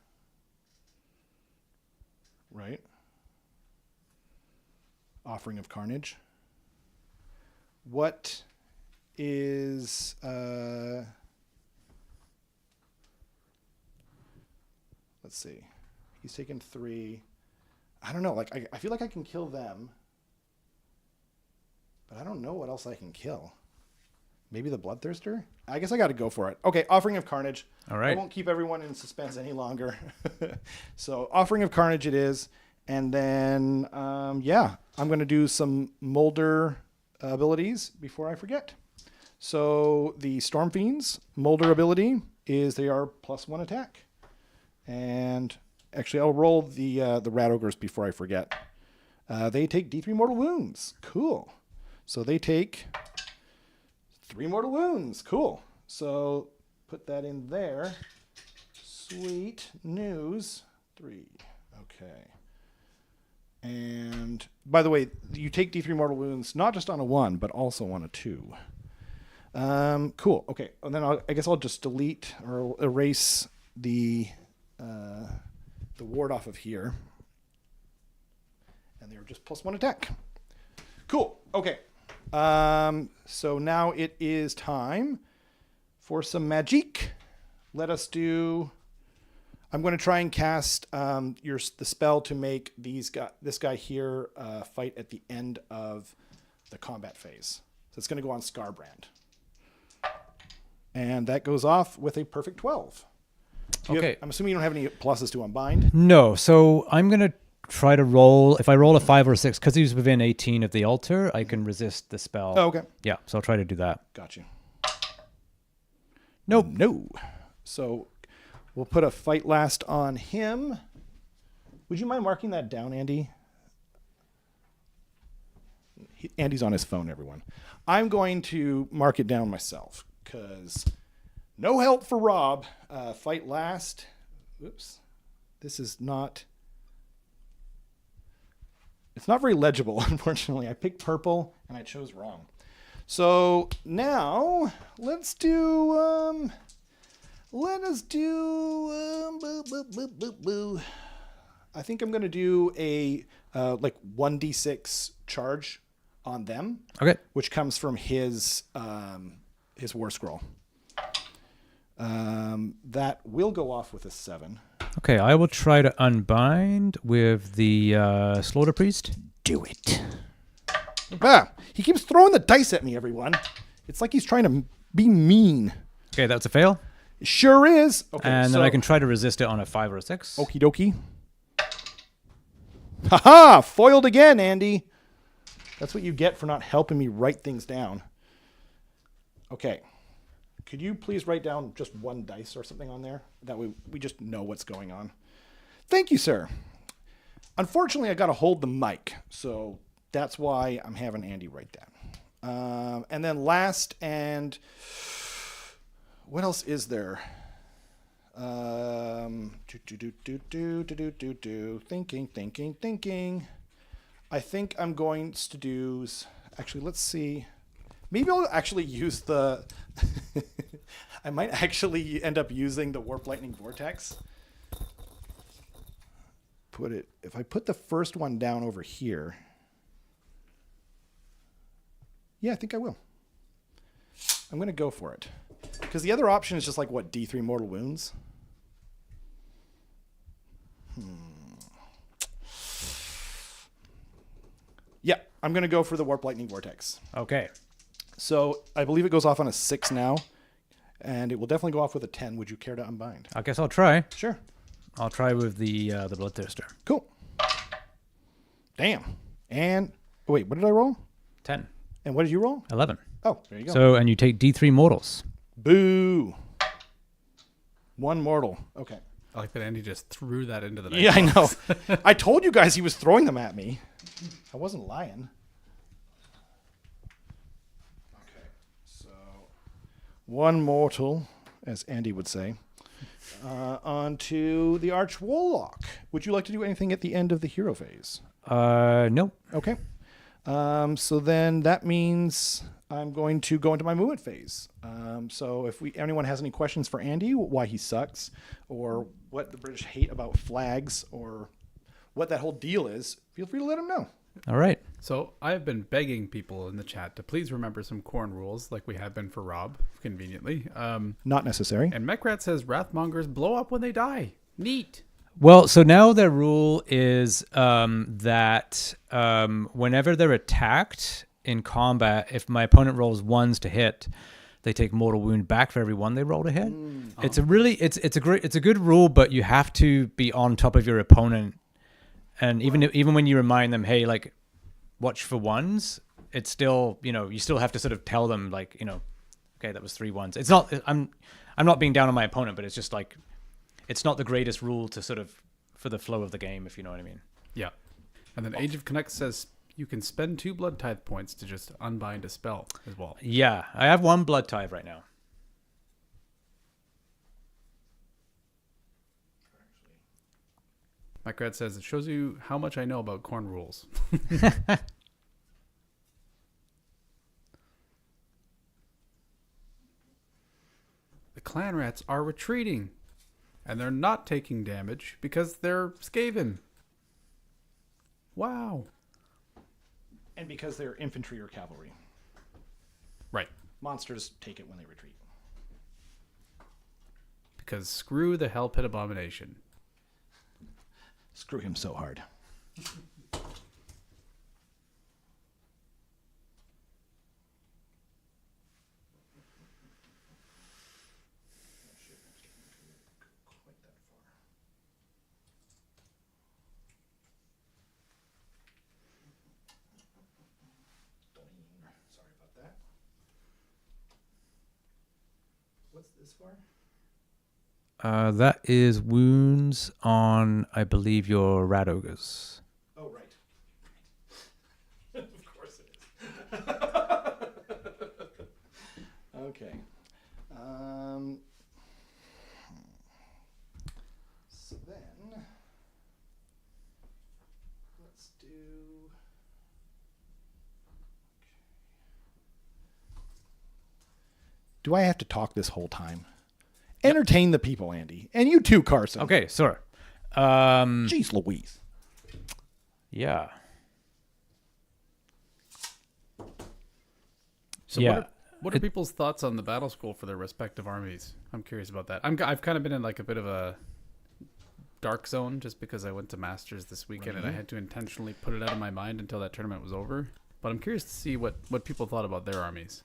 Right? Offering of Carnage. What is... let's see. He's taken 3. I don't know. Like, I feel like I can kill them. But I don't know what else I can kill. Maybe the Bloodthirster? I guess I got to go for it. Okay, Offering of Carnage. All right. I won't keep everyone in suspense any longer. So, Offering of Carnage it is. And then, yeah, I'm going to do some Molder abilities before I forget. So, the Storm Fiends Molder ability is they are +1 attack. And actually, I'll roll the Rat Ogres before I forget. They take D3 mortal wounds. Cool. So they take 3 mortal wounds. Cool. So put that in there. Sweet news. 3. Okay. And by the way, you take D3 mortal wounds not just on a 1, but also on a 2. Cool. Okay. And then I guess I'll just delete or erase the ward off of here. And they're just +1 attack. Cool. Okay. So now it is time for some magic. Let us do... I'm going to try and cast the spell to make this guy here fight at the end of the combat phase. So it's going to go on Skarbrand. And that goes off with a perfect 12. Okay. I'm assuming you don't have any pluses to unbind. No, so I'm going to try to roll. If I roll a 5 or a 6, because he's within 18 of the altar, I can resist the spell. Oh, okay. Yeah, so I'll try to do that. Got you. Nope. No. So we'll put a fight last on him. Would you mind marking that down, Andy? Andy's on his phone, everyone. I'm going to mark it down myself because no help for Rob. Fight last. Oops. This is not... It's not very legible, unfortunately. I picked purple and I chose wrong. So now let's do... I think I'm going to do a 1d6 charge on them. Okay. Which comes from his war scroll. That will go off with a 7. Okay, I will try to unbind with the Slaughter Priest. Do it. Ah, he keeps throwing the dice at me, everyone. It's like he's trying to be mean. Okay, that's a fail. It sure is. Okay, And then I can try to resist it on a 5 or a 6. Okie dokie. Haha! Foiled again, Andy. That's what you get for not helping me write things down. Okay. Could you please write down just 1 dice or something on there? That way we just know what's going on. Thank you, sir. Unfortunately, I got to hold the mic, so that's why I'm having Andy write that. And then last, and what else is there? Thinking. I think I'm going to do... Actually, let's see... Maybe I'll actually use the... I might actually end up using the Warp Lightning Vortex. If I put the first one down over here... Yeah, I think I will. I'm going to go for it. Because the other option is just like, what, D3 mortal wounds? Yeah, I'm going to go for the Warp Lightning Vortex. Okay. So I believe it goes off on a 6 now, and it will definitely go off with a 10. Would you care to unbind? I guess I'll try. Sure. I'll try with the Bloodthirster. Cool. Damn. And wait, what did I roll? 10. And what did you roll? 11. Oh, there you go. So, and you take D3 mortals. Boo. 1 mortal. Okay. I like that Andy just threw that into the Yeah, I know. I told you guys he was throwing them at me. I wasn't lying. Okay, so 1 mortal, as Andy would say, on to the Arch Warlock. Would you like to do anything at the end of the hero phase? Nope. Okay. So then that means I'm going to go into my movement phase. So if anyone has any questions for Andy, why he sucks, or what the British hate about flags, or what that whole deal is, feel free to let him know. All right. So I've been begging people in the chat to please remember some Khorne rules, like we have been for Rob, conveniently. Not necessary. And Mechrat says Wrathmongers blow up when they die. Neat. Well, so now their rule is that whenever they're attacked in combat, if my opponent rolls 1s to hit, they take mortal wound back for every 1 they roll to hit. It's a good rule, but you have to be on top of your opponent, and even when you remind them, hey, like, watch for 1s, it's still, you still have to sort of tell them, like, okay, that was 3 1s. It's not. I'm not being down on my opponent, but it's just like, it's not the greatest rule to sort of for the flow of the game, if you know what I mean. Yeah. And then Age of Connect says you can spend 2 blood tithe points to just unbind a spell as well. Yeah, I have 1 blood tithe right now. Mechrat says it shows you how much I know about Khorne rules. The clan rats are retreating. And they're not taking damage because they're Skaven. Wow. And because they're infantry or cavalry. Right. Monsters take it when they retreat. Because screw the Hell Pit Abomination. Screw him so hard. Sorry about that. What's this for? That is wounds on, I believe, your rat ogres. Oh, right. Of course it is. Okay. So then, let's do. Do I have to talk this whole time? Entertain the people, Andy. And you too, Carson. Okay, sorry. Jeez Louise. Yeah. So Yeah. what are people's thoughts on the battle scroll for their respective armies? I'm curious about that. I've kind of been in like a bit of a dark zone just because I went to Masters this weekend and I had to intentionally put it out of my mind until that tournament was over. But I'm curious to see what people thought about their armies.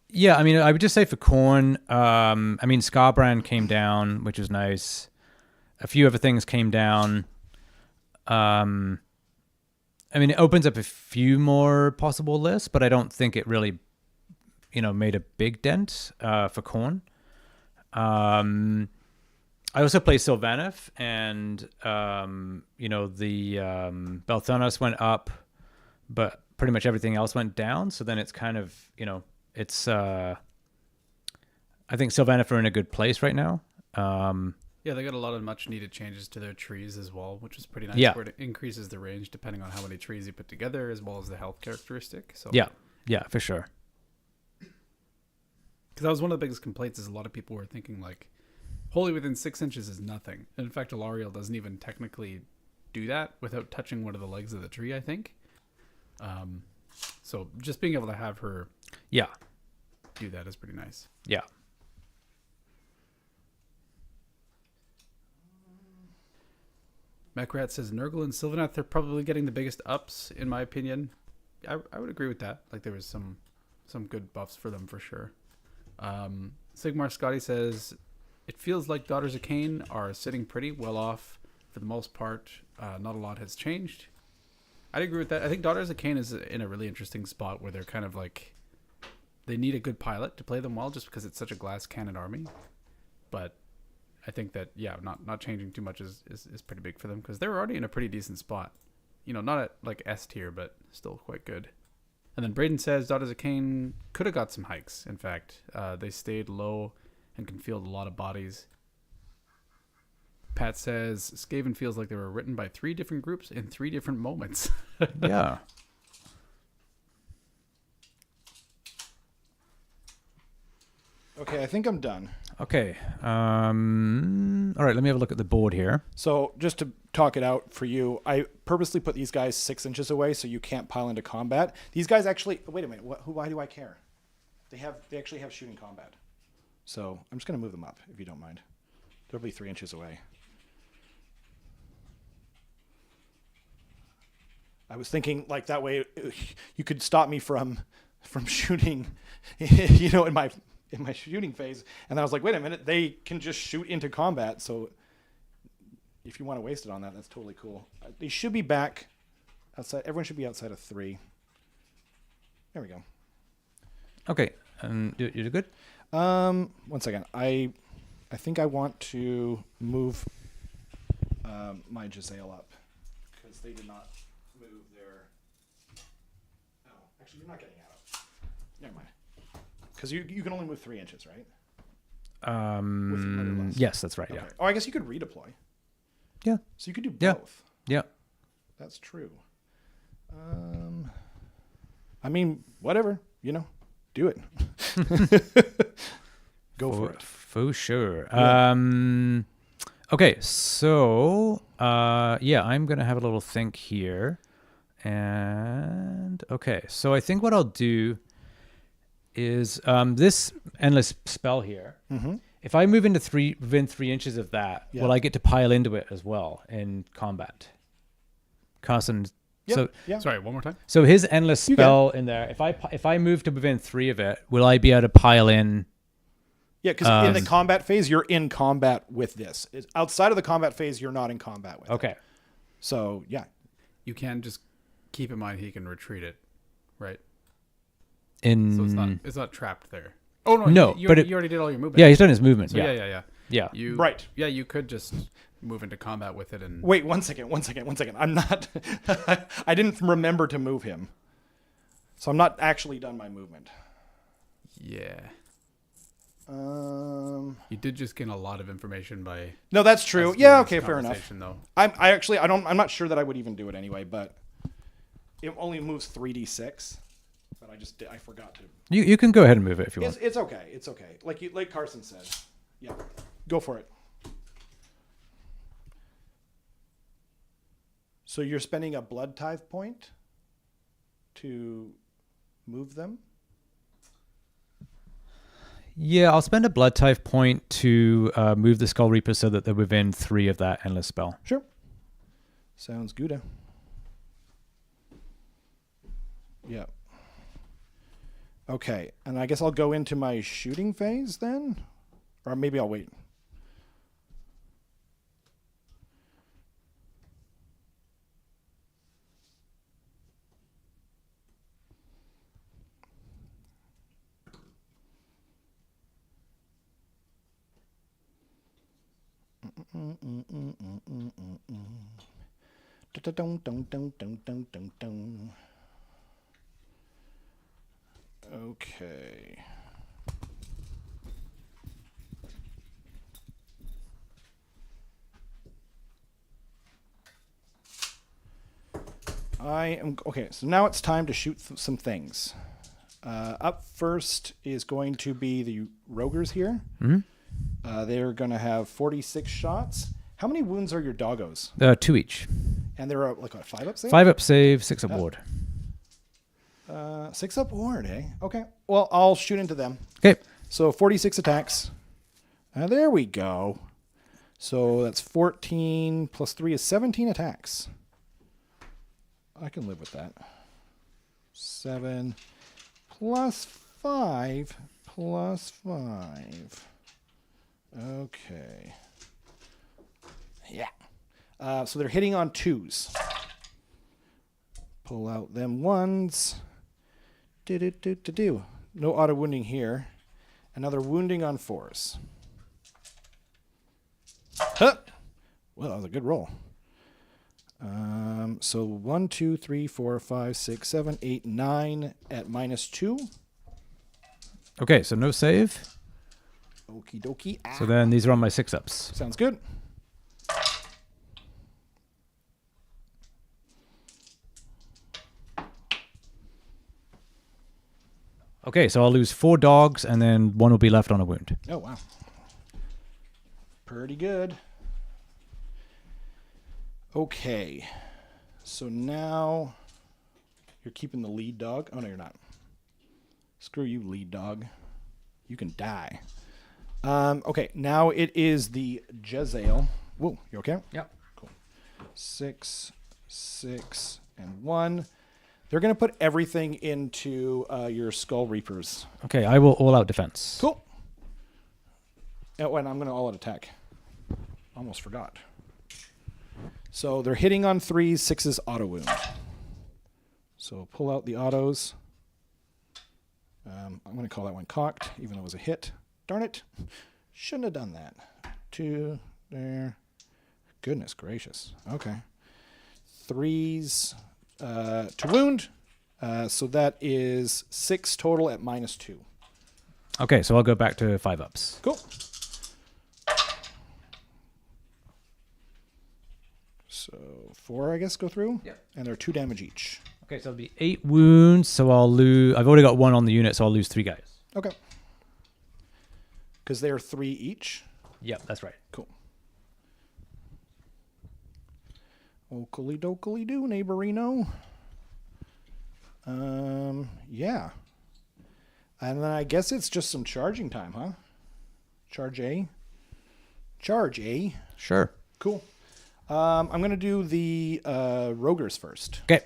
Yeah, I mean, I would just say for Khorne, I mean, Skarbrand came down, which was nice. A few other things came down. I mean, it opens up a few more possible lists, but I don't think it really, made a big dent for Khorne. I also play Sylvaneth, and, the Belthanos went up, but pretty much everything else went down. So then it's kind of, it's I think Sylvaneth are in a good place right now. Yeah, they got a lot of much needed changes to their trees as well, which is pretty nice. Yeah. Where it increases the range depending on how many trees you put together, as well as the health characteristic. So Yeah, for sure. because that was one of the biggest complaints is a lot of people were thinking like, wholly within 6 inches is nothing. And in fact, Alariel doesn't even technically do that without touching one of the legs of the tree, I think. So just being able to have her Yeah, do that is pretty nice. yeah. Mechrat says Nurgle and Sylvaneth, they're probably getting the biggest ups, in my opinion. I would agree with that. Like, there was some good buffs for them for sure. Sigmar Scotty says, it feels like Daughters of Cain are sitting pretty well off for the most part. Not a lot has changed. I'd agree with that. I think Daughters of Cain is in a really interesting spot where they're kind of like, they need a good pilot to play them well just because it's such a glass cannon army. But I think that, yeah, not changing too much is pretty big for them because they're already in a pretty decent spot. You know, not at like S tier, but still quite good. And then Braden says Daughters of Cain could have got some hikes. In fact, they stayed low and can field a lot of bodies. Pat says Skaven feels like they were written by 3 different groups in 3 different moments. Yeah. Okay, I think I'm done. Okay. All right, let me have a look at the board here. So just to talk it out for you, I purposely put these guys 6 inches away so you can't pile into combat. These guys actually, wait a minute, why do I care? They actually have shooting combat. So I'm just going to move them up, if you don't mind. They'll be 3 inches away. I was thinking like that way you could stop me from shooting, you know, in my shooting phase. And I was like, wait a minute, they can just shoot into combat. So if you want to waste it on that, that's totally cool. They should be back outside. Everyone should be outside of 3. There we go. Okay, and you're good? 1 second. I think I want to move my Giselle up because they did not move their. Oh, actually, you're not getting out of. Never mind. Because you can only move 3 inches, right? Yes, that's right. Okay. Yeah. Oh, I guess you could redeploy. Yeah. So you could do Yeah. both. Yeah. That's true. I mean, whatever. You know, do it. Go for it. For sure. Yeah. Okay, so yeah, I'm gonna have a little think here, and okay, so I think what I'll do is this endless spell here. Mm-hmm. If I move into within 3 inches of that, Yeah. will I get to pile into it as well in combat? Carson. Yep. So Yeah. Sorry, one more time. so his endless You can. spell in there. If I move to within 3 of it, will I be able to pile in? Yeah, because in the combat phase, you're in combat with this. Outside of the combat phase, you're not in combat with it. Okay. So, yeah. You can just keep in mind he can retreat it, right? In So it's not trapped there. Oh no, No, you but already, you already did all your movement. yeah, he's done his movement. So yeah. yeah. Yeah. You Right. Yeah, you could just move into combat with it and Wait, 1 second. I'm not. I didn't remember to move him. So I'm not actually done my movement. yeah. You did just gain a lot of information by. No, that's true. us Yeah, doing okay, this fair enough. conversation, Though. I'm not sure that I would even do it anyway, but it only moves 3d6. But I forgot to. You can go ahead and move it if you want. It's okay. It's okay. Like Carson said. Yeah. Go for it. So you're spending a blood tithe point to move them? Yeah, I'll spend a blood tithe point to move the Skull Reaper so that they're within 3 of that endless spell. Sure. Sounds good. Yeah. Okay, and I guess I'll go into my shooting phase then? Or maybe I'll wait. Okay. Okay, so now it's time to shoot some things. Up first is going to be the Rogers here. Mm-hmm. They're going to have 46 shots. How many wounds are your doggos? 2 each. And they're like what, 5 up save? 5 up save, 6 up ward. 6 up ward, eh? Okay. Well, I'll shoot into them. Okay. So 46 attacks. There we go. So that's 14 plus 3 is 17 attacks. I can live with that. 7 plus 5 plus 5. Okay. Yeah. So they're hitting on 2s. Pull out them 1s. Do. No auto wounding here. Another wounding on 4s. Huh! Well, that was a good roll. So 1, 2, 3, 4, 5, 6, 7, 8, 9 at -2. Okay, so no save. Okie dokie. So then these are on my 6-ups. Sounds good. Okay, so I'll lose 4 dogs, and then 1 will be left on a wound. Oh, wow. Pretty good. Okay. So now you're keeping the lead dog. Oh, no, you're not. Screw you, lead dog. You can die. Okay, now it is the Jezzail. Whoa, you okay? Yep. Cool. 6, 6, and 1. They're going to put everything into your Skull Reapers. Okay, I will all-out defense. Cool. Oh, and I'm going to all-out attack. Almost forgot. So they're hitting on 3s, 6s auto wound. So pull out the autos. I'm going to call that one cocked, even though it was a hit. Darn it. Shouldn't have done that. 2 there. Goodness gracious. Okay. 3s to wound. So that is 6 total at -2. Okay, so I'll go back to 5-ups. Cool. So 4, I guess, go through. Yep. And they're 2 damage each. Okay, so it'll be 8 wounds, so I'll lose... I've already got 1 on the unit, so I'll lose 3 guys. Okay. Because they're 3 each. Yep, that's right. Cool. Oakley dokley do, neighborino. Yeah. And then I guess it's just some charging time, huh? Charge A. Charge A. Sure. Cool. I'm going to do the Rogers first. Okay.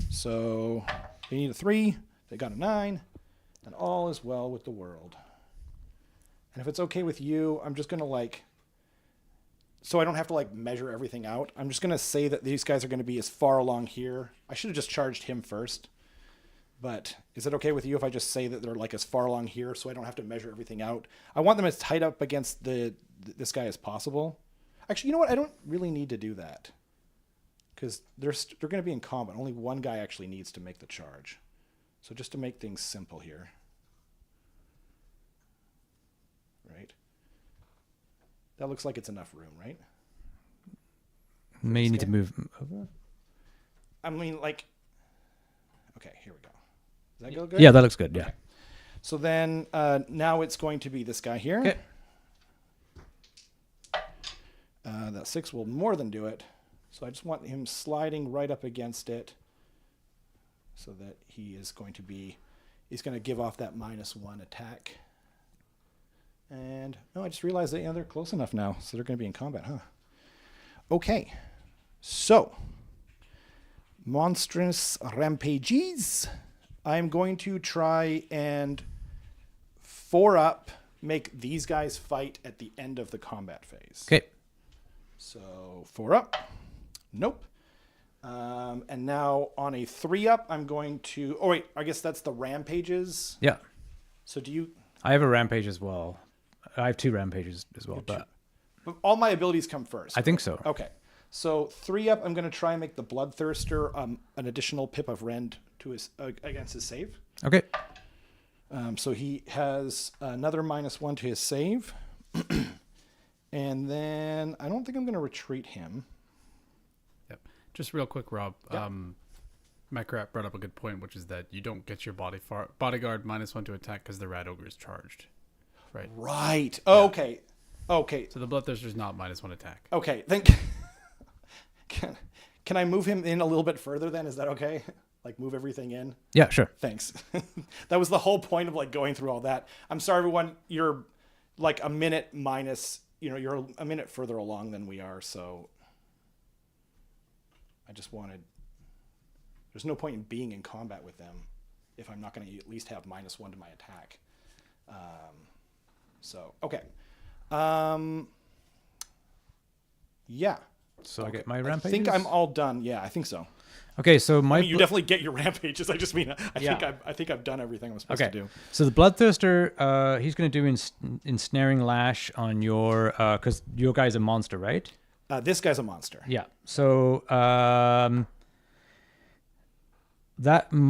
So they need a 3. They got a 9. And all is well with the world. And if it's okay with you, I'm just going to so I don't have to measure everything out. I'm just going to say that these guys are going to be as far along here. I should have just charged him first. But is it okay with you if I just say that they're as far along here so I don't have to measure everything out? I want them as tight up against this guy as possible. Actually, you know what? I don't really need to do that. Because they're going to be in combat. Only one guy actually needs to make the charge. So just to make things simple here. Right? That looks like it's enough room, right? May need to move over. I mean, okay, here we go. Does that go good? Yeah, that looks good, yeah. Okay. So then now it's going to be this guy here. Okay. That 6 will more than do it. So I just want him sliding right up against it so that he's going to give off that -1 attack. And, no, I just realized that they're close enough now, so they're going to be in combat, huh? Okay. So, monstrous rampages. I'm going to try and 4-up, make these guys fight at the end of the combat phase. Okay. So 4-up. Nope. And now on a 3-up, I'm going to... Oh, wait. I guess that's the rampages. Yeah. So do you... I have a rampage as well. I have 2 rampages as well, but But all my abilities come first. I think so. Okay. So 3-up, I'm going to try and make the Bloodthirster an additional pip of rend to his against his save. Okay. So he has another -1 to his save. And then I don't think I'm going to retreat him. Yep. Just real quick, Rob. Yep. Macrat brought up a good point, which is that you don't get your bodyguard -1 to attack because the Rat Ogre is charged. Right. Right. Oh, okay. Okay. So the Bloodthirster's not -1 attack. Okay. Then can I move him in a little bit further then? Is that okay? Move everything in? Yeah, sure. Thanks. That was the whole point of going through all that. I'm sorry, everyone. You're a minute minus you're a minute further along than we are, so I just wanted. There's no point in being in combat with them if I'm not going to at least have -1 to my attack. So okay. Yeah. So okay. I get my I rampages? think I'm all done. Yeah, I think so. Okay, so my... You definitely get your rampages. I just mean, Yeah. I think I've done everything I'm supposed to do. So the Bloodthirster, he's going to do ensnaring lash on your... Because your guy's a monster, right? This guy's a monster. Yeah. So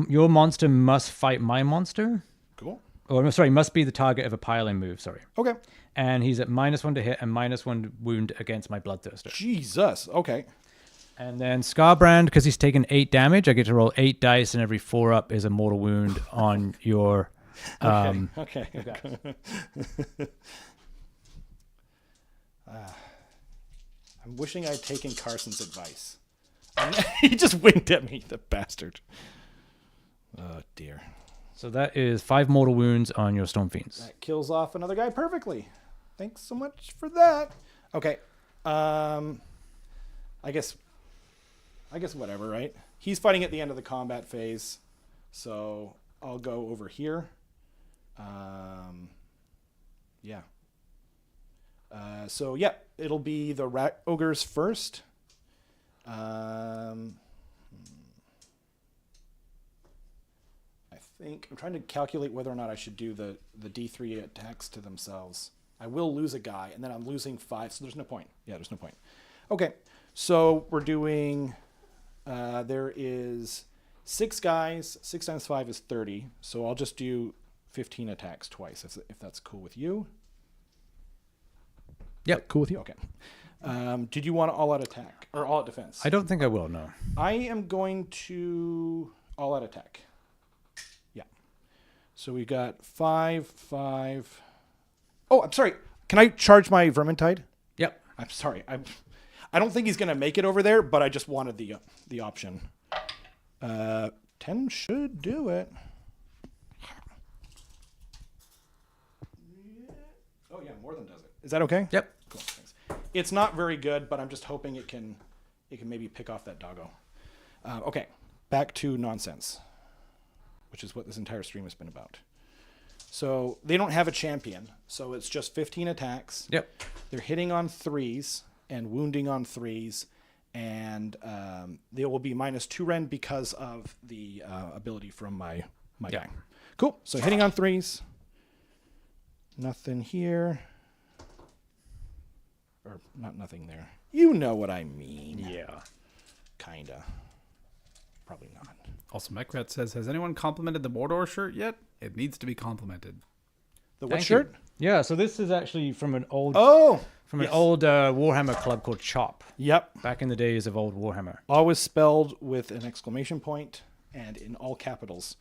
your monster must fight my monster. Cool. Or sorry, must be the target of a piling move. Sorry. Okay. And he's at -1 to hit and -1 wound against my Bloodthirster. Jesus. Okay. And then Skarbrand, because he's taken 8 damage, I get to roll 8 dice, and every 4 up is a mortal wound on your. Okay. I'm wishing I'd taken Carson's advice. He just winked at me, the bastard. Oh dear. So that is 5 mortal wounds on your Storm Fiends. That kills off another guy perfectly. Thanks so much for that. Okay. I guess whatever, right? He's fighting at the end of the combat phase, so I'll go over here. Yeah. So yeah, it'll be the rat ogres first. I think I'm trying to calculate whether or not I should do the D3 attacks to themselves. I will lose a guy, and then I'm losing 5, so there's no point. Yeah, there's no point. Okay, so we're doing. There is 6 guys. 6 times 5 is 30. So I'll just do 15 attacks twice, if that's cool with you. Yep. Cool with you? Okay. Did you want an all-out attack or all-out defense? I don't think I will, no. I am going to all-out attack. Yeah. So we got 5, 5. Oh, I'm sorry. Can I charge my Vermintide? Yep. I'm sorry. I don't think he's going to make it over there, but I just wanted the option. 10 should do it. Oh, yeah, more than does it. Is that okay? Yep. Cool. Thanks. It's not very good, but I'm just hoping it can maybe pick off that doggo. Okay, back to nonsense, which is what this entire stream has been about. So they don't have a champion, so it's just 15 attacks. Yep. They're hitting on 3s and wounding on 3s, and they will be -2 rend because of the ability from my guy. Cool. So hitting on 3s. Nothing here. Or not nothing there. You know what I mean. Yeah. Kinda. Probably not. Also, Mekrat says, has anyone complimented the Mordor shirt yet? It needs to be complimented. The what Thank shirt? you. Yeah, so this is actually from an old Oh! an old Warhammer club called Chop. Yep. Back in the days of old Warhammer. Always spelled with an exclamation point and in all capitals.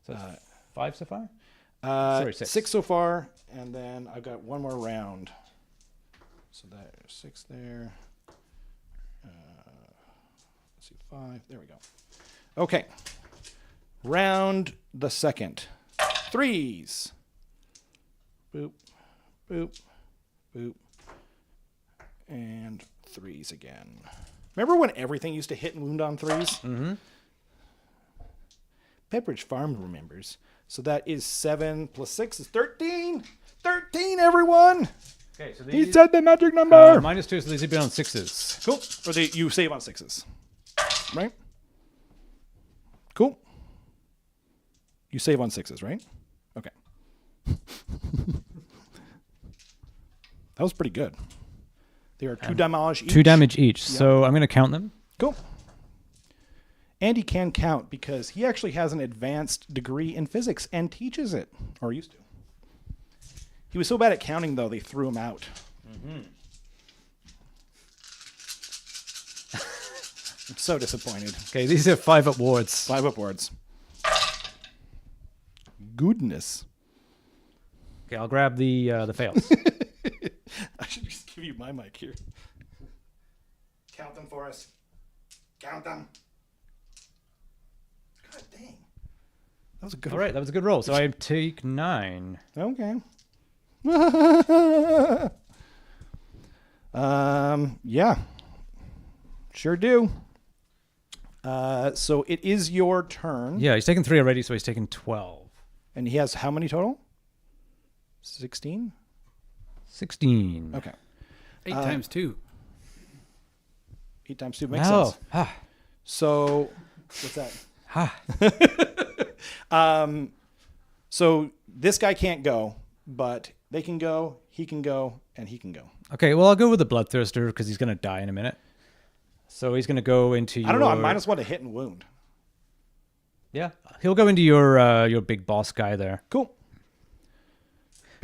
So 5 so far? Sorry, 6. 6 so far, and then I've got one more round. So there's 6 there. Let's see, 5. There we go. Okay. Round the second. 3s. Boop, boop, boop. And 3s again. Remember when everything used to hit and wound on 3s? Mm-hmm. Pepperidge Farm remembers. So that is 7 plus 6 is 13. 13, everyone. Okay, so He said the magic number. -2, so these have been on 6s. Cool. Or you save on 6s. Right? Cool. You save on 6s, right? Okay. That was pretty good. They are 2 damage each. 2 damage each, so I'm going to count them. Cool. And he can count because he actually has an advanced degree in physics and teaches it, or used to. He was so bad at counting, though, they threw him out. Mm-hmm. I'm so disappointed. Okay, these are 5 up wards. 5 upwards. Goodness. Okay, I'll grab the fails. I should just give you my mic here. Count them for us. Count them. God dang. That was a good All right, that was a good roll. So I take 9. Okay. Yeah. Sure do. So it is your turn. Yeah, he's taken 3 already, so he's taken 12. And he has how many total? 16? 16. Okay. 8 times 2. 8 times 2 makes Oh. sense. Ah. So, what's that? Ah. So this guy can't go, but they can go, he can go, and he can go. Okay, well, I'll go with the Bloodthirster because he's going to die in a minute. So he's going to go into your... I don't know, I'm -1 to hit and wound. Yeah, he'll go into your big boss guy there. Cool.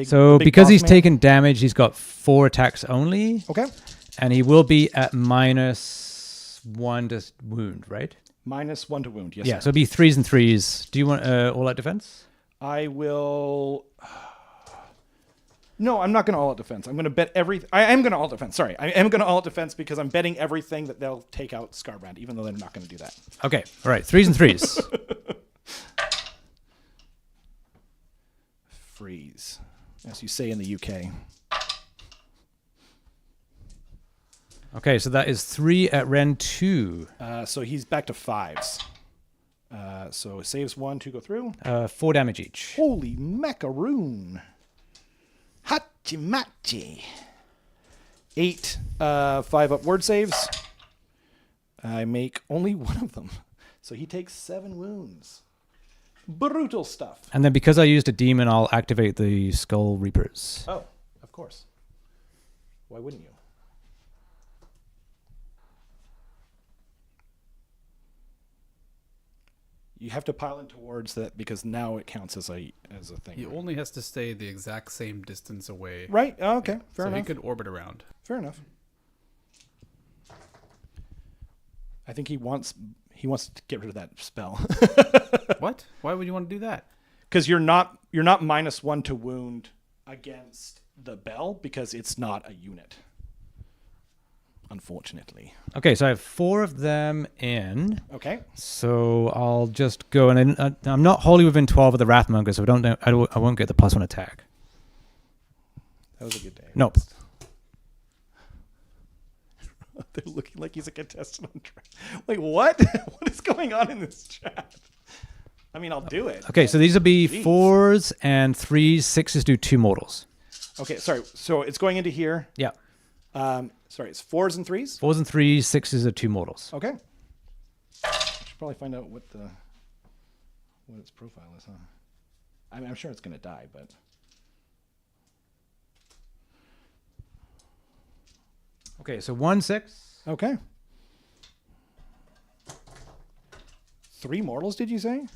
So big because boss he's man. taken damage, he's got 4 attacks only. Okay. And he will be at -1 to wound, right? -1 to wound, yes. Yeah, sir. so it'll be 3s and 3s. Do you want all-out defense? I will... No, I'm not going to all-out defense. I'm going to bet everything. I am going to all-out defense. Sorry. I am going to all-out defense because I'm betting everything that they'll take out Skarbrand, even though they're not going to do that. Okay, all right. 3s and 3s. Freeze, as you say in the UK. Okay, so that is 3 at Ren 2. So he's back to 5s. So it saves 1 to go through. 4 damage each. Holy macaroon. Hachi-machi. 8 5 upward saves. I make only 1 of them. So he takes 7 wounds. Brutal stuff. And then because I used a demon, I'll activate the Skull Reapers. Oh, of course. Why wouldn't you? You have to pile in towards that because now it counts as a thing. He only has to stay the exact same distance away. Right? Oh, okay. Fair so enough. he could orbit around. Fair enough. I think he wants to get rid of that spell. What? Why would you want to do that? Because you're not -1 to wound against the bell because it's not a unit. Unfortunately. Okay, so I have 4 of them in. Okay. So I'll just go, and I'm not wholly within 12 of the Wrathmonger, so I won't get the +1 attack. That was a good day. Nope. They're looking like he's a contestant on track. Wait, what? What is going on in this chat? I mean, I'll do it. Okay, so these will be Jeez. 4s and 3s. 6s do 2 mortals. Okay, sorry. So it's going into here. Yeah. Sorry, it's 4s and 3s? 4s and 3s, 6s are 2 mortals. Okay. I should probably find out what its profile is, huh? I mean, I'm sure it's going to die, but... Okay, so 1 6. Okay. 3 mortals, did you say?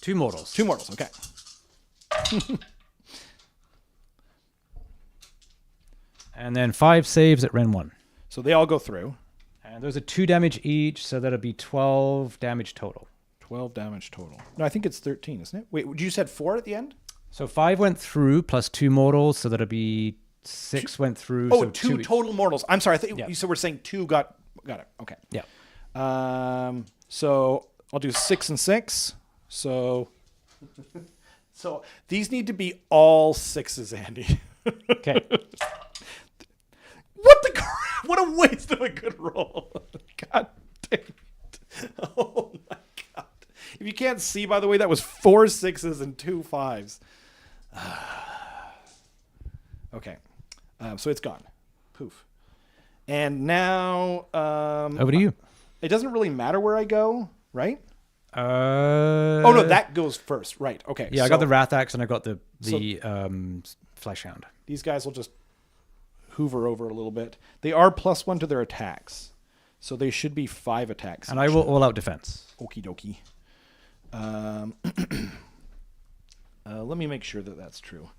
2 mortals. 2 mortals, okay. And then 5 saves at Ren 1. So they all go through. And those are 2 damage each, so that'll be 12 damage total. 12 damage total. No, I think it's 13, isn't it? Wait, you said 4 at the end? So 5 went through plus 2 mortals, so that'll be 6 went through. Oh, so 2 each. total mortals. I'm sorry. I thought Yeah. you said we're saying 2 got it. Okay. Yeah. So I'll do 6 and 6. So these need to be all 6s, Andy. Okay. What the crap? What a waste of a good roll. God damn it. Oh my God. If you can't see, by the way, that was 4 6s and 2 5s. Okay. So it's gone. Poof. And now... Over to you. It doesn't really matter where I go, right? Oh Oh, no, that goes first. Right. Okay. Yeah, I got the Wrath Axe and I got the Flesh Hound. These guys will just hoover over a little bit. They are +1 to their attacks. So they should be 5 attacks. And I will all out defense. Okie dokie. Let me make sure that that's true.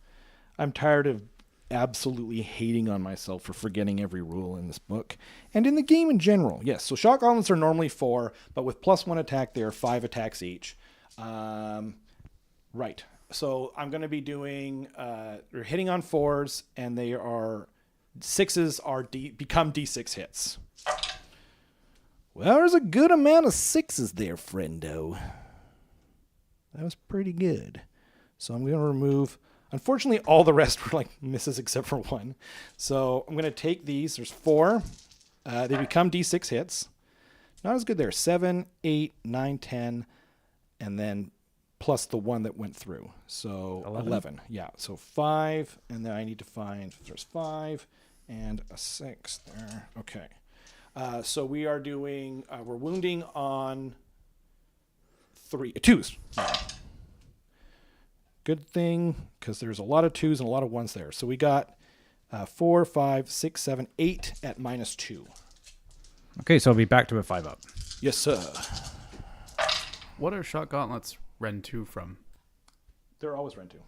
I'm tired of absolutely hating on myself for forgetting every rule in this book and in the game in general. Yes, so shock gauntlets are normally 4, but with +1 attack, they are 5 attacks each. Right. So I'm going to be doing. They're hitting on 4s, and they are 6s are become D6 hits. Well, there's a good amount of 6s there, friendo. That was pretty good. So I'm going to remove Unfortunately, all the rest were like misses except for one. So I'm going to take these. There's 4. They become D6 hits. Not as good there. 7, 8, 9, 10, and then plus the one that went through. So 11. Yeah. So 5, and then I need to find, there's 5 and a 6 there. Okay. So we are doing, we're wounding on 2s. Good thing, because there's a lot of 2s and a lot of 1s there. So we got 4, 5, 6, 7, 8 at -2. Okay, so I'll be back to a 5 up. Yes, sir. What are Shot Gauntlets Ren 2 from? They're always Ren 2.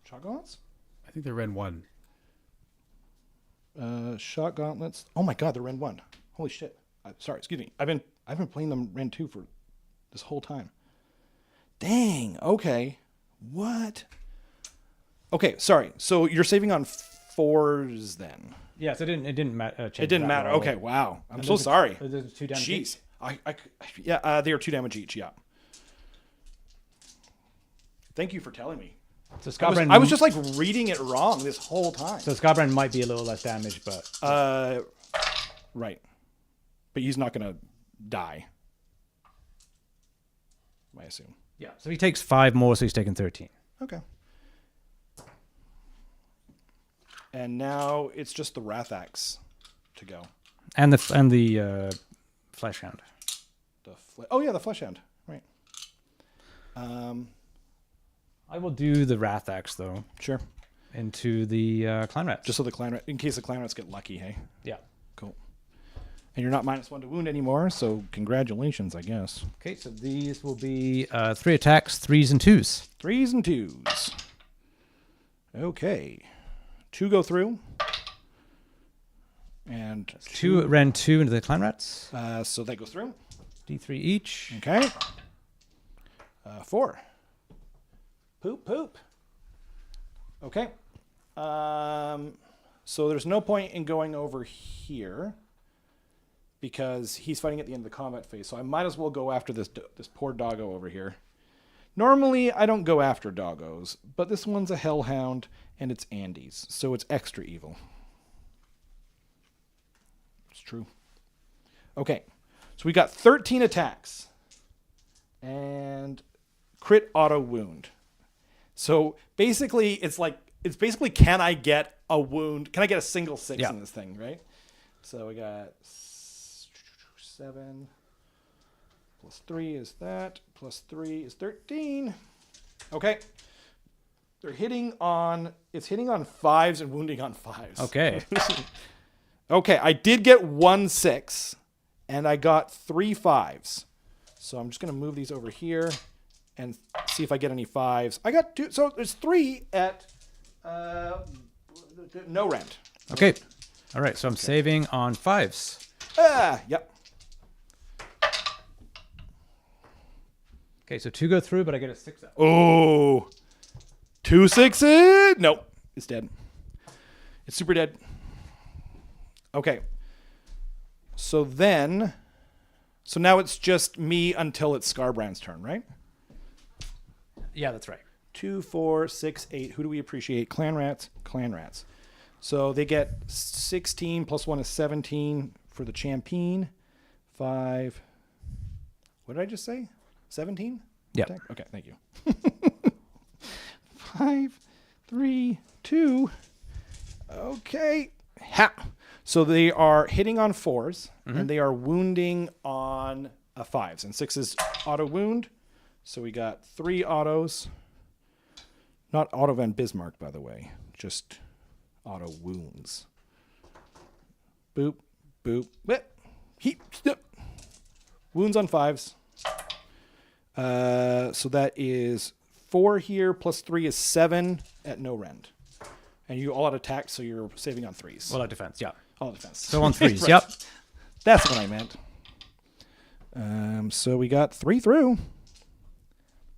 Shot gauntlets? I think they're Ren 1. Shot gauntlets. Oh my god, they're Ren 1. Holy shit. Sorry, excuse me. I've been playing them Ren 2 for this whole time. Dang, okay. What? Okay, sorry. So you're saving on 4s then? Yeah, so it didn't matter. It didn't matter. Okay, wow. I'm so sorry. There's 2 damage. Jeez. Yeah, they are 2 damage each, yeah. Thank you for telling me. So Skarbrand, I was just like reading it wrong this whole time. So Skarbrand might be a little less damage, but Right. But he's not gonna die, I assume. yeah. So he takes 5 more, so he's taking 13. Okay. And now it's just the Wrath Axe to go. And the Flesh Hound. The Flesh Hound. Right. I will do the Wrath Axe though Sure. into the Clan Rats. Just so the clan rat, in case the clan rats get lucky, hey. yeah. Cool. And you're not -1 to wound anymore, so congratulations, I guess. Okay, so these will be 3 attacks, 3s and 2s. 3s and 2s. Okay. 2 go through. And 2 Ren 2 into the Clan Rats. so that goes through. D3 each. Okay. 4. Poop. Okay. So there's no point in going over here because he's fighting at the end of the combat phase. So I might as well go after this poor doggo over here. Normally, I don't go after doggos, but this one's a hellhound, and it's Andy's, so it's extra evil. It's true. Okay, so we got 13 attacks, and crit auto wound. So basically, it's basically, can I get a wound? Can I get a single 6 in this thing, right? So we got 7. Plus 3 is that. Plus 3 is 13. Okay. It's hitting on 5s and wounding on 5s. Okay. Okay, I did get 1 6, and I got 3 5s. So I'm just going to move these over here and see if I get any 5s. I got 2. So there's 3 at no rent. Okay. All right, so I'm saving on 5s. Yep. Okay, so 2 go through, but I get a 6 out. Oh, 2 6s. Nope, it's dead. It's super dead. Okay. So now it's just me until it's Skarbrand's turn, right? Yeah, that's right. 2, 4, 6, 8. Who do we appreciate? Clan rats. Clan rats. So they get 16 plus 1 is 17 for the champion. 5. What did I just say? 17? Yeah. Okay, thank you. 5, 3, 2. Okay. Ha! So they are hitting on 4s, and they are wounding on 5s. And 6 auto wound. So we got 3 autos. Not Otto Van Bismarck, by the way. Just auto wounds. Boop, boop, whip. Wounds on 5s. So that is 4 here, plus 3 is 7 at no rend. And you all out attack, so you're saving on 3s. All out defense, yeah. All out defense. So on 3s, Right. yep. That's what I meant. So we got 3 through.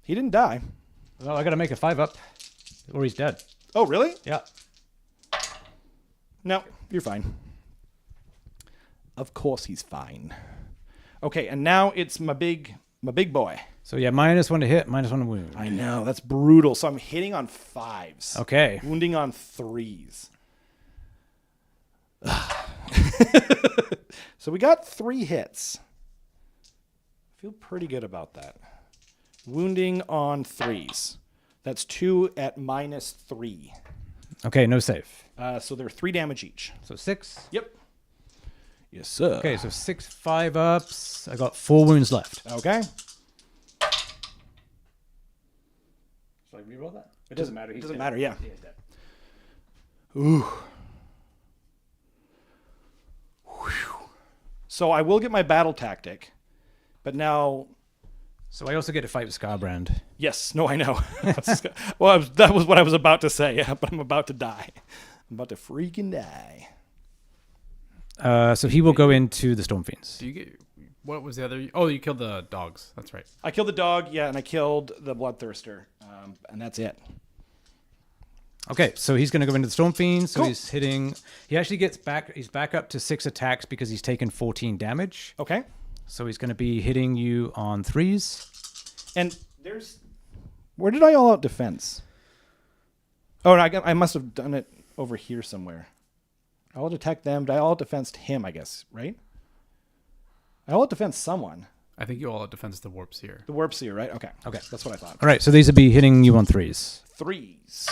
He didn't die. Well, I got to make a 5 up, or he's dead. Oh, really? Yeah. No, you're fine. Of course he's fine. Okay, and now it's my big boy. So yeah, -1 to hit, -1 to wound. I know, that's brutal. So I'm hitting on 5s. Okay. Wounding on 3s. So we got 3 hits. Feel pretty good about that. Wounding on 3s. That's 2 at -3. Okay, no save. So they're 3 damage each. So 6. Yep. Yes, sir. Okay, so 6 5-ups. I got 4 wounds left. Okay. Should I reroll that? It doesn't matter. It doesn't matter, yeah. He's dead. Ooh. Whew. So I will get my battle tactic, but now... So I also get to fight with Skarbrand. Yes, no, I know. Well, that was what I was about to say, but I'm about to die. I'm about to freaking die. So he will go into the Storm Fiends. Do you get what was the other? Oh, you killed the dogs. That's right. I killed the dog, yeah, and I killed the bloodthirster, and that's it. Okay, so he's going to go into the Storm Fiends. So Cool. he's hitting. He actually gets back. He's back up to 6 attacks because he's taken 14 damage. Okay. So he's going to be hitting you on 3s. And there's... Where did I all out defense? Oh, no, I must have done it over here somewhere. I all attack them. I all defense him, I guess, right? I all defense someone. I think you all out defense the warp seer. The warp seer, right? Okay. Okay. That's what I thought. All right, so these will be hitting you on 3s. 3s.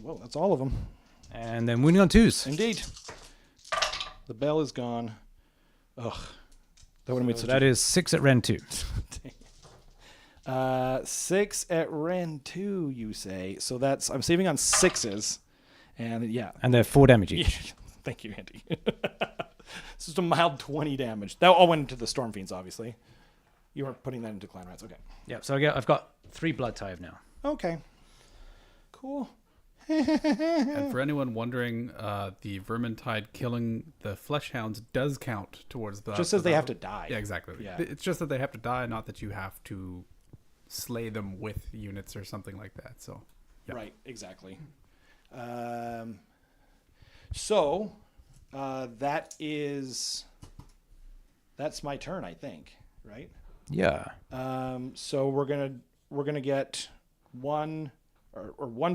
Whoa, that's all of them. And then wounding on 2s. Indeed. The bell is gone. Ugh. That would have made So such that is 6 at Ren 2. 6 at Ren 2, you say. So that's... I'm saving on 6s. And yeah. And they're 4 damage each. Thank you, Andy. This is a mild 20 damage. That all went into the Storm Fiends, obviously. You weren't putting that into Clan Rats. Okay. Yeah, so I've got 3 Blood Tithe now. Okay. Cool. And for anyone wondering, the Vermintide killing the Fleshhounds does count towards the... Just says they have to die. Yeah, exactly. Yeah. It's just that they have to die, not that you have to slay them with units or something like that. So, yeah. Right, exactly. So, that's my turn, I think, right? Yeah. So we're gonna get 1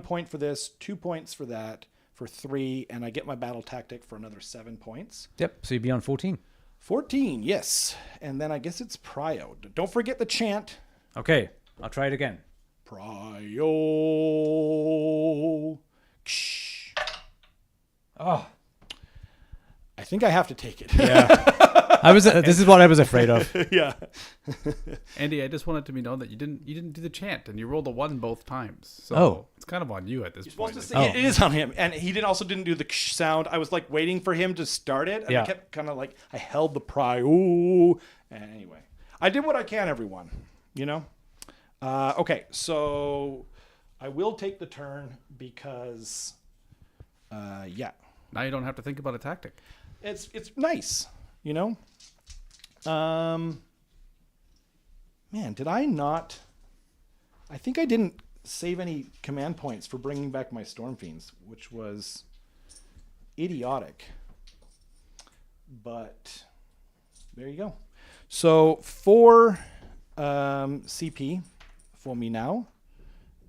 point for this, 2 points for that, for 3, and I get my battle tactic for another 7 points. Yep, so you'd be on 14. 14, yes. And then I guess it's Prio. Don't forget the chant. Okay, I'll try it again. Prio. Ksh. Oh. I think I have to take it. Yeah. This is what I was afraid of. Yeah. Andy, I just wanted to be known that you didn't do the chant, and you rolled a 1 both times. So Oh. it's kind of on you at this You're point. supposed to say it is on him, and he didn't do the ksh sound. I was like waiting for him to start it, and Yeah. I kept kind of like I held the Prio. And anyway, I did what I can, everyone. You know. Okay, so I will take the turn because, yeah, Now you don't have to think about a tactic. it's nice, you know. Man, did I not? I think I didn't save any command points for bringing back my Storm Fiends, which was idiotic. But there you go. So 4 CP for me now,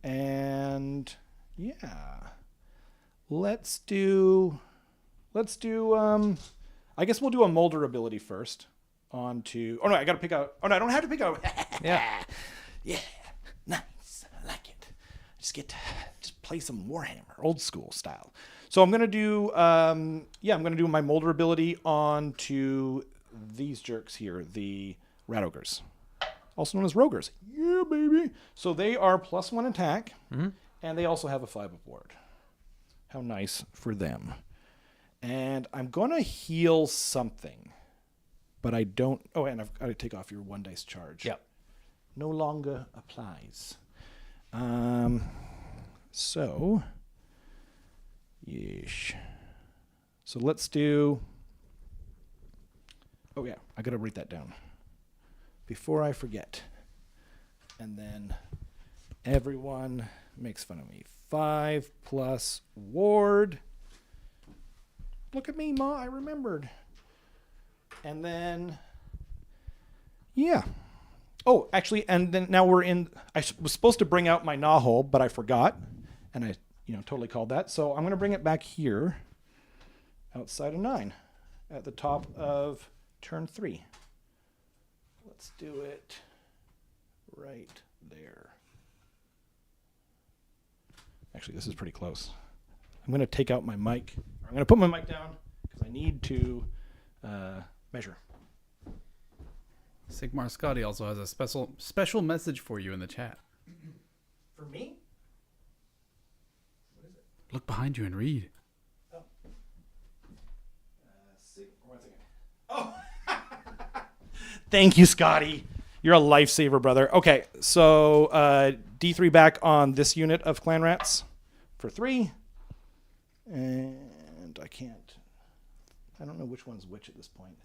and yeah, let's do. I guess we'll do a Molder ability first. On to. Oh no, I got to pick out. Oh no, I don't have to pick out. Yeah. Yeah, nice. I like it. Just play some Warhammer, old school style. So I'm gonna do. I'm gonna do my Molder ability on to these jerks here, the Rat Ogres, also known as Rogers. Yeah, baby. So they are +1 attack, and they also have a 5 up ward. How nice for them. And I'm gonna heal something. But I don't... Oh, and I've got to take off your 1 dice charge. Yep. No longer applies. So... Yeesh. So let's do... Oh, yeah. I got to write that down. Before I forget. And then everyone makes fun of me. 5 plus ward. Look at me, Ma. I remembered. And then Yeah. Oh, actually, and then now we're in. Was supposed to bring out my gnaw hole, but I forgot, and I, totally called that. So I'm going to bring it back here, outside of 9, at the top of turn 3. Let's do it right there. Actually, this is pretty close. I'm going to take out my mic. I'm going to put my mic down because I need to measure. Sigmar Scotty also has a special message for you in the chat. For me? What is it? Look behind you and read. Oh. One second. Oh. Thank you, Scotty. You're a lifesaver, brother. Okay, so D3 back on this unit of clan rats for 3. And I don't know which one's which at this point.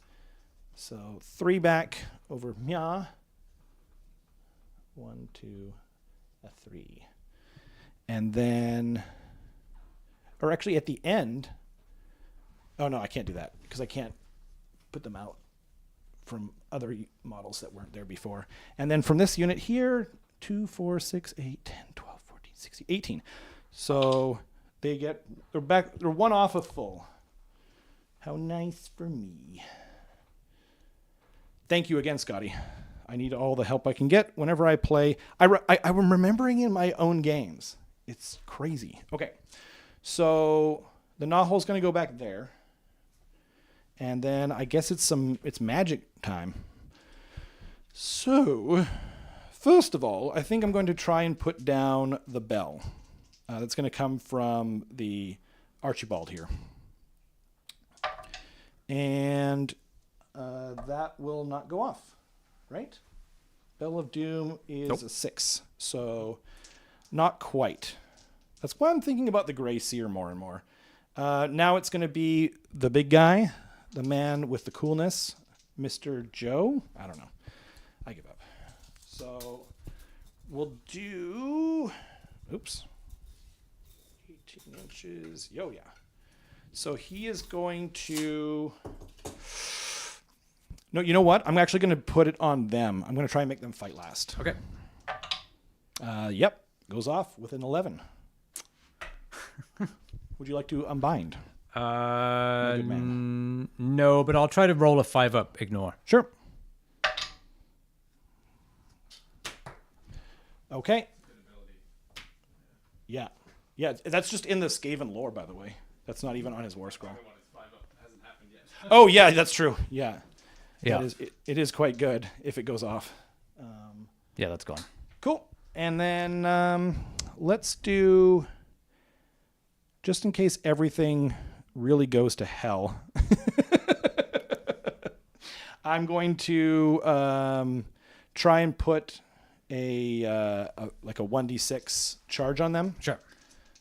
So 3 back over Mya. 1, 2, a 3. And then, or actually at the end, oh no, I can't do that because I can't put them out from other models that weren't there before. And then from this unit here, 2, 4, 6, 8, 10, 12, 14, 16, 18. So they're back, they're 1 off of full. How nice for me. Thank you again, Scotty. I need all the help I can get whenever I play. I'm remembering in my own games. It's crazy. Okay, so the gnaw hole's going to go back there. And then I guess it's magic time. So, first of all, I think I'm going to try and put down the bell. That's going to come from the Archibald here. And that will not go off, right? Bell of Doom is a 6, so not quite. That's why I'm thinking about the Grey Seer more and more. Now it's going to be the big guy, the man with the coolness, Mr. Joe. I don't know. I give up. So we'll do, 18 inches. Yo, yeah. So he is going to, no, you know what? I'm actually going to put it on them. I'm going to try and make them fight last. Okay. Yep. Goes off with an 11. Would you like to unbind? Good man. No, but I'll try to roll a 5 up. Ignore. Sure. Okay. Yeah. Yeah, that's just in the Skaven lore, by the way. That's not even on his war scroll. Oh, yeah, that's true. Yeah. Yeah. It is quite good if it goes off. Yeah, that's gone. Cool. And then let's do, just in case everything really goes to hell, I'm going to try and put a 1d6 charge on them. Sure.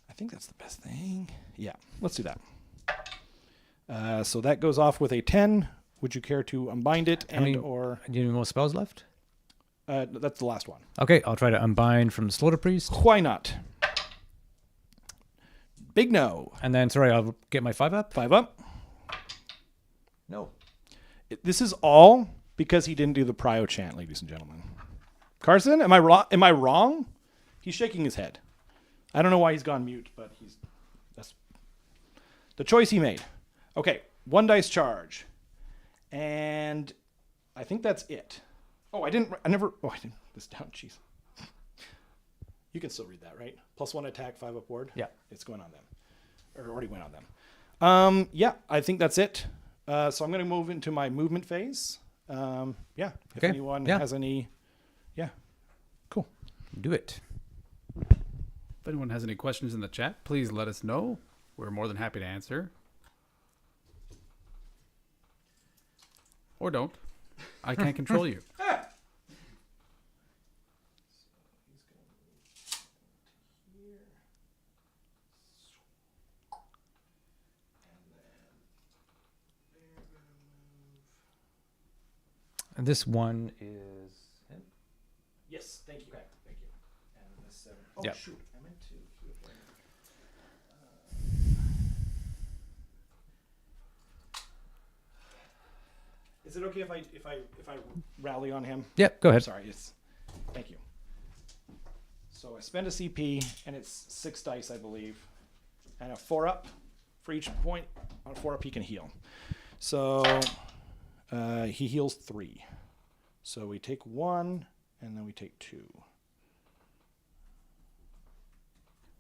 I think that's the best thing. Yeah, let's do that. So that goes off with a 10. Would you care to unbind it Do you have any more spells left? That's the last one. Okay, I'll try to unbind from the Slaughter Priest. Why not? Big no. And then, sorry, I'll get my 5 up. 5 up. No. This is all because he didn't do the prio chant, ladies and gentlemen. Carson, am I wrong? Am I wrong? He's shaking his head. I don't know why he's gone mute, but that's the choice he made. Okay, 1 dice charge. And I think that's it. Oh, I didn't this down, jeez. You can still read that, right? +1 attack, 5 upward. Yeah. It's going on them. Or already went on them. Yeah, I think that's it. So I'm going to move into my movement phase. Yeah, if Okay. anyone Yeah. has any, yeah, cool. Do it. If anyone has any questions in the chat, please let us know. We're more than happy to answer. Or don't. I can't control you. And this one is... Yes, thank you. Okay, thank you. And the 7. Oh, Yeah. shoot. I meant to. Is it okay if I rally on him? Yep, go ahead. Sorry, thank you. So I spend a CP, and it's 6 dice, I believe, and a 4-up for each point. On a 4-up, he can heal. So he heals 3. So we take 1, and then we take 2.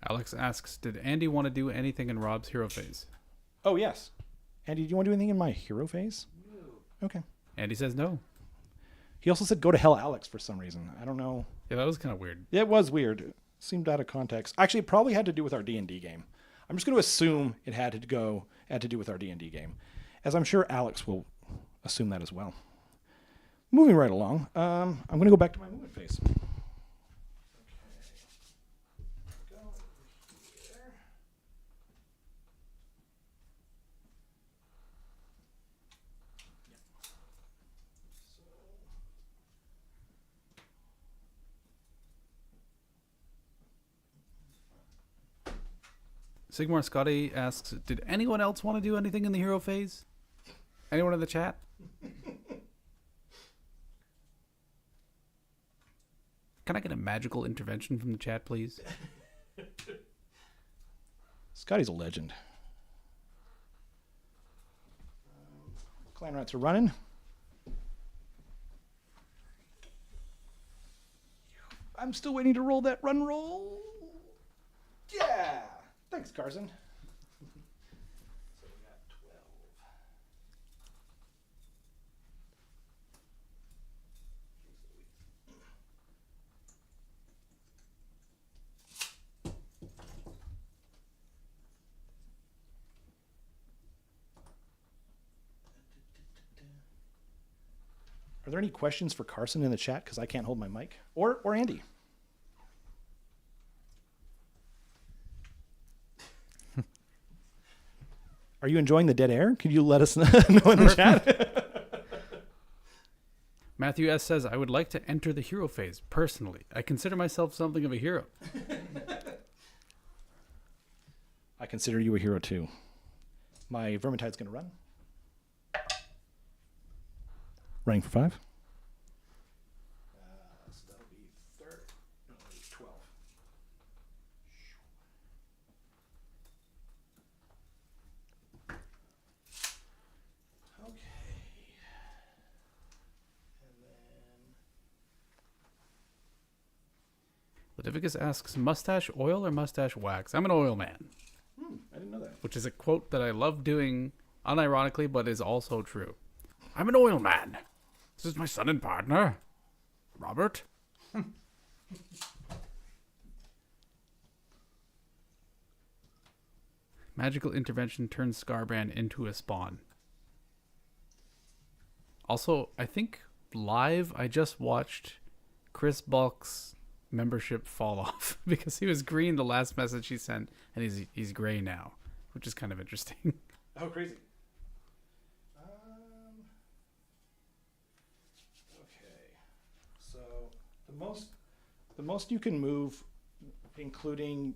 Alex asks, did Andy want to do anything in Rob's hero phase? Oh, yes. Andy, do you want to do anything in my hero phase? No. Okay. Andy says no. He also said go to hell, Alex, for some reason. I don't know. Yeah, that was kind of weird. It was weird. It seemed out of context. Actually, it probably had to do with our D&D game. I'm just going to assume it had to do with our D&D game, as I'm sure Alex will assume that as well. Moving right along, I'm going to go back to my movement phase. Sigmar Scotty asks, did anyone else want to do anything in the hero phase? Anyone in the chat? Can I get a magical intervention from the chat, please? Scotty's a legend. Clan rats are running. I'm still waiting to roll that run roll. Yeah. Thanks, Carson. So we got 12. Are there any questions for Carson in the chat? Because I can't hold my mic. Or Andy. Are you enjoying the dead air? Could you let us know in the chat? Matthew S. says, I would like to enter the hero phase, personally. I consider myself something of a hero. I consider you a hero too. My Vermintide's going to run. Running for 5. So that'll be 12. Okay. And then Leviticus asks, mustache oil or mustache wax? I'm an oil man. I didn't know that. Which is a quote that I love doing unironically, but is also true. I'm an oil man. This is my son and partner, Robert. Magical intervention turns Skarbrand into a spawn. Also, I think live I just watched Chris Bulk's membership fall off because he was green the last message he sent, and he's gray now, which is kind of interesting. Oh, crazy. Okay. So the most you can move, including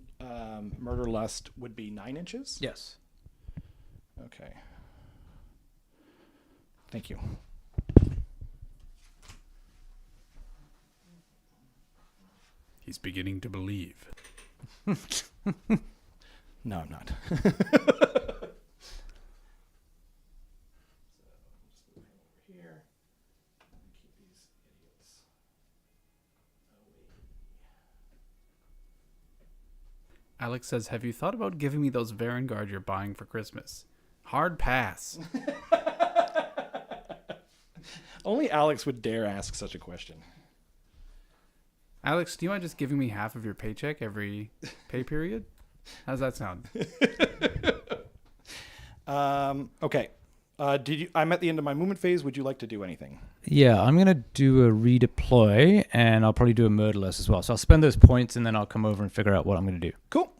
murder lust, would be 9 inches. Yes. Okay. Thank you. He's beginning to believe. No, I'm not. Alex says, have you thought about giving me those Varengard you're buying for Christmas? Hard pass. Only Alex would dare ask such a question. Alex, do you mind just giving me half of your paycheck every pay period? How's that sound? Okay. I'm at the end of my movement phase. Would you like to do anything? Yeah, I'm going to do a redeploy, and I'll probably do a murderless as well. So I'll spend those points, and then I'll come over and figure out what I'm going to do. Cool.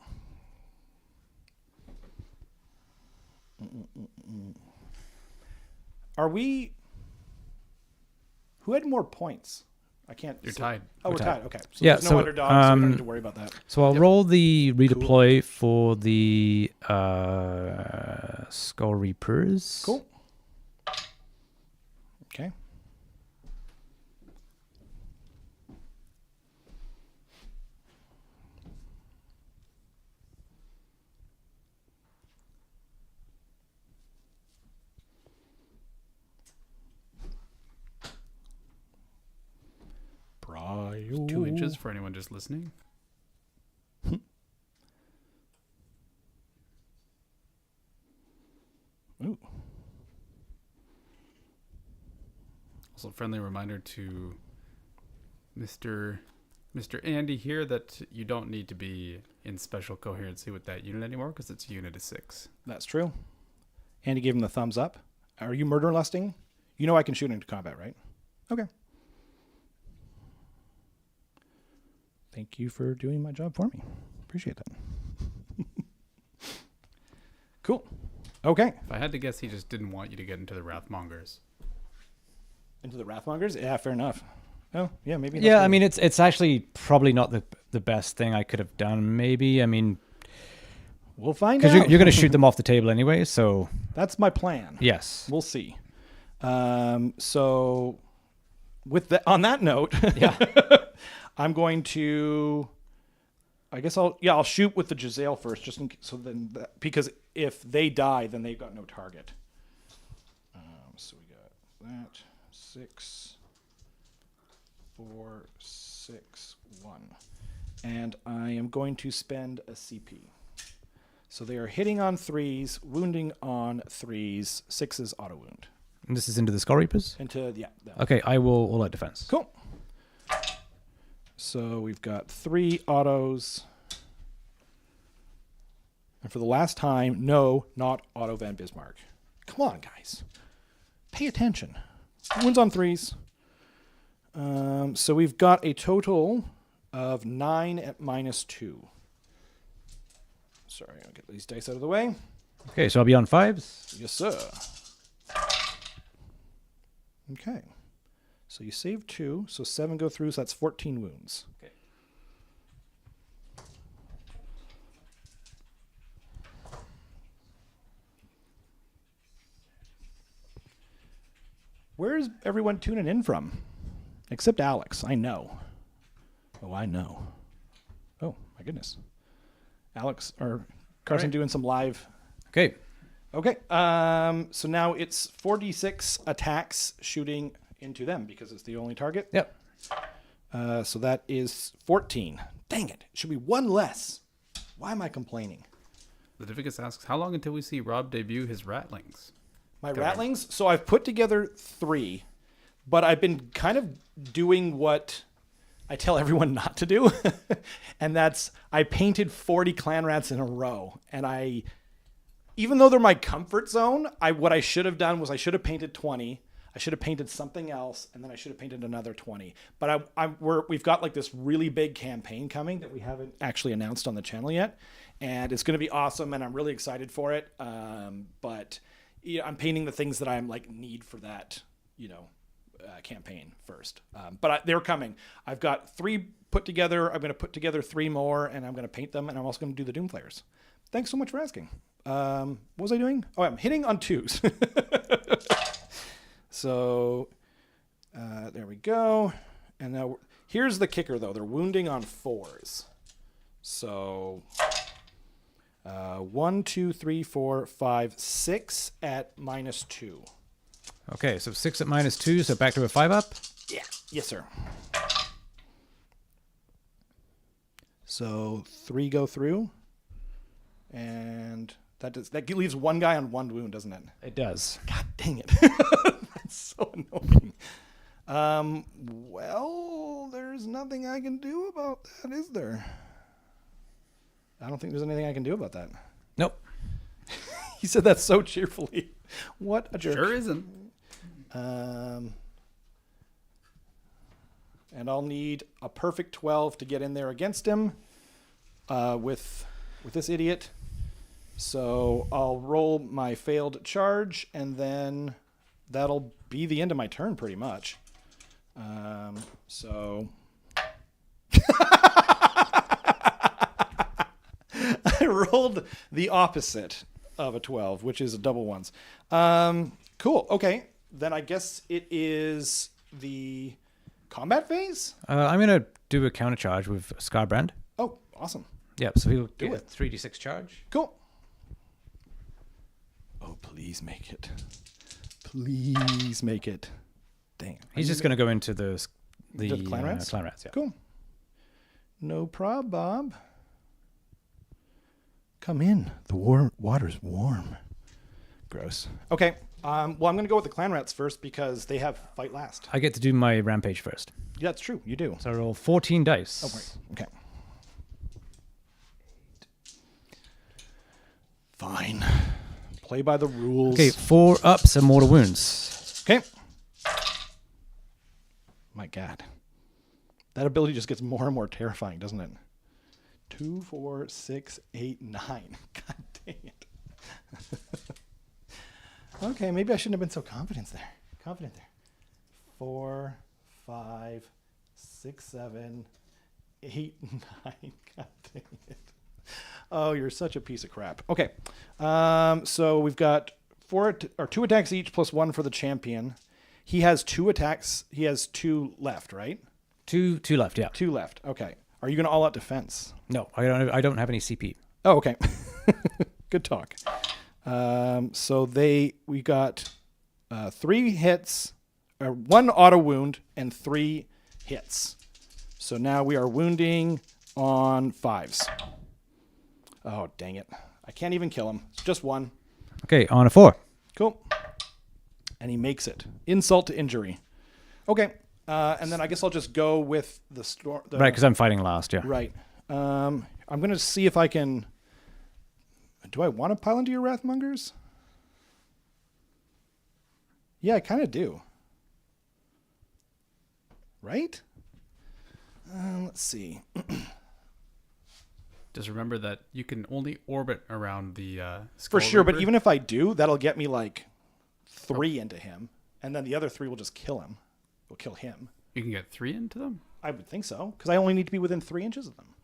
Are we... Who had more points? I can't... You're tied. Oh, we're tied. Okay. So Yeah, there's no so, underdog, so we don't need to worry about that. So I'll roll the redeploy for the Skull Reapers. Cool. switches for anyone just listening. Ooh. Also, friendly reminder to Mr. Andy here that you don't need to be in special coherency with that unit anymore because it's a unit of 6. That's true. Andy gave him the thumbs up. Are you murder lusting? You know I can shoot into combat, right? Okay. Thank you for doing my job for me. Appreciate that. Cool. Okay. If I had to guess, he just didn't want you to get into the Wrathmongers. Into the Wrathmongers? Yeah, fair enough. Oh, yeah, maybe. Yeah, I mean, it's actually probably not the best thing I could have done. Maybe, I mean, we'll find because out. you're going to shoot them off the table anyway. So That's my plan. yes, We'll see. So, on that note, yeah, I'm going to. I guess I'll shoot with the Giselle first, just because if they die, then they've got no target. So we got that 6, 4, 6, 1, and I am going to spend a CP. So they are hitting on 3s, wounding on 3s, 6s auto wound. and this is into the Skull Reapers. That one. Okay, I will all out defense. Cool. So we've got 3 autos. And for the last time, no, not Otto Van Bismarck. Come on, guys. Pay attention. Wounds on 3s. So we've got a total of 9 at -2. Sorry, I'll get these dice out of the way. Okay, so I'll be on 5s. Yes, sir. Okay. So you save 2, so 7 go through, so that's 14 wounds. Okay. Where's everyone tuning in from? Except Alex, I know. Oh, I know. Oh, my goodness. Alex, or Carson All right. doing some live. Okay, Okay, so now it's 4d6 attacks shooting into them because it's the only target. yep. So that is 14. Dang it. It should be 1 less. Why am I complaining? Leviticus asks, how long until we see Rob debut his Ratlings? My Go ahead. Ratlings? So I've put together 3, but I've been kind of doing what I tell everyone not to do. And that's I painted 40 clan rats in a row. And even though they're my comfort zone, what I should have done was I should have painted 20. I should have painted something else, and then I should have painted another 20. But we've got like this really big campaign coming that we haven't actually announced on the channel yet, and it's going to be awesome, and I'm really excited for it. But I'm painting the things that I'm like need for that, campaign first. But they're coming. I've got 3 put together. I'm going to put together 3 more, and I'm going to paint them, and I'm also going to do the Doomflayers. Thanks so much for asking. What was I doing? Oh, I'm hitting on 2s. So there we go. And now here's the kicker, though. They're wounding on 4s. So 1, 2, 3, 4, 5, 6 at -2. Okay, so 6 at -2, so back to a 5 up. Yeah. Yes, sir. So 3 go through. And that leaves 1 guy on 1 wound, doesn't it? It does. God dang it. That's so annoying. Well, there's nothing I can do about that, is there? I don't think there's anything I can do about that. Nope. He said that so cheerfully. What a jerk. Sure isn't. And I'll need a perfect 12 to get in there against him with this idiot. So I'll roll my failed charge, and then that'll be the end of my turn pretty much. So I rolled the opposite of a 12, which is a double ones. Cool. Okay. Then I guess it is the combat phase. I'm going to do a counter charge with Skarbrand. Oh, awesome. Yep, so he'll Do do a it. 3d6 charge. Cool. Oh, please make it. Please make it. Dang. He's just going to go into the clan rats? Clan rats, yeah. Cool. No prob, Bob. Come in. The water's warm. Gross. Okay. Well, I'm going to go with the clan rats first because they have fight last. I get to do my rampage first. Yeah, that's true. You do. So I roll 14 dice. Oh, right. Okay. Fine. Play by the rules. Okay, 4 ups and mortal wounds. Okay. My God. That ability just gets more and more terrifying, doesn't it? 2, 4, 6, 8, 9. God dang it. Okay, maybe I shouldn't have been so confident there. 4, 5, 6, 7, 8, 9. God dang it. Oh, you're such a piece of crap. Okay. So we've got 2 attacks each plus 1 for the champion. He has 2 attacks. He has 2 left, right? 2 left, yeah. 2 left. Okay. Are you going to all out defense? No, I don't have any CP. Oh, okay. Good talk. So we got 3 hits, 1 auto wound, and 3 hits. So now we are wounding on 5s. Oh, dang it. I can't even kill him. It's just 1. Okay, on a 4. Cool. And he makes it. Insult to injury. Okay. And then I guess I'll just go with the storm. Right, because I'm fighting last, yeah. Right. I'm going to see if I can... Do I want to pile into your Wrathmongers? Yeah, I kind of do. Right? Let's see. Just remember that you can only orbit around the For sure, but Reaper. even if I do, that'll get me like 3 into him. And then the other 3 will just kill him. Will kill him. You can get 3 into them? I would think so, because I only need to be within 3 inches of them.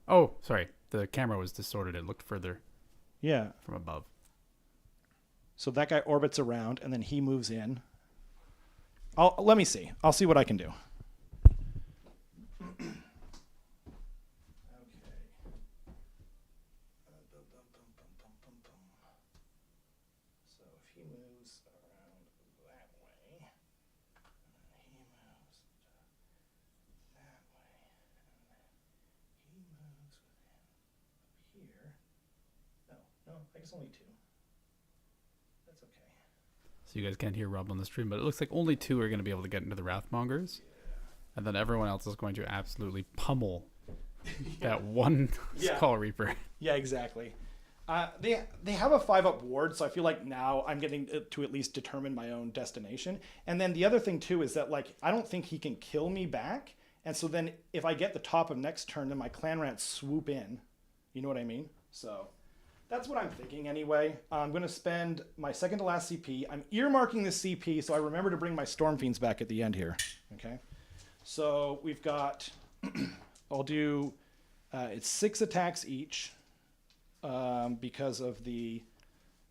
Oh, sorry. The camera was distorted. It looked further Yeah. from above. So that guy orbits around, and then he moves in. Let me see. I'll see what I can do. Okay. So if he moves around that way, and then he moves that way, and then he moves here. No, I guess only 2. That's okay. So you guys can't hear Rob on the stream, but it looks like only 2 are going to be able to get into the Wrathmongers. And then everyone else is going to absolutely pummel that one Yeah. Skull Reaper. Yeah, exactly. They have a 5-up ward, so I feel like now I'm getting to at least determine my own destination. And then the other thing too is that like I don't think he can kill me back, and so then if I get the top of next turn, then my clan rats swoop in. You know what I mean? So that's what I'm thinking anyway. I'm going to spend my second to last CP. I'm earmarking this CP so I remember to bring my Storm Fiends back at the end here. Okay. So we've got. I'll do. It's 6 attacks each. Because of the...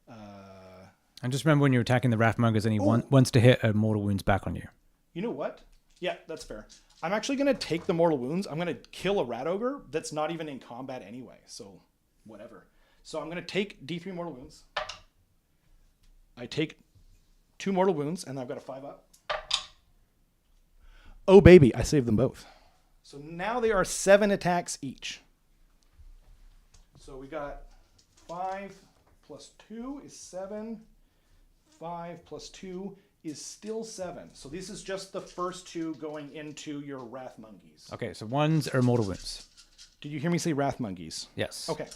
And just remember when you're attacking the Wrathmongers and he wants to hit a mortal wounds back on you. You know what? Yeah, that's fair. I'm actually going to take the mortal wounds. I'm going to kill a rat ogre that's not even in combat anyway, so whatever. So I'm going to take D3 mortal wounds. I take 2 mortal wounds, and I've got a 5-up. Oh, baby, I saved them both. So now they are 7 attacks each. So we got 5 plus 2 is 7. 5 plus 2 is still 7. So this is just the first 2 going into your Wrathmongies. Okay, so 1s are mortal wounds. Did you hear me say Wrathmongies? Yes. Okay.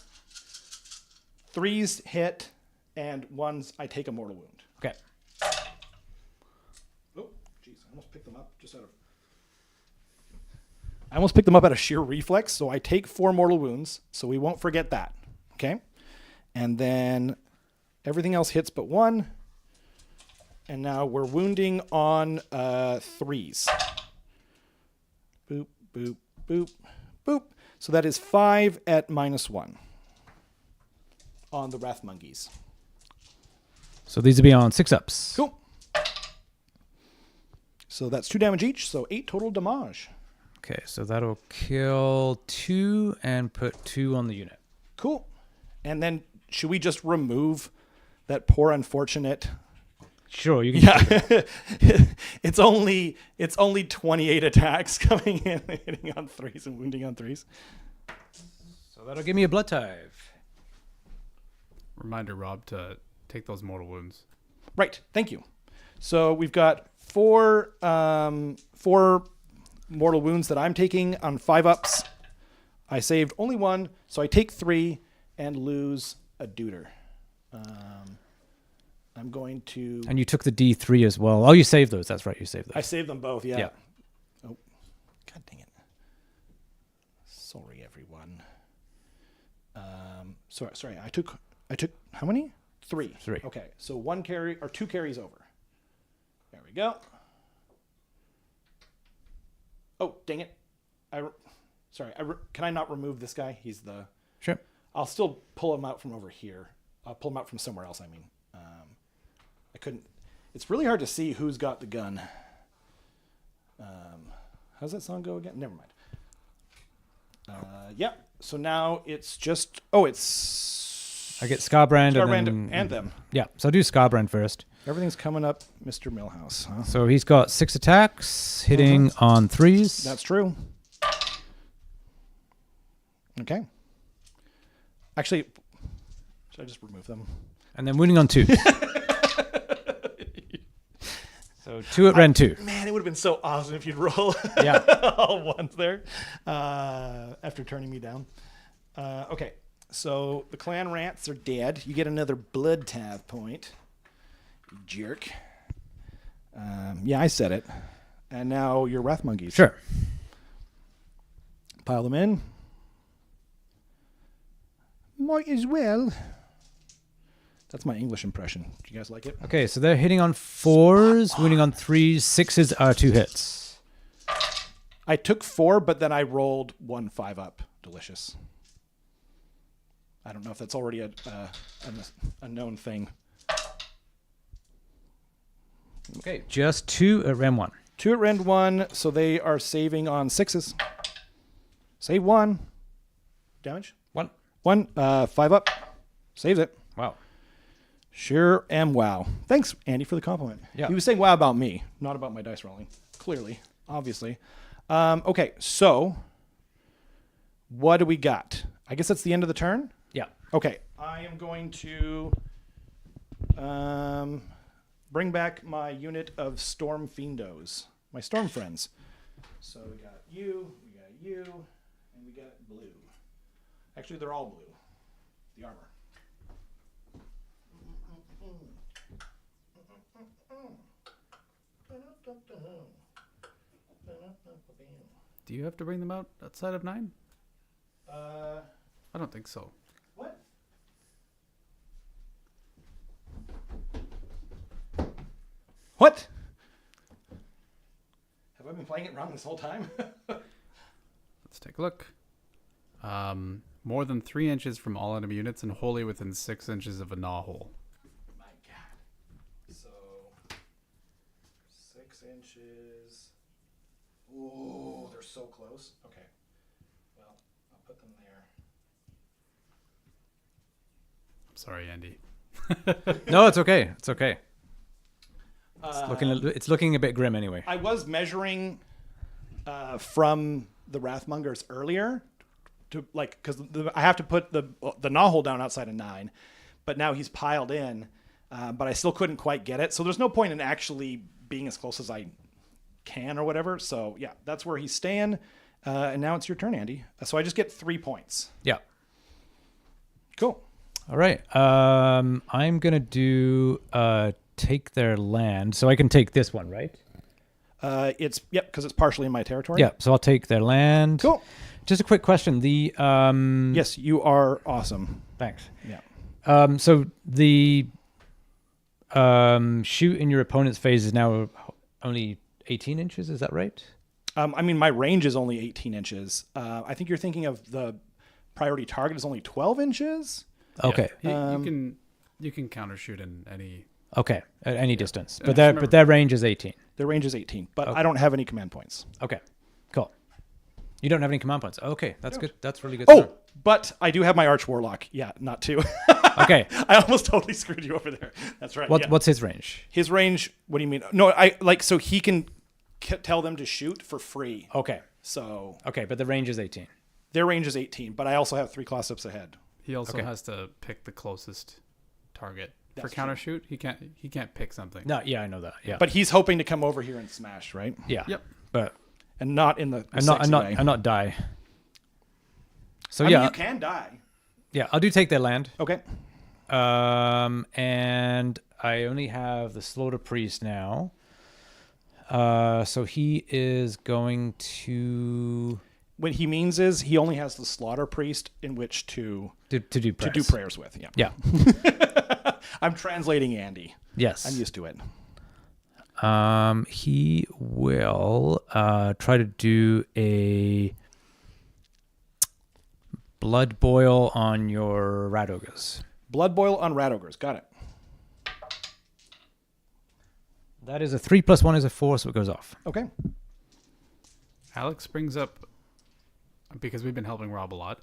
3s hit, and 1s I take a mortal wound. Okay. Oh, jeez, I almost picked them up out of sheer reflex, so I take 4 mortal wounds, so we won't forget that. Okay? And then everything else hits but 1. And now we're wounding on 3s. Boop, boop, boop, boop. So that is 5 at -1 on the Wrathmongies. So these will be on 6 ups. Cool. So that's 2 damage each, so 8 total damage. Okay, so that'll kill 2 and put 2 on the unit. Cool. And then should we just remove that poor unfortunate Sure, you can. Yeah, it's only 28 attacks coming in, hitting on 3s and wounding on 3s. So that'll give me a blood type. Reminder, Rob, to take those mortal wounds. Right. Thank you. So we've got four mortal wounds that I'm taking on 5-ups. I saved only 1, so I take 3 and lose a deuter. I'm going to... And you took the D3 as well. Oh, you saved those. That's right. You saved those. I saved them both, yeah. Yeah. Oh, God dang it. Sorry, everyone. Sorry. I took how many? 3. 3. Okay, so 1 carry or 2 carries over. There we go. Oh, dang it. Can I not remove this guy? He's the... Sure. I'll still pull him out from over here. I'll pull him out from somewhere else, I mean. I couldn't... It's really hard to see who's got the gun. How's that song go again? Never mind. Yeah, so now it's just... Oh, it's... I get skarbrand and them. Yeah, so I'll do skarbrand first. Everything's coming up Mr. Millhouse, huh? So he's got 6 attacks, hitting on 3s. That's true. Okay. Actually, should I just remove them? And then wounding on 2s. So 2 at Ren 2. Man, it would have been so awesome if you'd roll Yeah. all ones there after turning me down. Okay, so the clan rats are dead. You get another blood tithe point. You jerk. Yeah, I said it. And now your wrath monkeys. Sure. Pile them in. Might as well. That's my English impression. Do you guys like it? Okay, so they're hitting on 4s, wounding on 3s. 6s are 2 hits. I took 4, but then I rolled 1 5-up. Delicious. I don't know if that's already a known thing. Okay, just 2 at Ren 1. 2 at Rend 1, so they are saving on 6s. Save 1. Damage? 1. 1. 5-up. Saves it. Wow. Sure am wow. Thanks, Andy, for the compliment. Yeah. He was saying wow about me, not about my dice rolling. Clearly. Obviously. Okay, so what do we got? I guess that's the end of the turn? Yeah. Okay, I am going to bring back my unit of Storm Fiendos, my Storm friends. So we got you, and we got blue. Actually, they're all blue. The armor. Do you have to bring them out outside of 9? I don't think so. What? What? Have I been playing it wrong this whole time? Let's take a look. More than 3 inches from all enemy units and wholly within 6 inches of a gnaw hole. My God. So, 6 inches. Ooh, they're so close. Okay. Well, I'll put them there. I'm sorry, Andy. No, it's okay. It's okay. It's looking a bit grim anyway. I was measuring from the Wrathmongers earlier to because I have to put the gnaw hole down outside of 9, but now he's piled in, but I still couldn't quite get it. So there's no point in actually being as close as I can or whatever. So yeah, that's where he's staying. And now it's your turn, Andy. So I just get 3 points. Yeah. Cool. All right. I'm gonna do take their land, so I can take this one, right? It's because it's partially in my territory. Yeah. So I'll take their land. Cool. Just a quick question. The yes, you are awesome. Thanks. Yeah. So the shoot in your opponent's phase is now only 18 inches. Is that right? I mean, my range is only 18 inches. I think you're thinking of the priority target is only 12 inches. Okay. Yeah. You can counter shoot in any. Okay, at any distance, but remember, their range is 18. Their range is 18, but Okay. I don't have any command points. Okay, cool. You don't have any command points. Okay, that's good. That's really good. Oh, but I do have my Arch Warlock. Yeah, not 2. Okay. I almost totally screwed you over there. That's right. yeah. What's his range? His range? What do you mean? No, I like so he can tell them to shoot for free. Okay. So Okay, but the range is 18. their range is 18, but I also have 3 class ups ahead. He also Okay. has to pick the closest target for That's counter shoot. He can't pick something. No, yeah, I know that. Yeah. But he's hoping to come over here and smash, right? yeah. Yep. But And not in the I'm sexy way. not die. So I yeah, mean, you can die. yeah, I'll do take their land. Okay. And I only have the Slaughter Priest now. So he is going to What he means is he only has the slaughter priest in which to do do prayers. prayers with. Yeah. Yeah. I'm translating Andy. Yes. I'm used to it. He will try to do a blood boil on your rat ogres. Blood boil on rat ogres. Got it. That is a 3 + 1 is a 4, so it goes off. Okay. Alex brings up, because we've been helping Rob a lot.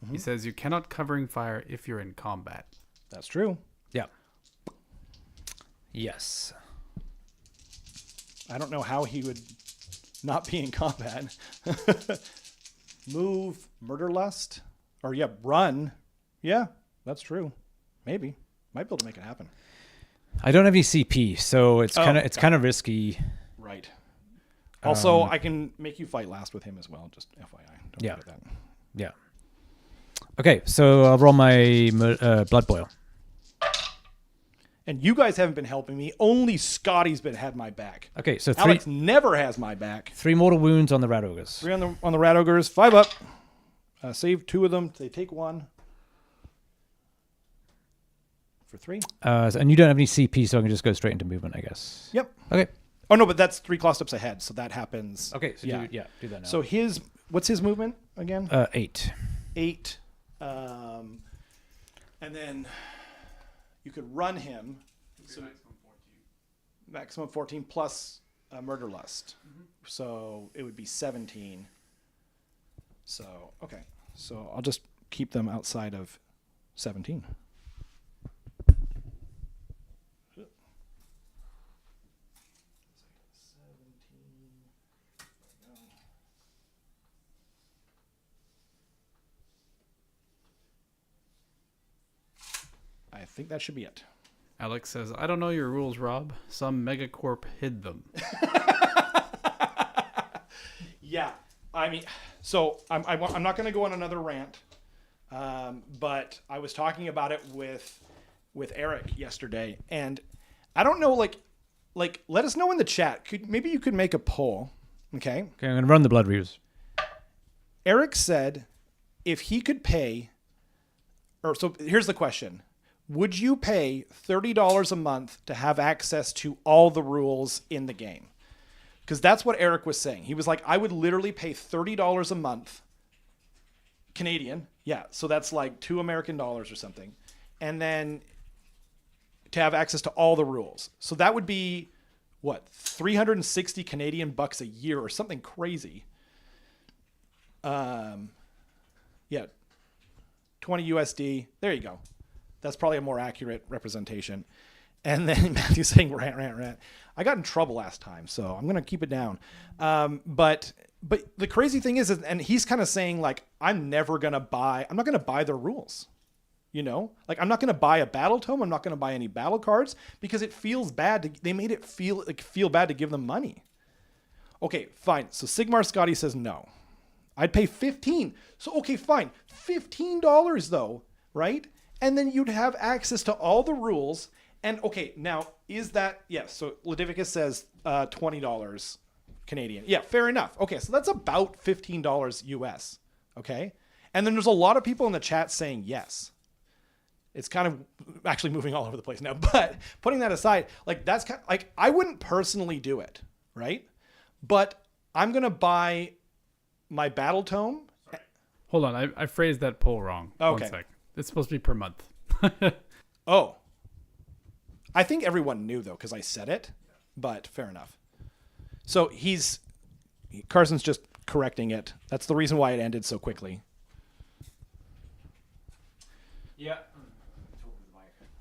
Mm-hmm. He says you cannot covering fire if you're in combat. That's true. Yeah. Yes. I don't know how he would not be in combat. Move, murder lust, or run. Yeah, that's true. Maybe might be able to make it happen. I don't have any CP, so it's kind of risky. Right. Also, I can make you fight last with him as well. Just FYI. Don't Yeah. forget that. Yeah. Okay, so I'll roll my blood boil. And you guys haven't been helping me. Only Scotty's had my back. Okay, so Alex never has my back. 3 mortal wounds on the rat ogres. 3 on the rat ogres. 5 up. Save 2 of them. They take 1. For 3. And you don't have any CP, so I can just go straight into movement, I guess. Yep. Okay. Oh no, but that's 3 class steps ahead, so that happens. Okay, so yeah. do that now. So what's his movement again? 8. 8. And then you could run him. So maximum 14 plus murder lust. Mm-hmm. So it would be 17. So, okay. So I'll just keep them outside of 17. I think that should be it. Alex says, I don't know your rules, Rob. Some megacorp hid them. Yeah, I mean, so I'm not going to go on another rant, but I was talking about it with Eric yesterday, and I don't know, like let us know in the chat. Maybe you could make a poll, okay? Okay, I'm going to run the blood reviews. Eric said if he could pay, so here's the question. Would you pay $30 a month to have access to all the rules in the game? Because that's what Eric was saying. He was like, I would literally pay $30 a month, Canadian. Yeah, so that's like $2 American or something. And then to have access to all the rules. So that would be, what, 360 Canadian bucks a year or something crazy. Yeah, 20 USD. There you go. That's probably a more accurate representation. And then Matthew's saying rant. I got in trouble last time, so I'm going to keep it down. But the crazy thing is, and he's kind of saying like, I'm not going to buy their rules. You know, like I'm not going to buy a battle tome. I'm not going to buy any battle cards because it feels bad. They made it feel bad to give them money. Okay, fine. So Sigmar Scotty says no. I'd pay 15. So, okay, fine. $15 though, right? And then you'd have access to all the rules. And okay, now is that, yes. So Ludivicus says $20 Canadian. Yeah, fair enough. Okay, so that's about $15 US. Okay. And then there's a lot of people in the chat saying yes. It's kind of actually moving all over the place now, but putting that aside, like that's kind of, like, I wouldn't personally do it. Right. But I'm going to buy my battle tome. Hold on. I phrased that poll wrong. Okay. 1 sec. It's supposed to be per month. Oh. I think everyone knew though, because I said it, but fair enough. So Carson's just correcting it. That's the reason why it ended so quickly. Yeah.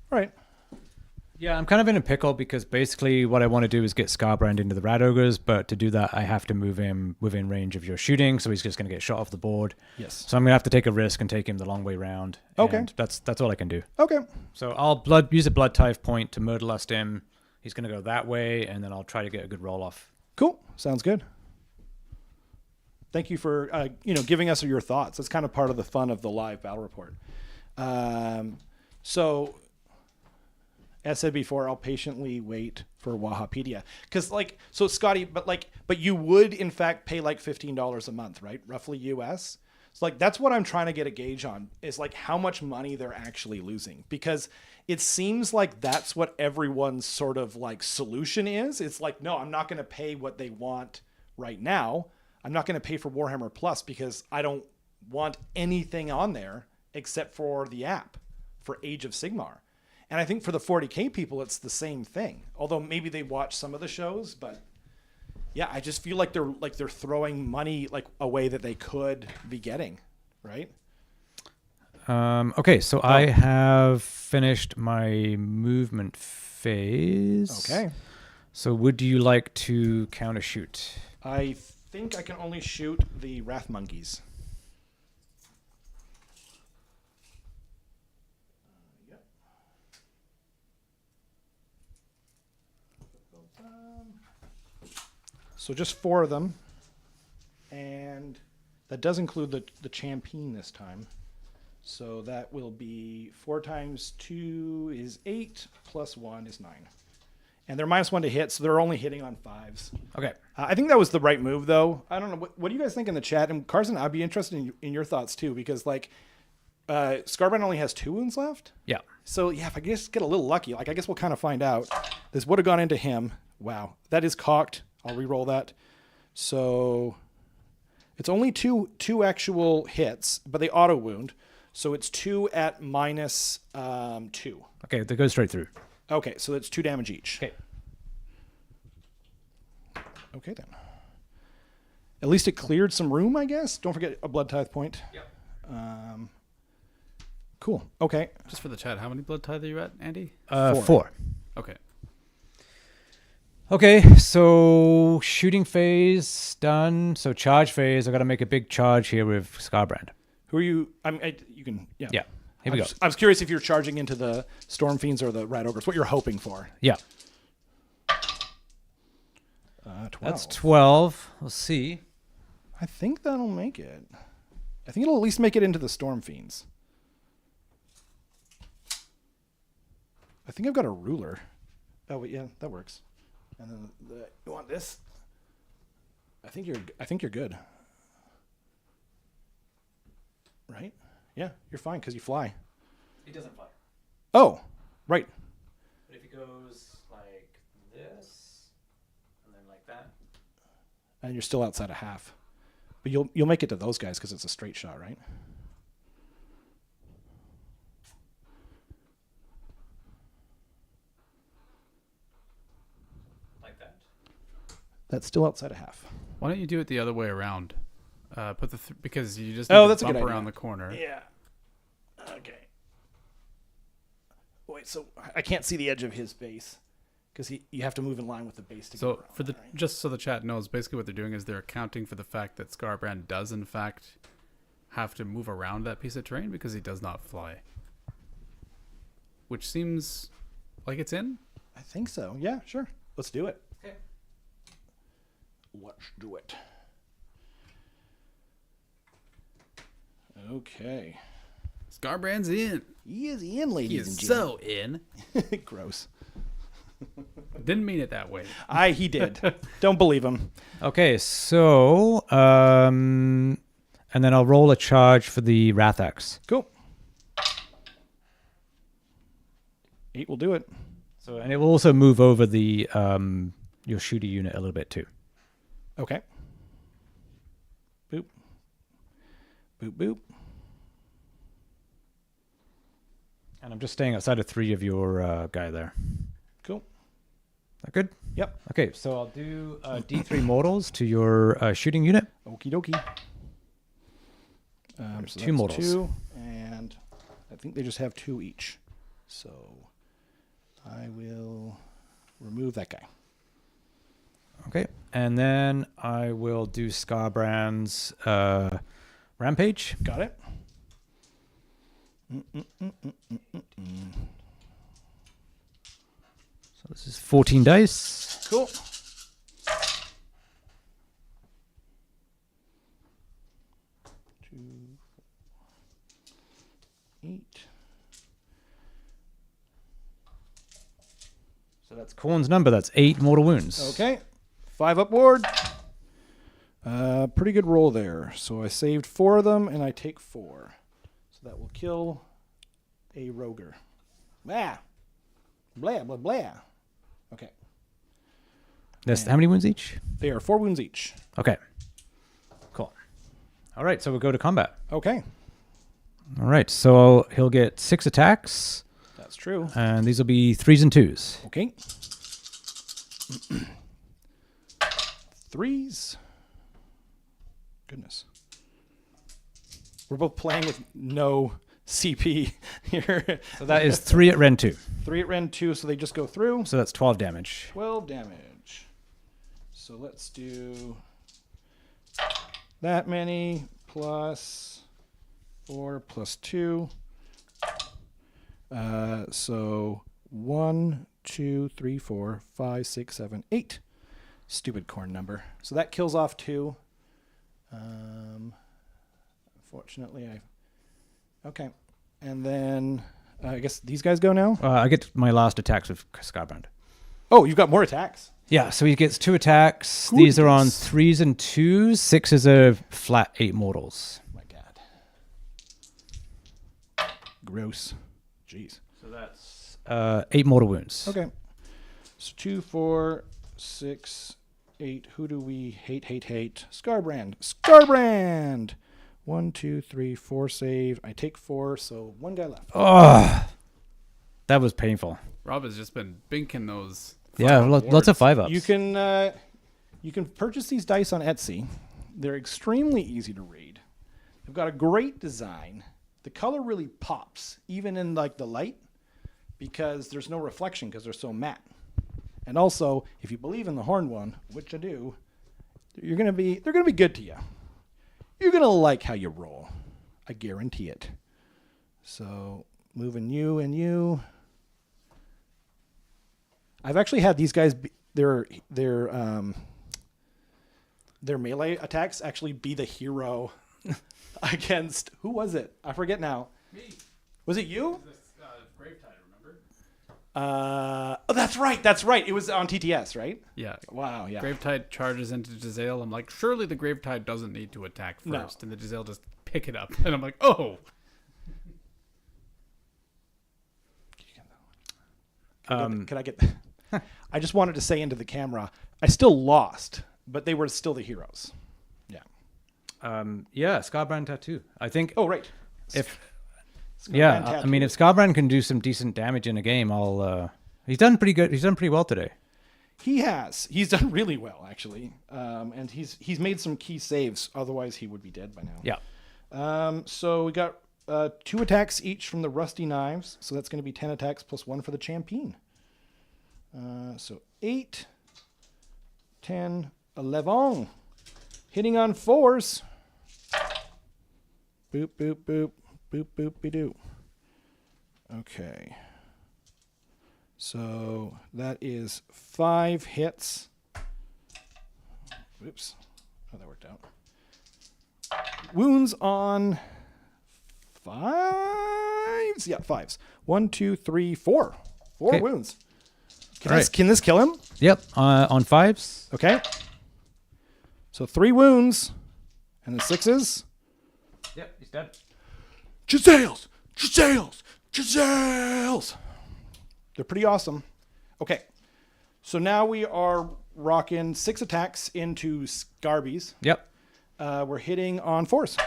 Right. Yeah, I'm kind of in a pickle because basically what I want to do is get Skarbrand into the Rat Ogres, but to do that I have to move him within range of your shooting, so he's just going to get shot off the board. Yes. So I'm going to have to take a risk and take him the long way round. Okay. And that's all I can do. Okay. So I'll use a Blood Tithe point to Murderlust him. He's going to go that way, and then I'll try to get a good roll off. Cool. Sounds good. Thank you for giving us your thoughts. That's kind of part of the fun of the live battle report. So, as said before, I'll patiently wait for Wahapedia. Because, so Scotty, but you would, in fact, pay like $15 a month, right? Roughly US. So, that's what I'm trying to get a gauge on, is how much money they're actually losing. Because it seems like that's what everyone's sort of solution is. It's no, I'm not going to pay what they want right now. I'm not going to pay for Warhammer Plus because I don't want anything on there except for the app for Age of Sigmar. And I think for the 40K people, it's the same thing. Although maybe they watch some of the shows, but yeah, I just feel like they're throwing money away that they could be getting, right? Okay, so I have finished my movement phase. Okay. So would you like to counter shoot? I think I can only shoot the Wrath Monkeys. Yep. So just 4 of them. And that does include the Champeen this time. So that will be 4 times 2 is 8, plus 1 is 9. And they're -1 to hit, so they're only hitting on 5s. Okay. I think that was the right move, though. I don't know. What do you guys think in the chat? And Carson, I'd be interested in your thoughts, too, because, Skarbrand only has 2 wounds left. Yeah. So, yeah, if I just get a little lucky, I guess we'll kind of find out. This would have gone into him. Wow. That is cocked. I'll re-roll that. So, it's only two actual hits, but they auto-wound. So, it's 2 at -2. Okay, they go straight through. Okay, so that's 2 damage each. Okay. Okay, then. At least it cleared some room, I guess. Don't forget a Blood Tithe point. Yep. Cool. Okay. Just for the chat, how many Blood Tithe are you at, Andy? 4. Okay. Okay, so shooting phase done. So charge phase. I got to make a big charge here with Skarbrand. Who are you? You can. Yeah. Yeah. Here we go. I was curious if you're charging into the Storm Fiends or the Rat Ogres. What you're hoping for? Yeah. 12. That's 12. We'll see. I think that'll make it. I think it'll at least make it into the Storm Fiends. I think I've got a ruler. Oh wait, yeah, that works. And then you want this? I think you're good. Right? Yeah, you're fine because you fly. He doesn't fly. Oh, right. But if he goes like this, and then like that. And you're still outside of half. But you'll make it to those guys because it's a straight shot, right? Like that. That's still outside of half. Why don't you do it the other way around? Put the because you just Oh, need that's to a bump good around idea. the corner. Yeah. Okay. Wait, so I can't see the edge of his base because you have to move in line with the base to So get around, for the right? just so the chat knows, basically what they're doing is they're accounting for the fact that Skarbrand does in fact have to move around that piece of terrain because he does not fly, which seems like it's in. I think so. Yeah, sure. Let's do it. Okay. Let's do it. Okay. Skarbrand's in. He is in, He ladies is and so in. gentlemen. Gross. Didn't mean it that way. He did. Don't believe him. Okay, so and then I'll roll a charge for the Wrath Axe. Cool. 8 will do it. So and it will also move over the your shooter unit a little bit too. Okay. Boop. Boop, boop. And I'm just staying outside of 3 of your guy there. Cool. That good? Yep. Okay, so I'll do D3 mortals to your shooting unit. Okie dokie. So 2 that's mortals. 2, and I think they just have 2 each. So I will remove that guy. Okay. And then I will do Skarbrand's Rampage. Got it. So this is 14 dice. Cool. 2, 8. So that's Khorne's number. That's 8 mortal wounds. Okay. 5 upward. Pretty good roll there. So I saved 4 of them, and I take 4. So that will kill a roger. Blah. Blah, blah, blah. Okay. That's how many wounds each? They are 4 wounds each. Okay. Cool. All right. So we'll go to combat. Okay. All right. So he'll get 6 attacks, That's true. and these will be 3s and 2s. Okay. 3s. Goodness. We're both playing with no CP here. So that is 3 at Ren 2. 3 at Ren 2, so they just go through. So that's 12 damage. 12 damage. So let's do that many plus 4 plus 2. So 1, 2, 3, 4, 5, 6, 7, 8. Stupid Khorne number. So that kills off 2. Unfortunately, okay. And then I guess these guys go now. I get my last attacks with Skarbrand. Oh, you've got more attacks. Yeah, so he gets 2 attacks. These are on 3s and 2s. 6s are flat 8 mortals. My God. Gross. Jeez. So that's 8 mortal wounds. Okay. So 2, 4, 6, 8. Who do we hate? Skarbrand. Skarbrand! 1, 2, 3, 4 save. I take 4, so 1 guy left. Oh, that was painful. Rob has just been binking those. Yeah, lots of 5-ups. You can purchase these dice on Etsy. They're extremely easy to read. They've got a great design. The color really pops, even in like the light, because there's no reflection because they're so matte. And also, if you believe in the horn one, which I do, they're gonna be good to you. You're gonna like how you roll. I guarantee it. So moving you and you. I've actually had these guys their melee attacks actually be the hero against who was it? I forget now. Me. Was it you? Gravetide, remember? Oh, that's right. It was on TTS, right? Yeah. Wow, yeah. Gravetide charges into Giselle. I'm like, surely the Gravetide doesn't need to attack No. first. And the Giselle just pick it up. And I'm like, oh. Could I get I just wanted to say into the camera, I still lost, but they were still the heroes. Yeah. Yeah, Skarbrand tattoo. I think. Oh, right. If Skarbrand I mean, if Skarbrand can do some decent damage in a game, I'll. He's done pretty good. He's done pretty well today. He has. He's done really well, actually. And he's made some key saves. Otherwise, he would be dead by now. Yeah. So we got 2 attacks each from the rusty knives. So that's going to be 10 attacks plus 1 for the champion. So 8, 10, 11. Hitting on 4s. Boop, boop, boop. Boop, boop, be doo. Okay. So that is 5 hits. Whoops. Oh, that worked out. Wounds on 5s? Yeah, 5s. 1, 2, 3, 4. 4 Okay. wounds. Right. Can this kill him? Yep. On 5s. Okay. So 3 wounds. And the 6s. Yep. He's dead. Giselles! They're pretty awesome. Okay. So now we are rocking 6 attacks into Scarbies. Yep. We're hitting on 4s.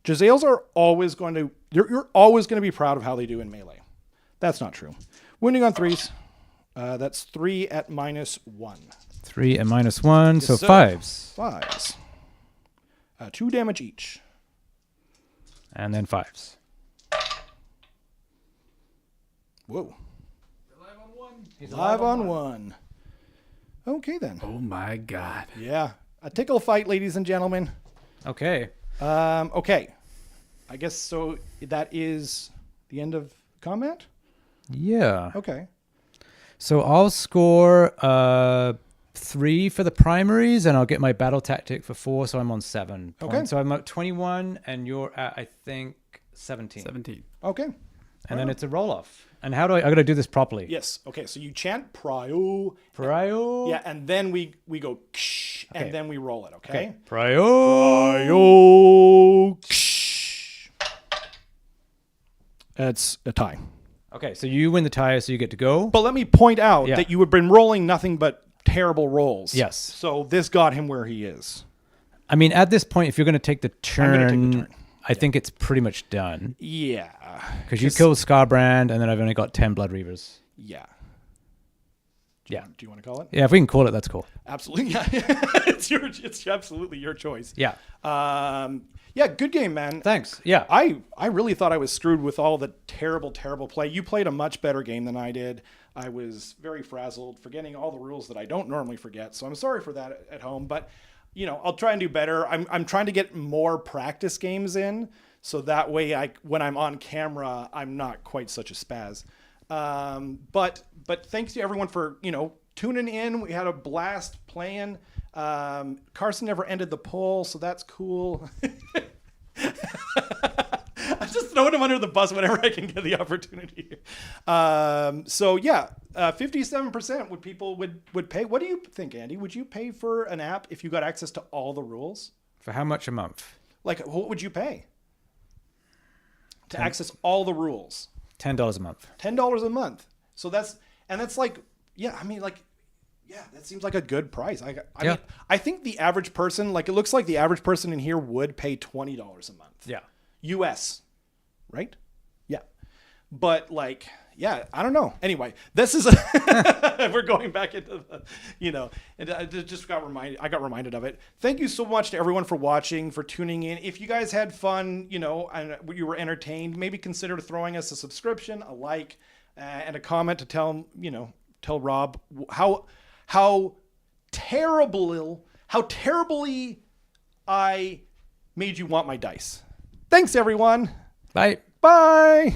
Giselles are always going to... You're always going to be proud of how they do in melee. That's not true. Wounding on 3s. That's 3 at -1. 3 and -1, so sir. 5s. 5s. 2 damage each. And then 5s. Whoa. Live on one. He's Live on one. Okay, then. Oh my god. Yeah. A tickle fight, ladies and gentlemen. Okay. Okay. I guess so that is the end of combat? Yeah. Okay. So I'll score 3 for the primaries, and I'll get my battle tactic for 4, so I'm on 7 Okay. points. So I'm at 21, and you're at, I think, 17. 17. Okay. And then it's a roll-off. And how do I got to do this properly. Yes. Okay. So you chant prio. Prio. Yeah, and then we go ksh, and then we roll it, okay? Prio. Prio. Ksh. It's a tie. Okay, so you win the tie, so you get to go. But let me point out Yeah. that you have been rolling nothing but terrible rolls. Yes. So this got him where he is. I mean, at this point, if you're going to take the turn, gonna take the turn. I think it's pretty much done. Yeah. Because you killed Skarbrand, and then I've only got 10 Blood Reavers. Yeah. Yeah. Do you want to call it? Yeah, if we can call it, that's cool. Absolutely. Yeah. it's absolutely your choice. Yeah. Yeah, good game, man. Thanks. Yeah. I really thought I was screwed with all the terrible play. You played a much better game than I did. I was very frazzled, forgetting all the rules that I don't normally forget. So I'm sorry for that at home, but you know, I'll try and do better. I'm trying to get more practice games in, so that way when I'm on camera, I'm not quite such a spaz. But thanks to everyone for, you know, tuning in. We had a blast playing. Carson never ended the poll, so that's cool. I'm just throwing him under the bus whenever I can get the opportunity. So yeah, 57% people would pay. What do you think, Andy? Would you pay for an app if you got access to all the rules? For how much a month? Like, what would you pay to access all the rules? $10 a month. $10 a month. So that's like, yeah, I mean, like, yeah, that seems like a good price. I mean, I think the average person, like, it looks like the average person in here would pay $20 a month. Yeah. US, right? Yeah. But like, yeah, I don't know. Anyway, this is we're going back into the, you know, and I got reminded of it. Thank you so much to everyone for watching, for tuning in. If you guys had fun, you know, and you were entertained, maybe consider throwing us a subscription, a like, and a comment to tell Rob how terribly I made you want my dice. Thanks, everyone. Bye. Bye.